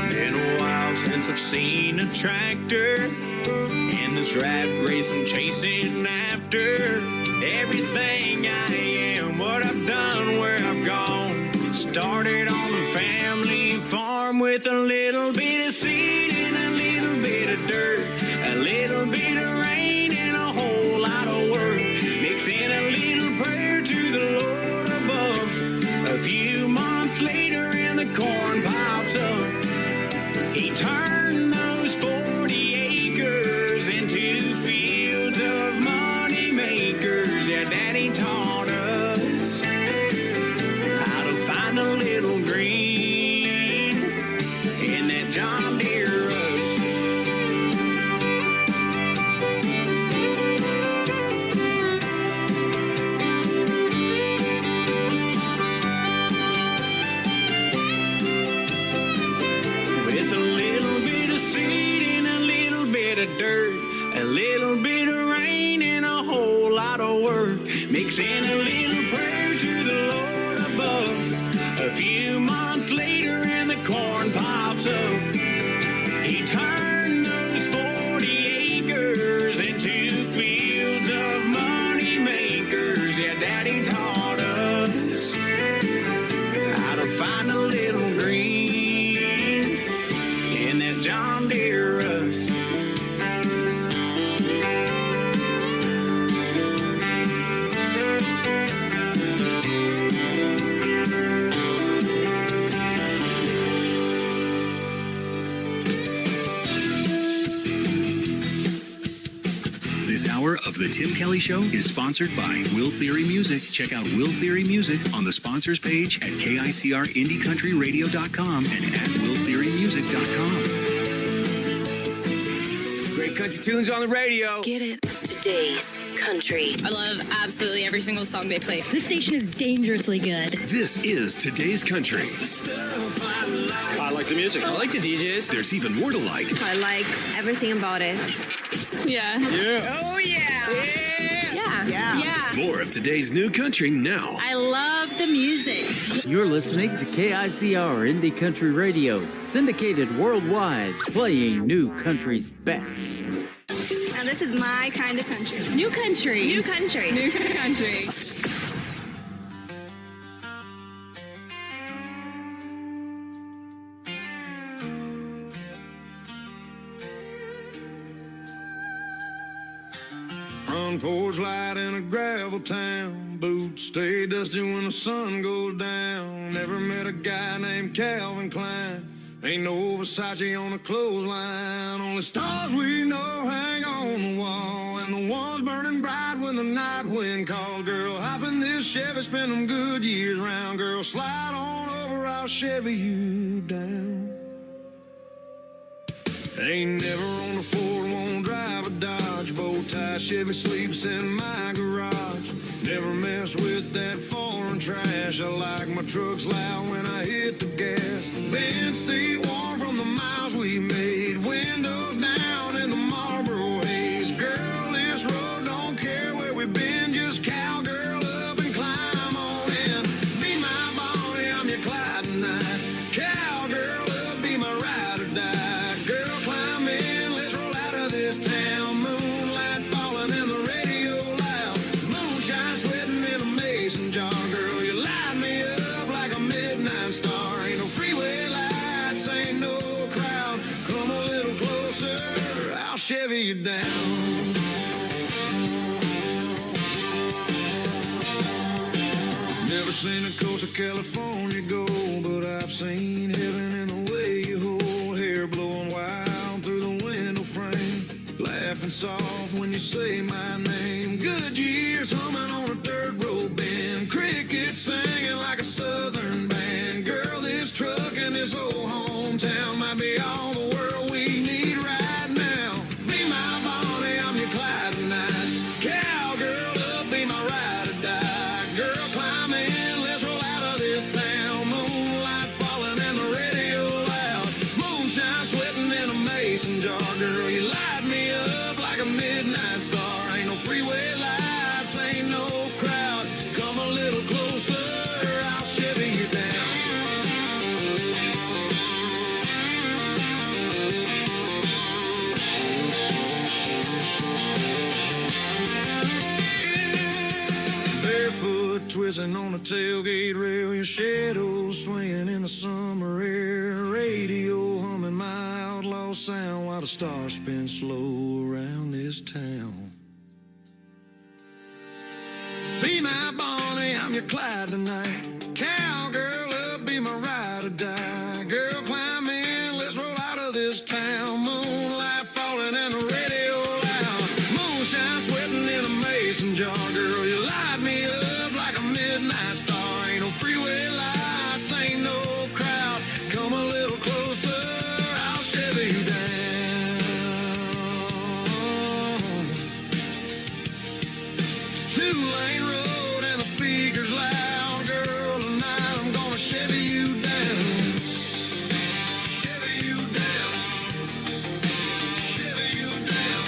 Been a while since I've seen a tractor in this rat race I'm chasing after. Everything I am, what I've done, where I've gone, started on the family farm with a little bit of seed and a little bit of dirt, a little bit of rain and a whole lot of work, mixing a little prayer to the Lord above. A few months later and the corn pops up. He turned those 40 acres into fields of money makers. Yeah, Daddy taught us how to find a little green in that John Deere rust. With a little bit of seed and a little bit of dirt, a little bit of rain and a whole lot of work, mixing a little prayer to the Lord above. A few months later and the corn pops up. He turned those 40 acres into fields of money makers. Yeah, Daddy taught us how to find a little green in that John Deere rust. This hour of The Tim Kelly Show is sponsored by Will Theory Music. Check out Will Theory Music on the sponsors page at KICRIndieCountryRadio.com and at WillTheoryMusic.com. Great country tunes on the radio. Get it? Today's country. I love absolutely every single song they play. This station is dangerously good. This is Today's Country. I like the music. I like the DJs. There's even more to like. I like everything about it. Yeah. Yeah. Oh, yeah. Yeah. More of today's new country now. I love the music. You're listening to KICR Indie Country Radio, syndicated worldwide, playing new country's best. Now, this is my kind of country. New country. New country. New country. Front porch light in a gravel town. Boots stay dusty when the sun goes down. Never met a guy named Calvin Klein. Ain't no Versace on the clothesline. Only stars we know hang on the wall, and the ones burning bright when the night wind calls. Girl, hop in this Chevy, spend them good years round. Girl, slide on over, I'll Chevy you down. Ain't never on a Ford, won't drive a Dodge. Bow tie Chevy sleeps in my garage. Never mess with that foreign trash. I like my trucks loud when I hit the gas. Bench seat warm from the miles we made. Windows down in the Marlboro haze. Girl, this road don't care where we've been. Just cowgirl up and climb on in. Be my Bonnie, I'm your Clyde tonight. Cowgirl up, be my ride or die. Girl, climb in, let's roll out of this town. Moonlight falling in the radio loud. Moonshine sweating in a mason jar. Girl, you light me up like a midnight star. Ain't no freeway lights, ain't no crowd. Come a little closer. Never seen the coast of California go, but I've seen heaven in the way you hold. Hair blowing wild through the window frame, laughing soft when you say my name. Good years humming on a dirt road bend, crickets singing like a southern band. Girl, this truck and this old hometown might be all the world we need right now. Be my Bonnie, I'm your Clyde tonight. Cowgirl up, be my ride or die. Girl, climb in, let's roll out of this town. Moonlight falling and the radio loud. Moonshine sweating in a mason jar. Girl, you light me up like a midnight star. Ain't no freeway lights, ain't no crowd. Come a little closer, I'll shiver you down. Barefoot twisting on the tailgate rail, your shadow swinging in the summer air. Radio humming my outlaw sound while the stars spin slow around this town. Be my Bonnie, I'm your Clyde tonight. Cowgirl up, be my ride or die. Girl, climb in, let's roll out of this town. Moonlight falling and the radio loud. Moonshine sweating in a mason jar. Girl, you light me up like a midnight star. Ain't no freeway lights, ain't no crowd. Come a little closer, I'll shiver you down. Two-lane road and the speakers loud. Girl, tonight I'm gonna shiver you down. Shiver you down. Shiver you down.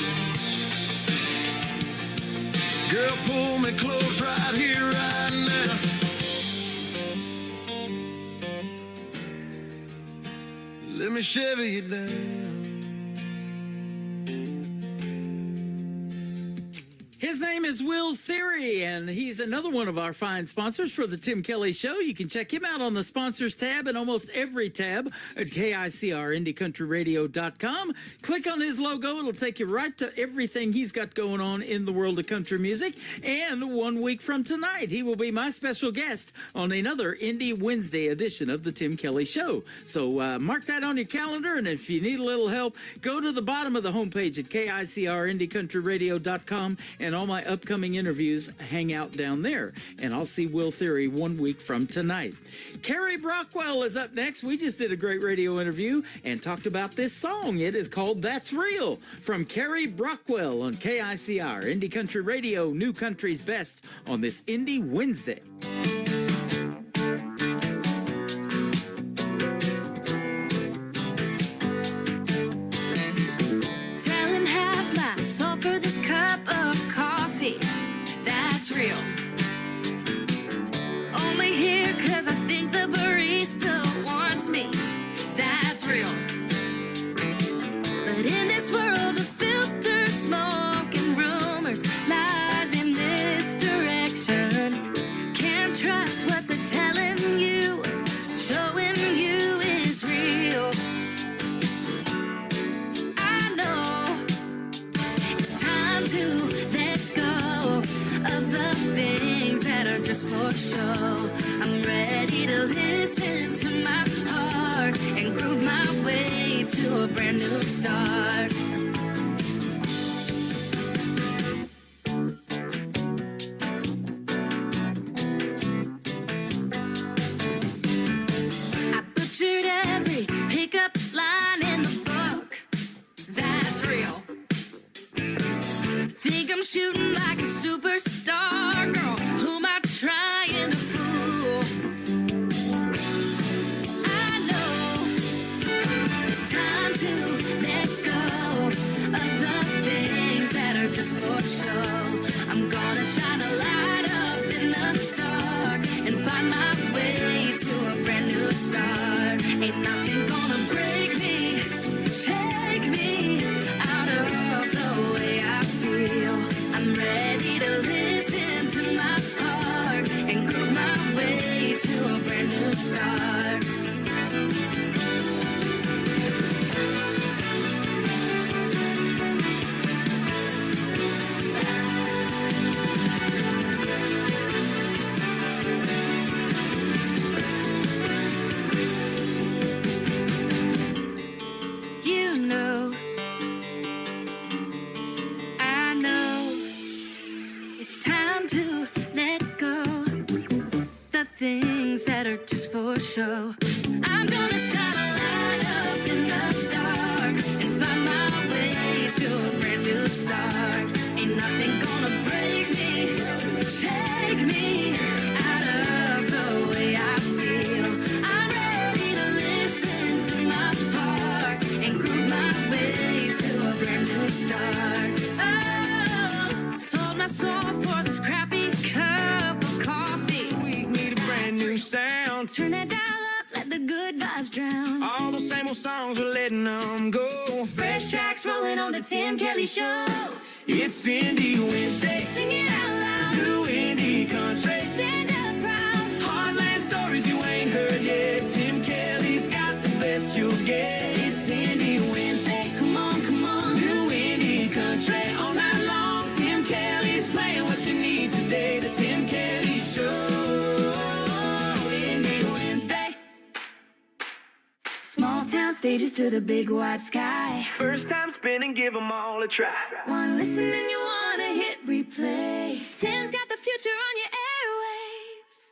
Girl, pull me close right here, right now. Let me shiver you down. His name is Will Theory, and he's another one of our fine sponsors for the Tim Kelly Show. You can check him out on the sponsors tab and almost every tab at KICRIndieCountryRadio.com. Click on his logo. It'll take you right to everything he's got going on in the world of country music. And 1 week from tonight, he will be my special guest on another Indie Wednesday edition of the Tim Kelly Show. So mark that on your calendar, and if you need a little help, go to the bottom of the homepage at KICRIndieCountryRadio.com, and all my upcoming interviews hang out down there. And I'll see Will Theory 1 week from tonight. Carrie Brockwell is up next. We just did a great radio interview and talked about this song. It is called That's Real from Carrie Brockwell on KICR, Indie Country Radio, New Country's Best on this Indie Wednesday. Selling half my soul for this cup of coffee. That's real. Only here 'cause I think the barista wants me. That's real. But in this world of filter smoke and rumors, lies and misdirection, can't trust what they're telling you. Showing you is real. I know it's time to let go of the things that are just for show. I'm ready to listen to my heart and groove my way to a brand new start. I butchered every pickup line in the book. That's real. Think I'm shooting like a superstar, girl. Who am I trying to fool? I know it's time to let go of the things that are just for show. I'm gonna shine a light up in the dark and find my way to a brand new start. Ain't nothing gonna break me, shake me out of the way I feel. I'm ready to listen to my heart and groove my way to a brand new start. It's time to let go the things that are just for show. I'm gonna shine a light up in the dark and find my way to a brand new start. Ain't nothing gonna break me, shake me out of the way I feel. I'm ready to listen to my heart and groove my way to a brand new start. Oh, sold my soul for this crappy cup of coffee. We need a brand new sound. Turn that dial up, let the good vibes drown. All those same old songs, we're letting them go. Fresh tracks rolling on the Tim Kelly Show. It's Indie Wednesday. Sing it out loud. New indie country. Stand up proud. Heartland stories you ain't heard yet. Tim Kelly's got the best you'll get. It's Indie Wednesday. Come on, come on. New indie country all night long. Tim Kelly's playing what you need today. The Tim Kelly Show. Indie Wednesday. Small town stages to the big wide sky. First time spinning, give them all a try. One listen and you wanna hit replay. Tim's got the future on your airwaves.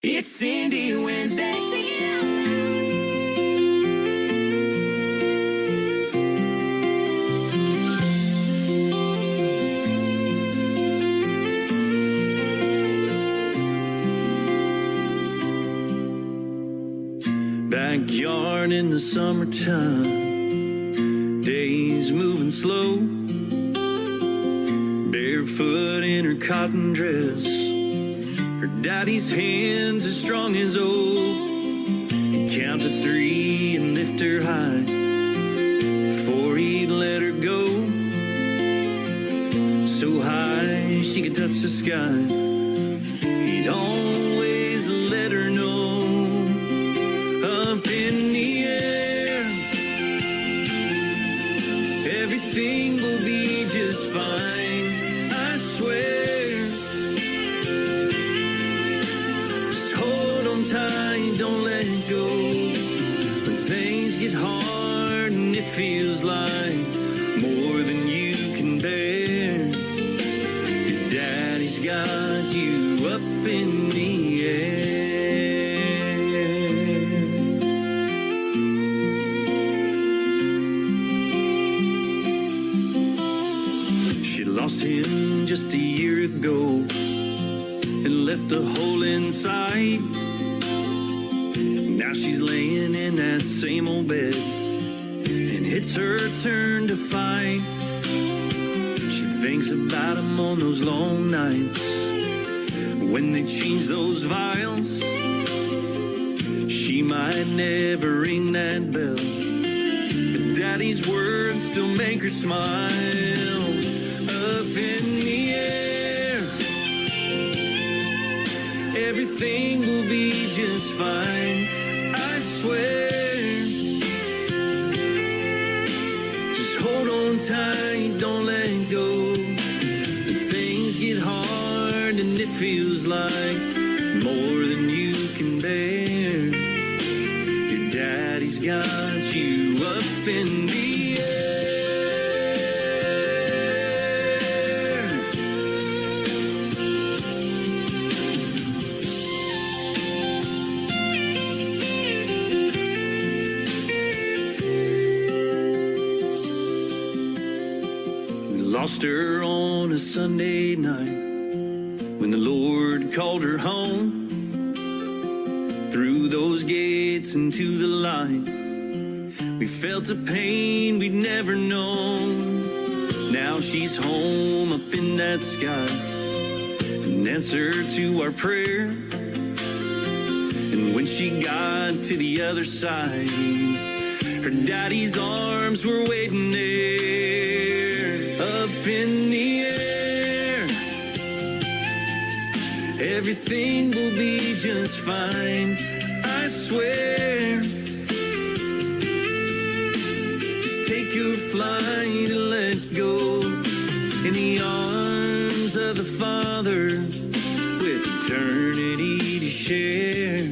It's Indie Wednesday. Sing it out loud. Backyard in the summertime, days moving slow. Barefoot in her cotton dress, her daddy's hands as strong as oak. He'd count to 3 and lift her high before he'd let her go. So high she could touch the sky. He'd always let her know. Up in the air, everything will be just fine, I swear. Just hold on tight, don't let go. When things get hard and it feels like more than you can bear, your daddy's got you up in the air. Lost him just a year ago and left a hole inside. Now she's laying in that same old bed and it's her turn to fight. She thinks about him on those long nights when they change those vials. She might never ring that bell, but daddy's words still make her smile. Up in the air, everything will be just fine, I swear. Just hold on tight, don't let go. When things get hard and it feels like more than you can bear, your daddy's got you up in the air. Lost her on a Sunday night when the Lord called her home. Through those gates into the light, we felt a pain we'd never known. Now she's home up in that sky, an answer to our prayer. And when she got to the other side, her daddy's arms were waiting there. Up in the air, everything will be just fine, I swear. Just take your flight and let go in the arms of the Father with eternity to share.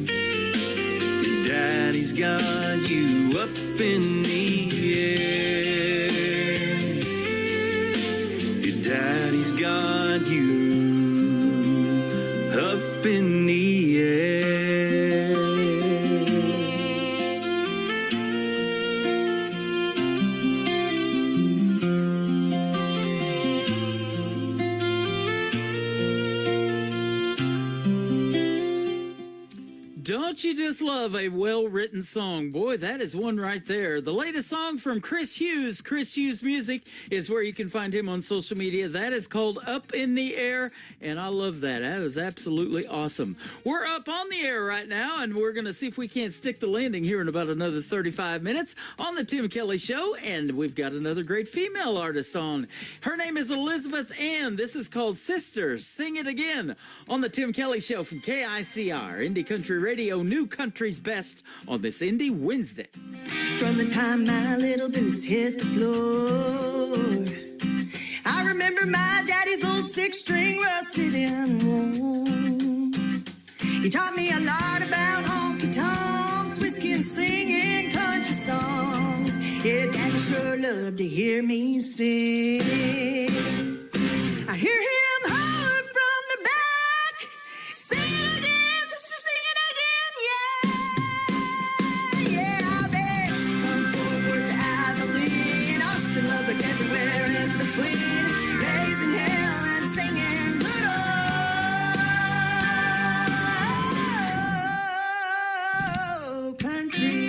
Your daddy's got you up in the air. he's got you up in the air. Don't you just love a well-written song? Boy, that is one right there. The latest song from Chris Hughes. Chris Hughes Music is where you can find him on social media. That is called Up in the Air, and I love that. That is absolutely awesome. We're up on the air right now, and we're going to see if we can't stick the landing here in about another 35 minutes on the Tim Kelly Show, and we've got another great female artist on. Her name is Elizabeth Ann. This is called Sisters. Sing It Again on the Tim Kelly Show from KICR, Indie Country Radio, New Country's Best on this Indie Wednesday. From the time my little boots hit the floor, I remember my daddy's old six-string rusted and worn. He taught me a lot about honky-tonks, whiskey and singing country songs. Yeah, Daddy sure loved to hear me sing. I hear him holler from the back, sing it again, sister, sing it again, yeah. Yeah, I'll bet from Fort Worth to Abilene, Austin, Lubbock, everywhere in between, raising hell and singing good old country.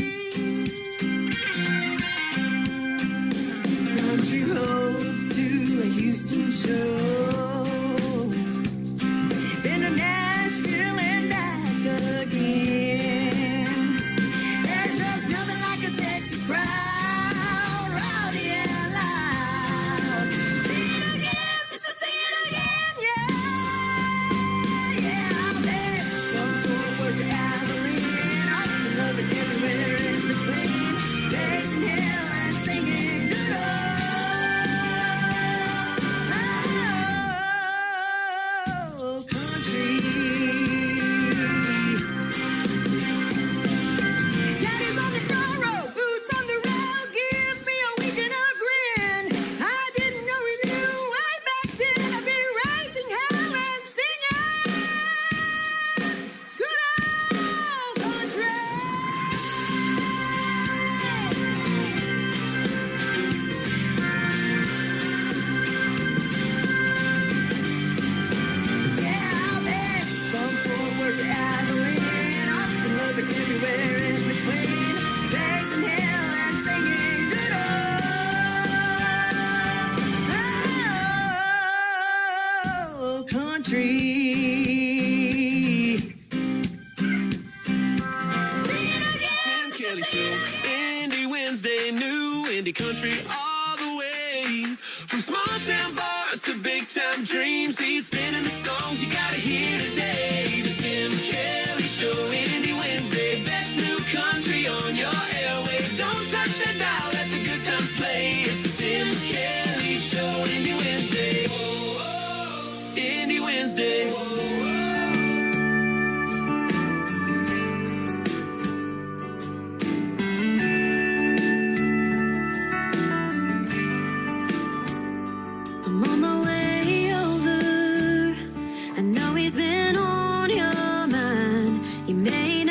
Country roads to a Houston show, been to Nashville and back again. There's just nothing like a Texas crowd, rowdy and loud. Sing it again, sister, sing it again, yeah. Yeah, I'll bet from Fort Worth to Abilene, Austin, Lubbock, everywhere in between, raising hell and singing good old country. Daddy's on the front row, boots on the road, gives me a wink and a grin. I didn't know he knew way back then I'd be raising hell and singing good old country. Yeah, I'll bet from Fort Worth to Abilene, Austin, Lubbock, everywhere in between, raising hell and singing good old country. Sing it again, Tim Kelly Show, Indie Wednesday, new indie country all the way. From small town bars to big time dreams, he's spinning the songs you gotta hear today. The Tim Kelly Show, Indie Wednesday, best new country on your airwave. Don't touch that dial, let the good times play. It's the Tim Kelly Show, Indie Wednesday. Oh, oh, Indie Wednesday. Oh, oh. I'm on my way over. I know he's been on your mind. You made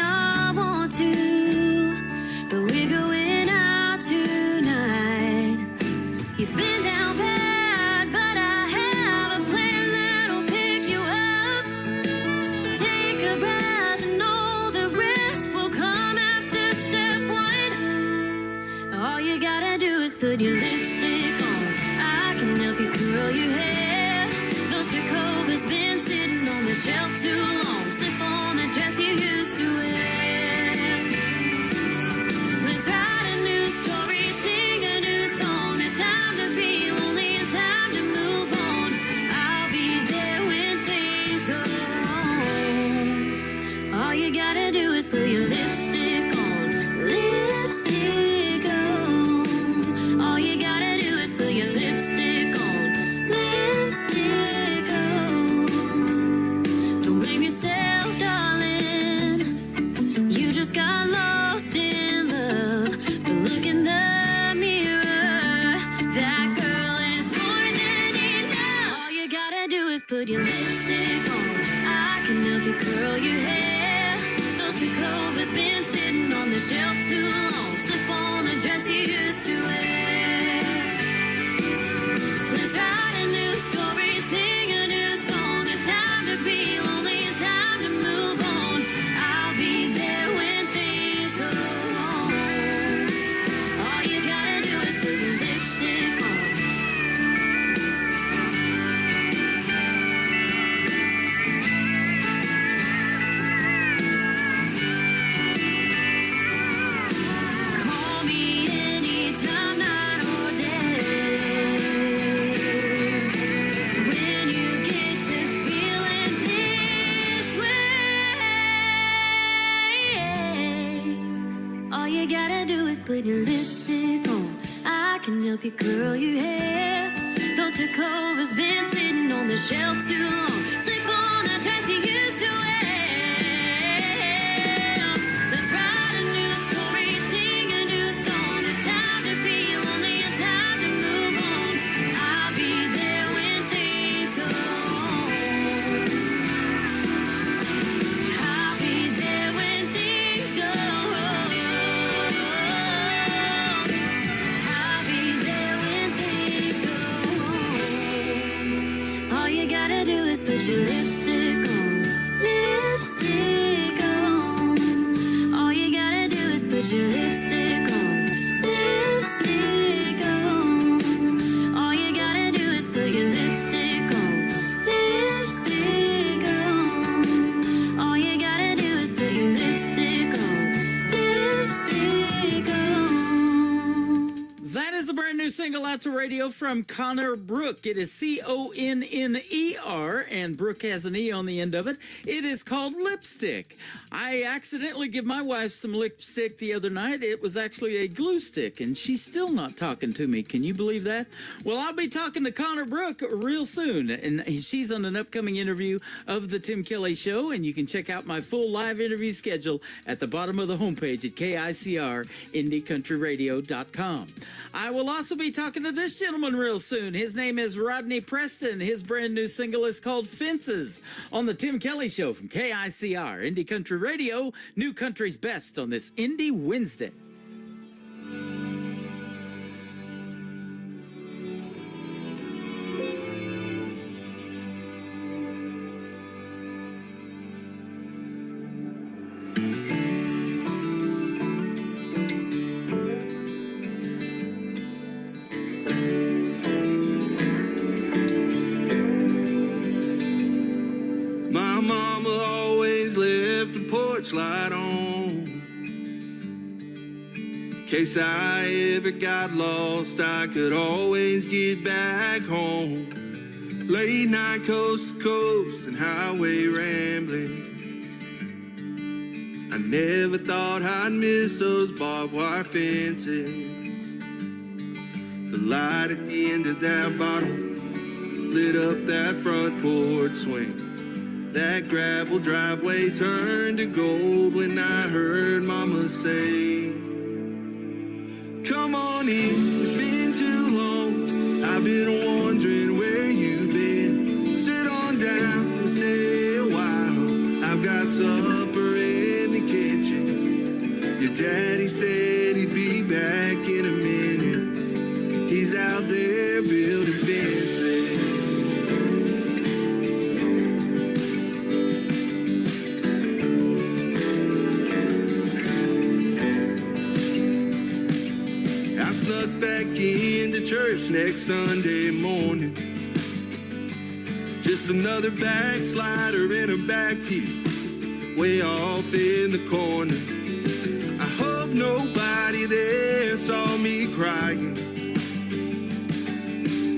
put your lipstick on. I can help you curl your hair. Those two covers been sitting on the shelf too long. Slip on the dress you used to wear. Let's write a new story, sing a new song. There's time to be lonely and time to move on. I'll be there when things go wrong. All you gotta do is put your lipstick on. Call me anytime, night or day. When you get to feeling this way, all you gotta do is put your lipstick on. I can help you curl your hair. Those two covers been sitting on the shelf too long. Slip on the dress you used to wear. Let's write a new story, sing a new song. There's time to be lonely and time to move on. I'll be there when things go wrong. I'll be there when things go wrong. I'll be there when things go wrong. All you gotta do is put your lipstick on. Lipstick on. All you gotta do is put your lipstick on. Lipstick on. All you gotta do is put your lipstick on. Lipstick on. All you gotta do is put your lipstick on. Lipstick on. That is a brand new single out to radio from Connor Brook. It is Conner, and Brook has an E on the end of it. It is called Lipstick. I accidentally gave my wife some lipstick the other night. It was actually a glue stick, and she's still not talking to me. Can you believe that? Well, I'll be talking to Connor Brook real soon, and she's on an upcoming interview of The Tim Kelly Show, and you can check out my full live interview schedule at the bottom of the homepage at KICR, IndieCountryRadio.com. I will also be talking to this gentleman real soon. His name is Rodney Preston. His brand new single is called Fences on The Tim Kelly Show from KICR, Indie Country Radio, New Country's Best on this Indie Wednesday. My mama always left the porch light on. In case I ever got lost, I could always get back home. Late night coast to coast and highway rambling. I never thought I'd miss those barbed wire fences. The light at the end of that bottle lit up that front porch swing. That gravel driveway turned to gold when I heard Mama say, come on in, it's been too long. I've been wondering where you've been. Sit on down and stay a while. I've got supper in the kitchen. Your daddy said he'd be back in a minute. He's out there building fences. Snuck back into church next Sunday morning. Just another backslider in a back pew, way off in the corner. I hope nobody there saw me crying.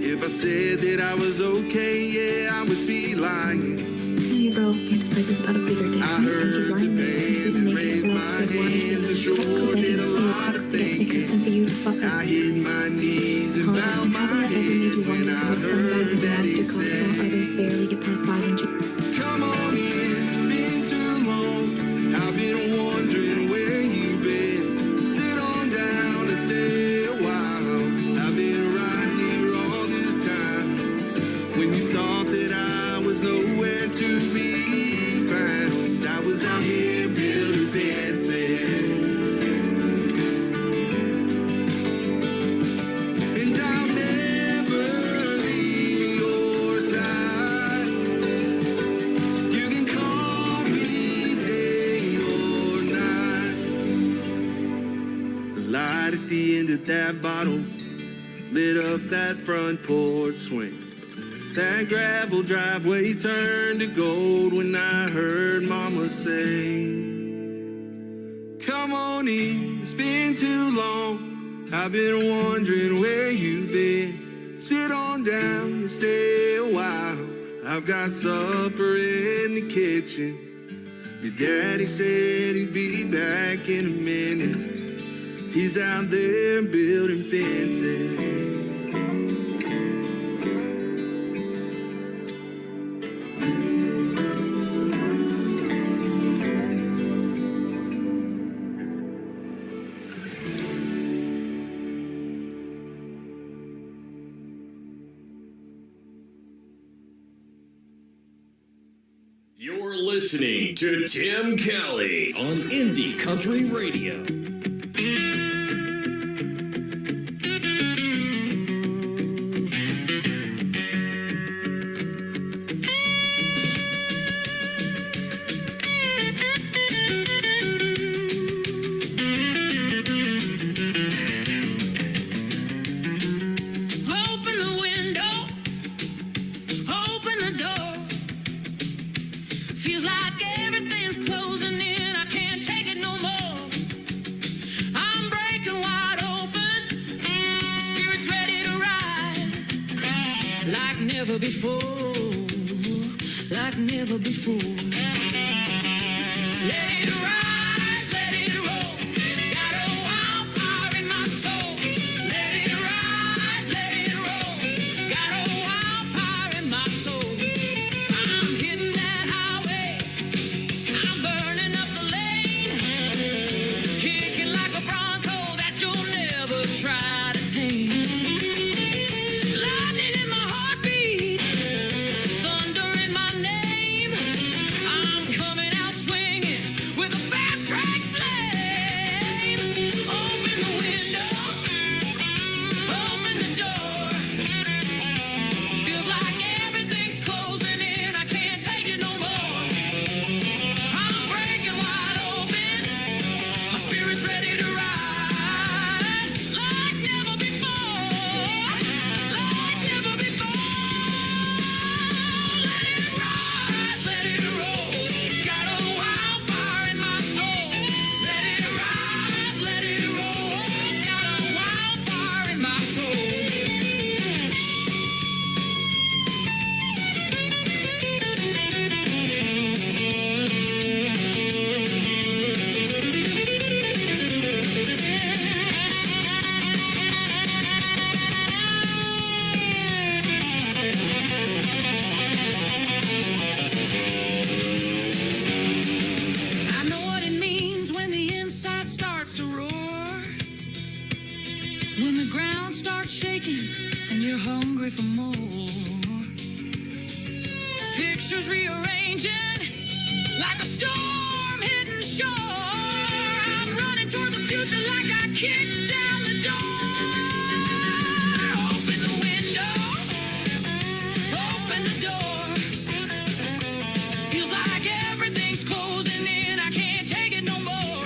If I said that I was okay, yeah, I would be lying. Your girl fantasizes about a bigger dick. I heard the band and raised my hands and sure did a lot of thinking. I hit my knees and bowed my head when I heard that he said, come on in, it's been too long. I've been wondering where you've been. Sit on down and stay a while. I've been right here all this time. When you thought that I was out here building fences. And I'll never leave your side. You can call me day or night. The light at the end of that bottle lit up that front porch swing. That gravel driveway turned to gold when I heard Mama say, come on in, it's been too long. I've been wondering where you've been. Sit on down and stay a while. I've got supper in the kitchen. Your daddy said he'd be back in a minute. He's out there building fences. You're listening to Tim Kelly on Indie Country Radio. Open the window, open the door. Feels like everything's closing in. I can't take it no more. I'm breaking wide open. My spirit's ready to ride. Like never before. Like never before. Let it rise, let it roll. Got a wildfire in my soul. Let it rise, let it roll. Got a wildfire in my soul. I'm hitting that highway. I'm burning up the lane. Kicking like a bronco that you'll never try to tame. Lightning in my heartbeat. Thunder in my name. I'm coming out swinging with a fast track flame. Open the window. Open the door. Feels like everything's closing in. I can't take it no more. I'm breaking wide open. My spirit's ready to ride. Like never before. Like never before. Let it rise, let it roll. Got a wildfire in my soul. Let it rise, let it roll. Got a wildfire in my soul. I know what it means when the inside starts to roar. When the ground starts shaking and you're hungry for more. Pictures rearranging like a storm hitting shore. I'm running toward the future like I kicked down the door. Open the window. Open the door. Feels like everything's closing in. I can't take it no more.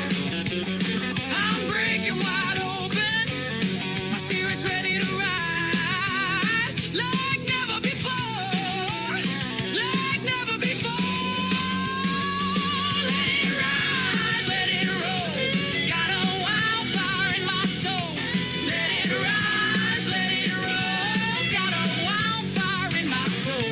I'm breaking wide open. My spirit's ready to ride. Like never before. Like never before. Let it rise, let it roll. Got a wildfire in my soul. Let it rise, let it roll. Got a wildfire in my soul.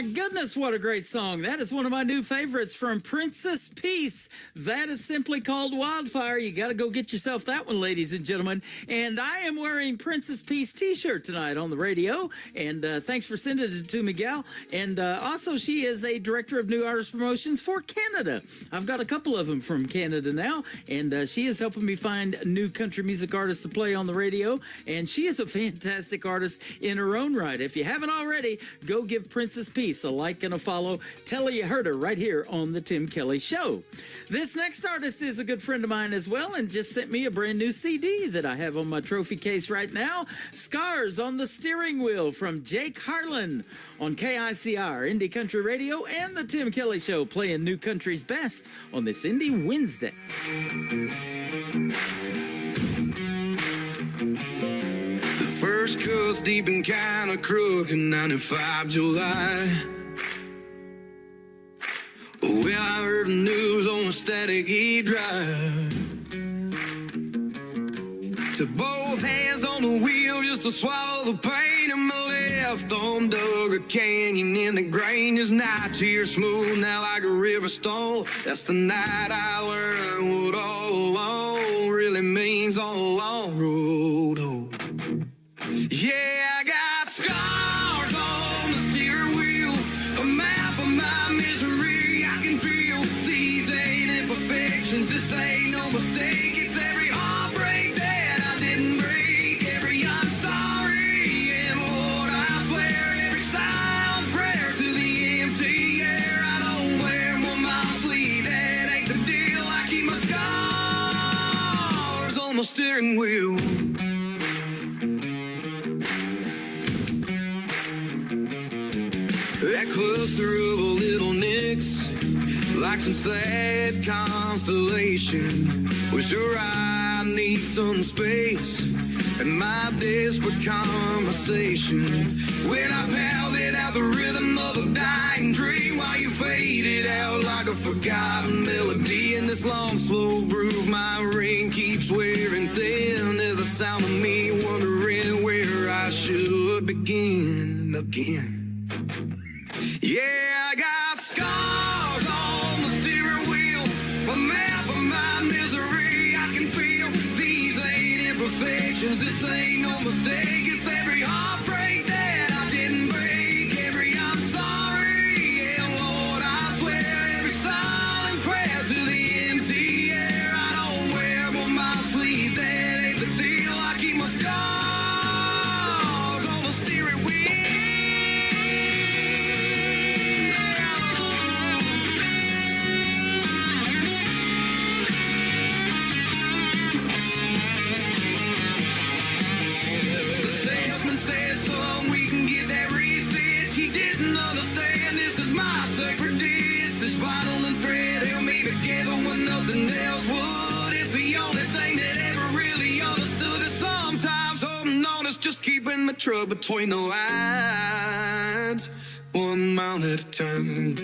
my goodness, what a great song. That is one of my new favorites from Princess Peace. That is simply called Wildfire. You got to go get yourself that one, ladies and gentlemen. And I am wearing Princess Peace t-shirt tonight on the radio. And thanks for sending it to me, gal. And also, she is a director of new artist promotions for Canada. I've got a couple of them from Canada now. And she is helping me find new country music artists to play on the radio. And she is a fantastic artist in her own right. If you haven't already, go give Princess Peace a like and a follow. Tell her you heard her right here on the Tim Kelly Show. This next artist is a good friend of mine as well and just sent me a brand new CD that I have on my trophy case right now. Scars on the Steering Wheel from Jake Harlan on KICR, Indie Country Radio, and the Tim Kelly Show, playing new country's best on this Indie Wednesday. First cuts deep and kinda crooked, 95 July. Well, I heard the news on a static E-drive. Took both hands on the wheel just to swallow the pain, and my left arm dug a canyon in the grain. This night here smooth now like a river stone. That's the night I learned what all alone really means on a long road. Oh. Yeah, I got scars on the steering wheel, a map of my misery. I can feel these ain't imperfections, this ain't no mistake. It's every heartbreak that I didn't break, every I'm sorry, and Lord, I swear, every silent prayer to the empty air. I don't wear them on my sleeve, that ain't the deal. I keep my scars on the steering wheel. That cluster of little nicks, like some sad constellation. Well, sure, I need some space and my desperate conversation. When I pounded out the rhythm of a dying dream, while you faded out like a forgotten melody. In this long, slow groove, my ring keeps wearing thin. There's the sound of me wondering where I should begin again. Yeah, I got scars on the steering wheel, a map of my misery. I can feel these ain't imperfections, this ain't no mistake. It's every heartbreak that I didn't break, every I'm sorry, and Lord, I swear, every silent prayer to the empty air. I don't wear them on my sleeve, that ain't the deal. I keep my scars on the steering wheel. Said so we can get that re-stitch. He didn't understand this is my sacred ditch. This vinyl and thread held me together when nothing else would. It's the only thing that ever really understood. Is sometimes holding on is just keeping the truck between the lines, 1 mile at a time.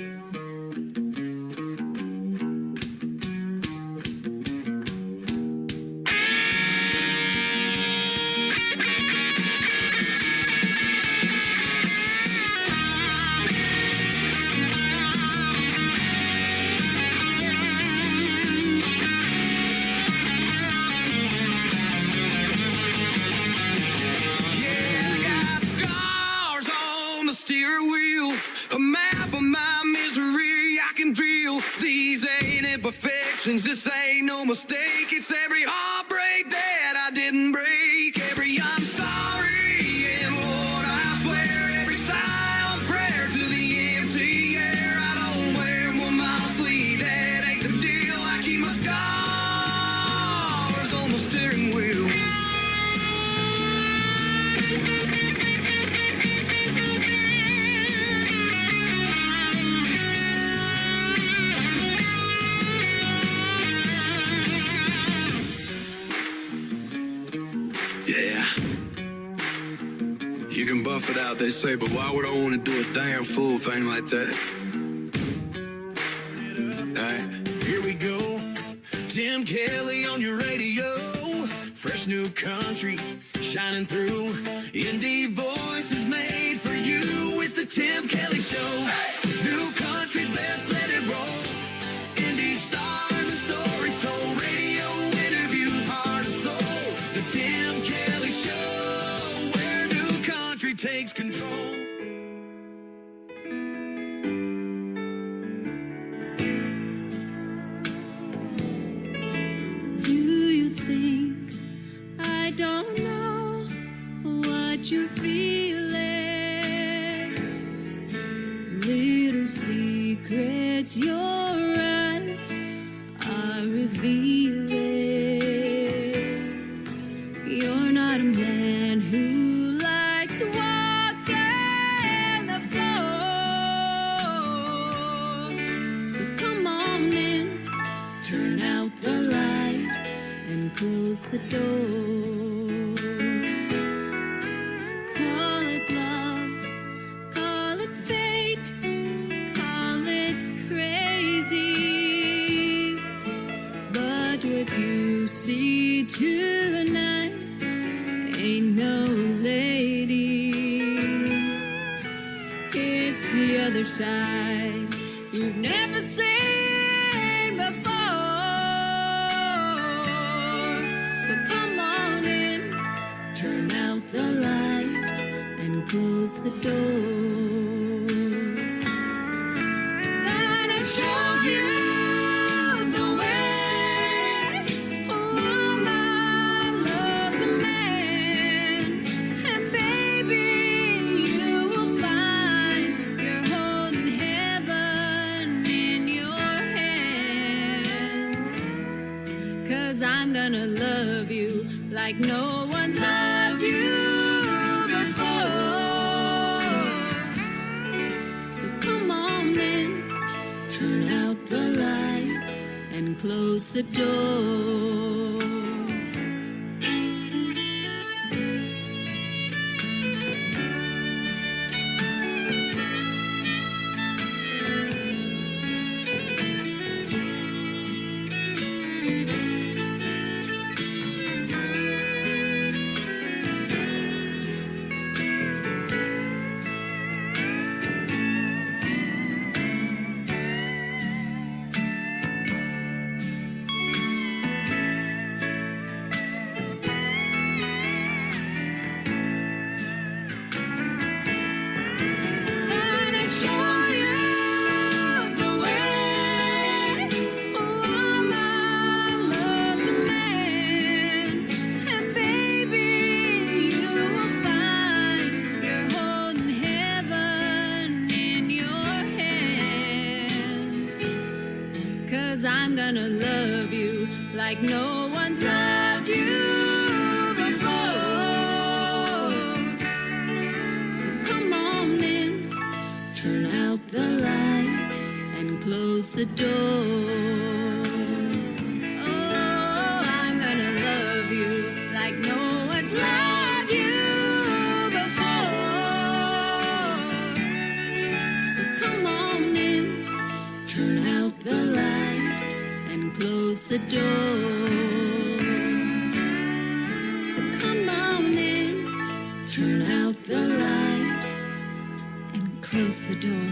Steering wheel, a map of my misery. I can feel these ain't imperfections, this ain't no mistake. It's every heartbreak that I didn't break, every I'm sorry, and Lord, I swear, every silent prayer to the empty air. I don't wear them on my sleeve, that ain't the deal. I keep my scars on the steering wheel. Yeah. You can buff it out, they say, but why would I want to do a damn fool thing like that? Alright. Here we go. Tim Kelly on your radio. Fresh new country shining through. Indie voices made for you. It's the Tim Kelly Show. the door. Call it love, call it fate, call it crazy. But what you see tonight ain't no lady. It's the other side you've never seen before. So come on in, turn out the light, and close the door. Gonna show you the way a woman loves a man. And baby, you will find you're holding heaven in your hands. 'Cause I'm gonna love you like no one loved you before. So come on in, turn out the light, and close the door. Gonna show you the way a woman loves a man. And baby, you will find you're holding heaven in your hands. 'Cause I'm gonna love you like no one's loved you before. So come on in, turn out the light, and close the door. Oh, I'm gonna love you like no one's loved you before. So come on in, turn out the light, and close the door. So come on in, turn out the light, and close the door.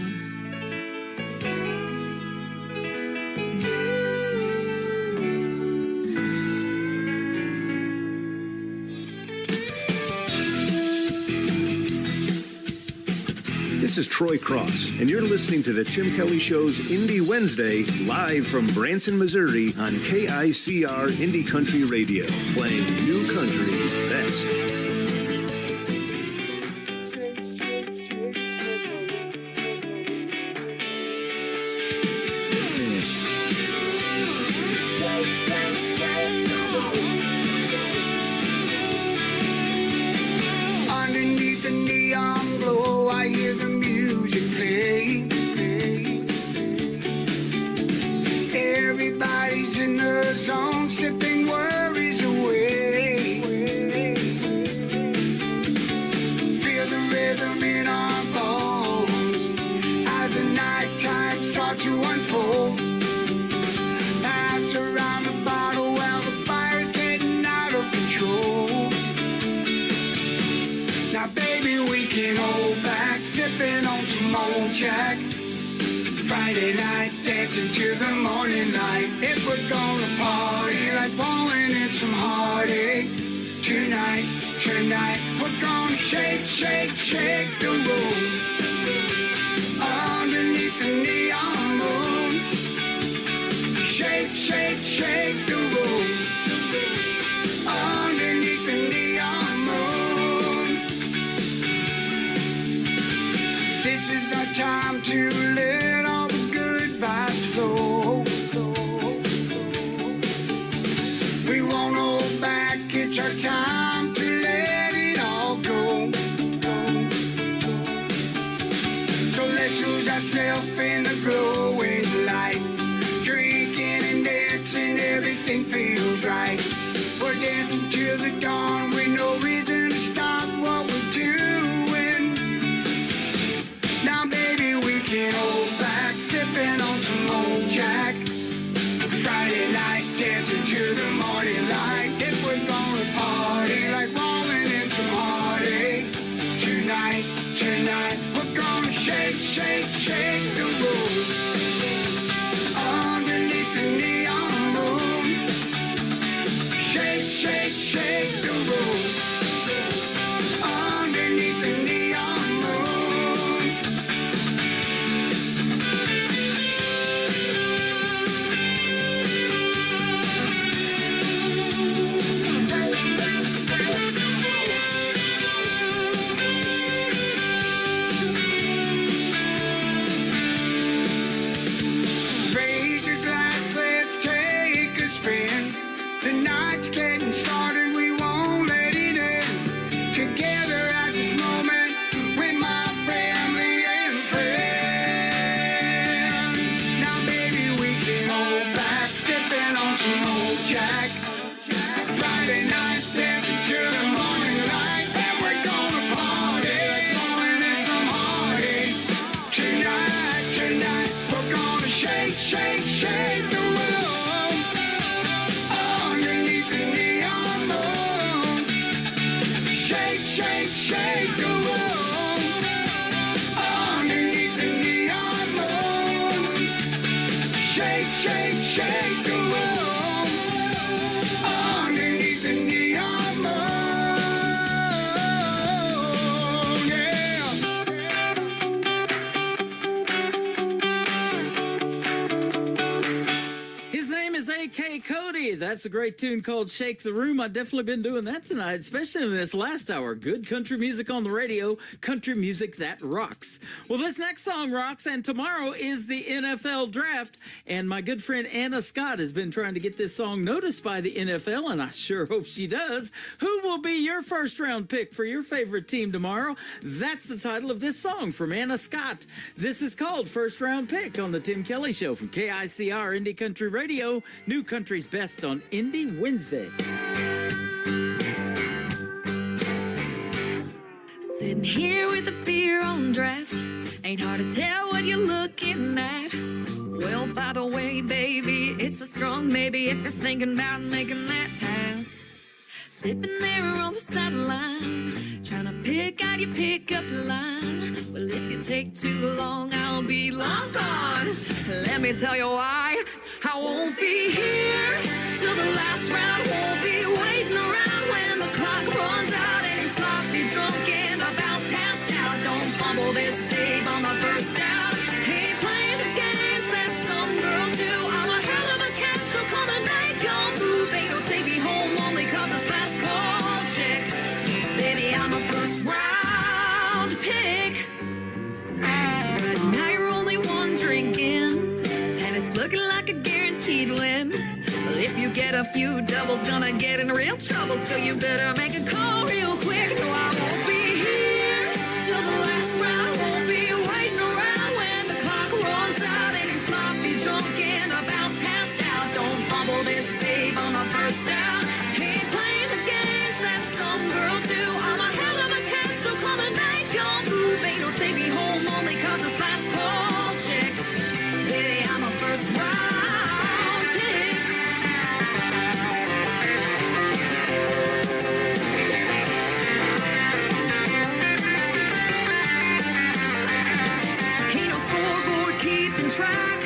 This is Troy Cross, and you're listening to the Tim Kelly Show's Indie Wednesday, live from Branson, Missouri on KICR Indie Country Radio, playing new country's best. Underneath the neon glow, I hear the music play. Everybody's in the zone, sipping worries away. Feel the rhythm in our bones as the nighttime starts to unfold. Pass around the bottle while the fire's getting out of control. Now, baby, we can hold back, sipping on some old Jack. Friday night, dancing to the morning light. If we're gonna party like bowling in some heartache. Tonight, we're gonna shake, shake, shake the room. Underneath the neon moon. Shake, shake, shake the room. Underneath the neon moon. This is our time to let all the good vibes flow. We won't hold back, it's our time to let it all go. So let's lose ourselves in the glowing light. Drinking and dancing, everything feels right. We're dancing till the dawn with no reason to stop what we're doing. Now, baby, we can hold back, sipping on some old Jack. Friday night, dancing to the morning light. If we're gonna party like rolling in some heartache. Tonight, we're gonna shake, shake, shake the room. Underneath the neon moon. Shake, shake, shake the room. Underneath the neon moon. Raise your glass, let's take a spin. The night's getting started, we won't let it end. Together at this moment with my family and friends. Now, baby, we can hold back, sipping on some old Jack. Friday night, dancing to the morning light. And we're gonna party, rolling in some heartache. Tonight, we're gonna shake, shake, shake the room. Underneath the neon moon. Shake, shake, shake the room. Underneath the neon moon. Shake, shake, shake the room. Underneath the neon moon. Yeah. His name is A.K. Cody. That's a great tune called Shake the Room. I've definitely been doing that tonight, especially in this last hour. Good country music on the radio, country music that rocks. Well, this next song rocks, and tomorrow is the NFL draft, and my good friend Anna Scott has been trying to get this song noticed by the NFL, and I sure hope she does. Who will be your first-round pick for your favorite team tomorrow? That's the title of this song from Anna Scott. This is called First Round Pick on the Tim Kelly Show from KICR Indie Country Radio, New Country's Best on Indie Wednesday. Sitting here with a beer on draft. Ain't hard to tell what you're looking at. Well, by the way, baby, it's a strong maybe if you're thinking about making that pass. Sipping there on the sideline, trying to pick out your pickup line. Well, if you take too long, I'll be long gone. Let me tell you why. I won't be here till the last round. Won't be waiting around when the clock runs out and you're sloppy drunk and about passed out. Don't fumble this, babe, on the first down. Ain't playing the games that some girls do. I'm a hell of a cat, so come and make your move. Ain't no take me home only cause it's last call chick. Baby, I'm a first round pick. Right now you're only one drink in, and it's looking like a guaranteed win. Well, if you get a few doubles, gonna get in real trouble, so you better make a call real quick. No, I won't be here till the last round. Won't be waiting around when the clock runs out and you're sloppy drunk and about passed out. Don't fumble this, babe, on the first down. Ain't playing the games that some girls do. I'm a hell of a cat, so come and make your move. Ain't no take me home only cause it's last call chick. Baby, I'm a first round pick. Ain't no scoreboard keeping track,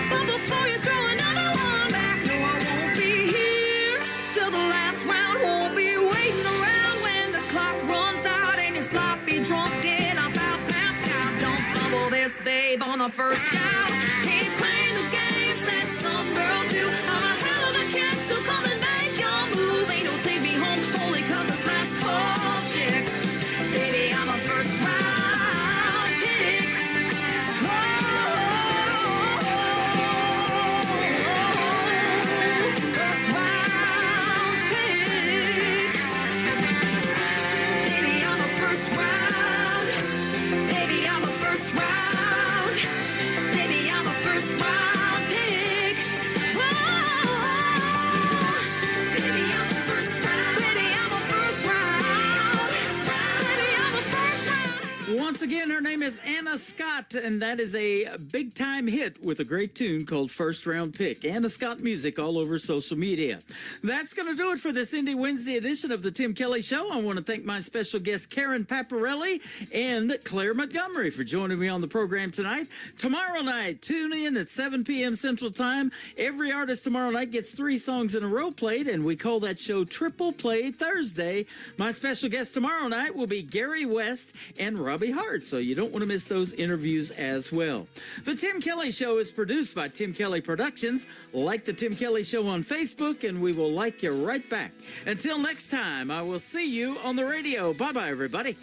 but before you throw another one back, no, I won't be here till the last round. Won't be waiting around when the clock runs out and you're sloppy drunk and about passed out. Don't fumble this, babe, on the first down. Ain't playing the games that some girls do. I'm a hell of a cat, so come and make your move. Ain't no take me home only cause it's last call chick. Baby, I'm a first round pick. First round pick. Baby, I'm a first round. Baby, I'm a first round. Baby, I'm a first is Anna Scott, and that is a big-time hit with a great tune called First Round Pick. Anna Scott music all over social media. That's going to do it for this Indie Wednesday edition of the Tim Kelly Show. I want to thank my special guests, Karen Paparelli and Claire Montgomery, for joining me on the program tonight. Tomorrow night, tune in at 7 p.m. Central Time. Every artist tomorrow night gets 3 songs in a row played, and we call that show Triple Play Thursday. My special guest tomorrow night will be Gary West and Robbie Hart, so you don't want to miss those interviews as well. The Tim Kelly Show is produced by Tim Kelly Productions. Like the Tim Kelly Show on Facebook, and we will like you right back. Until next time, I will see you on the radio. Bye-bye, everybody.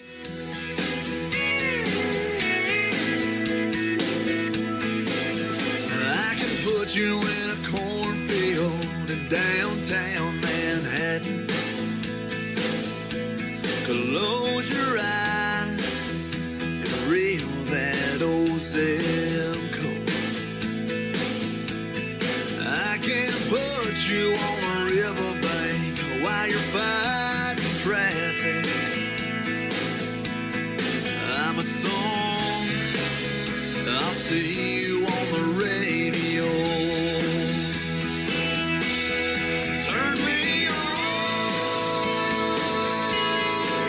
I can put you in a cornfield in downtown Manhattan. Close your eyes and reel that old zip code. I can put you on a riverbank while you're fighting traffic. I'm a song, I'll see you on the radio. Turn me on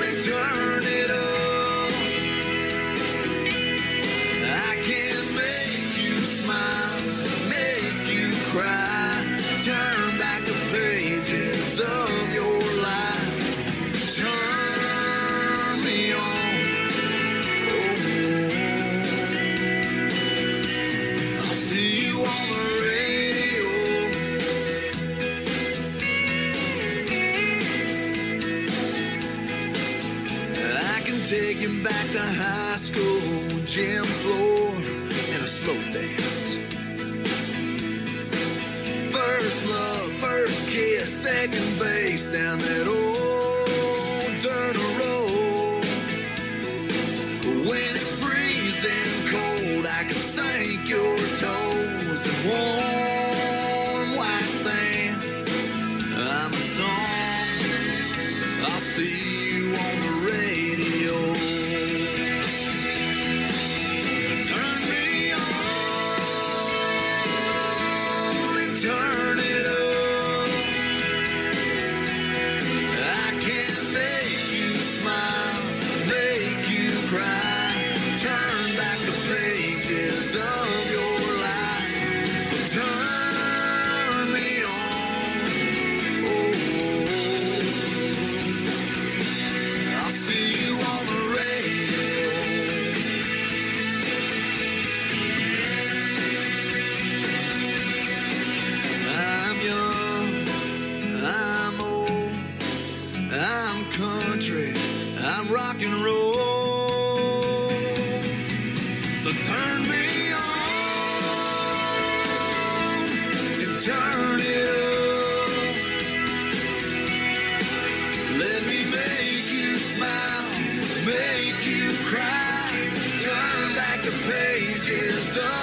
and turn it up. I can make you smile, make you cry, turn back the pages of your life. Turn me on. I'll see you on the radio. I can take you back to high school, gym floor, and a slow dance. First love, first kiss, second base down that old dirt road. When it's freezing cold, I can sink your toes in warm white sand. I'm a song, I'll see you on the radio. Turn me on and turn it up. I can make you smile, make you cry, turn back the pages of your life. So turn me on. Oh, I'll see you on the radio. I'm young, I'm old, I'm country, I'm rock and roll. So turn me on and turn it up. Let me make you smile, make you cry, turn back the pages of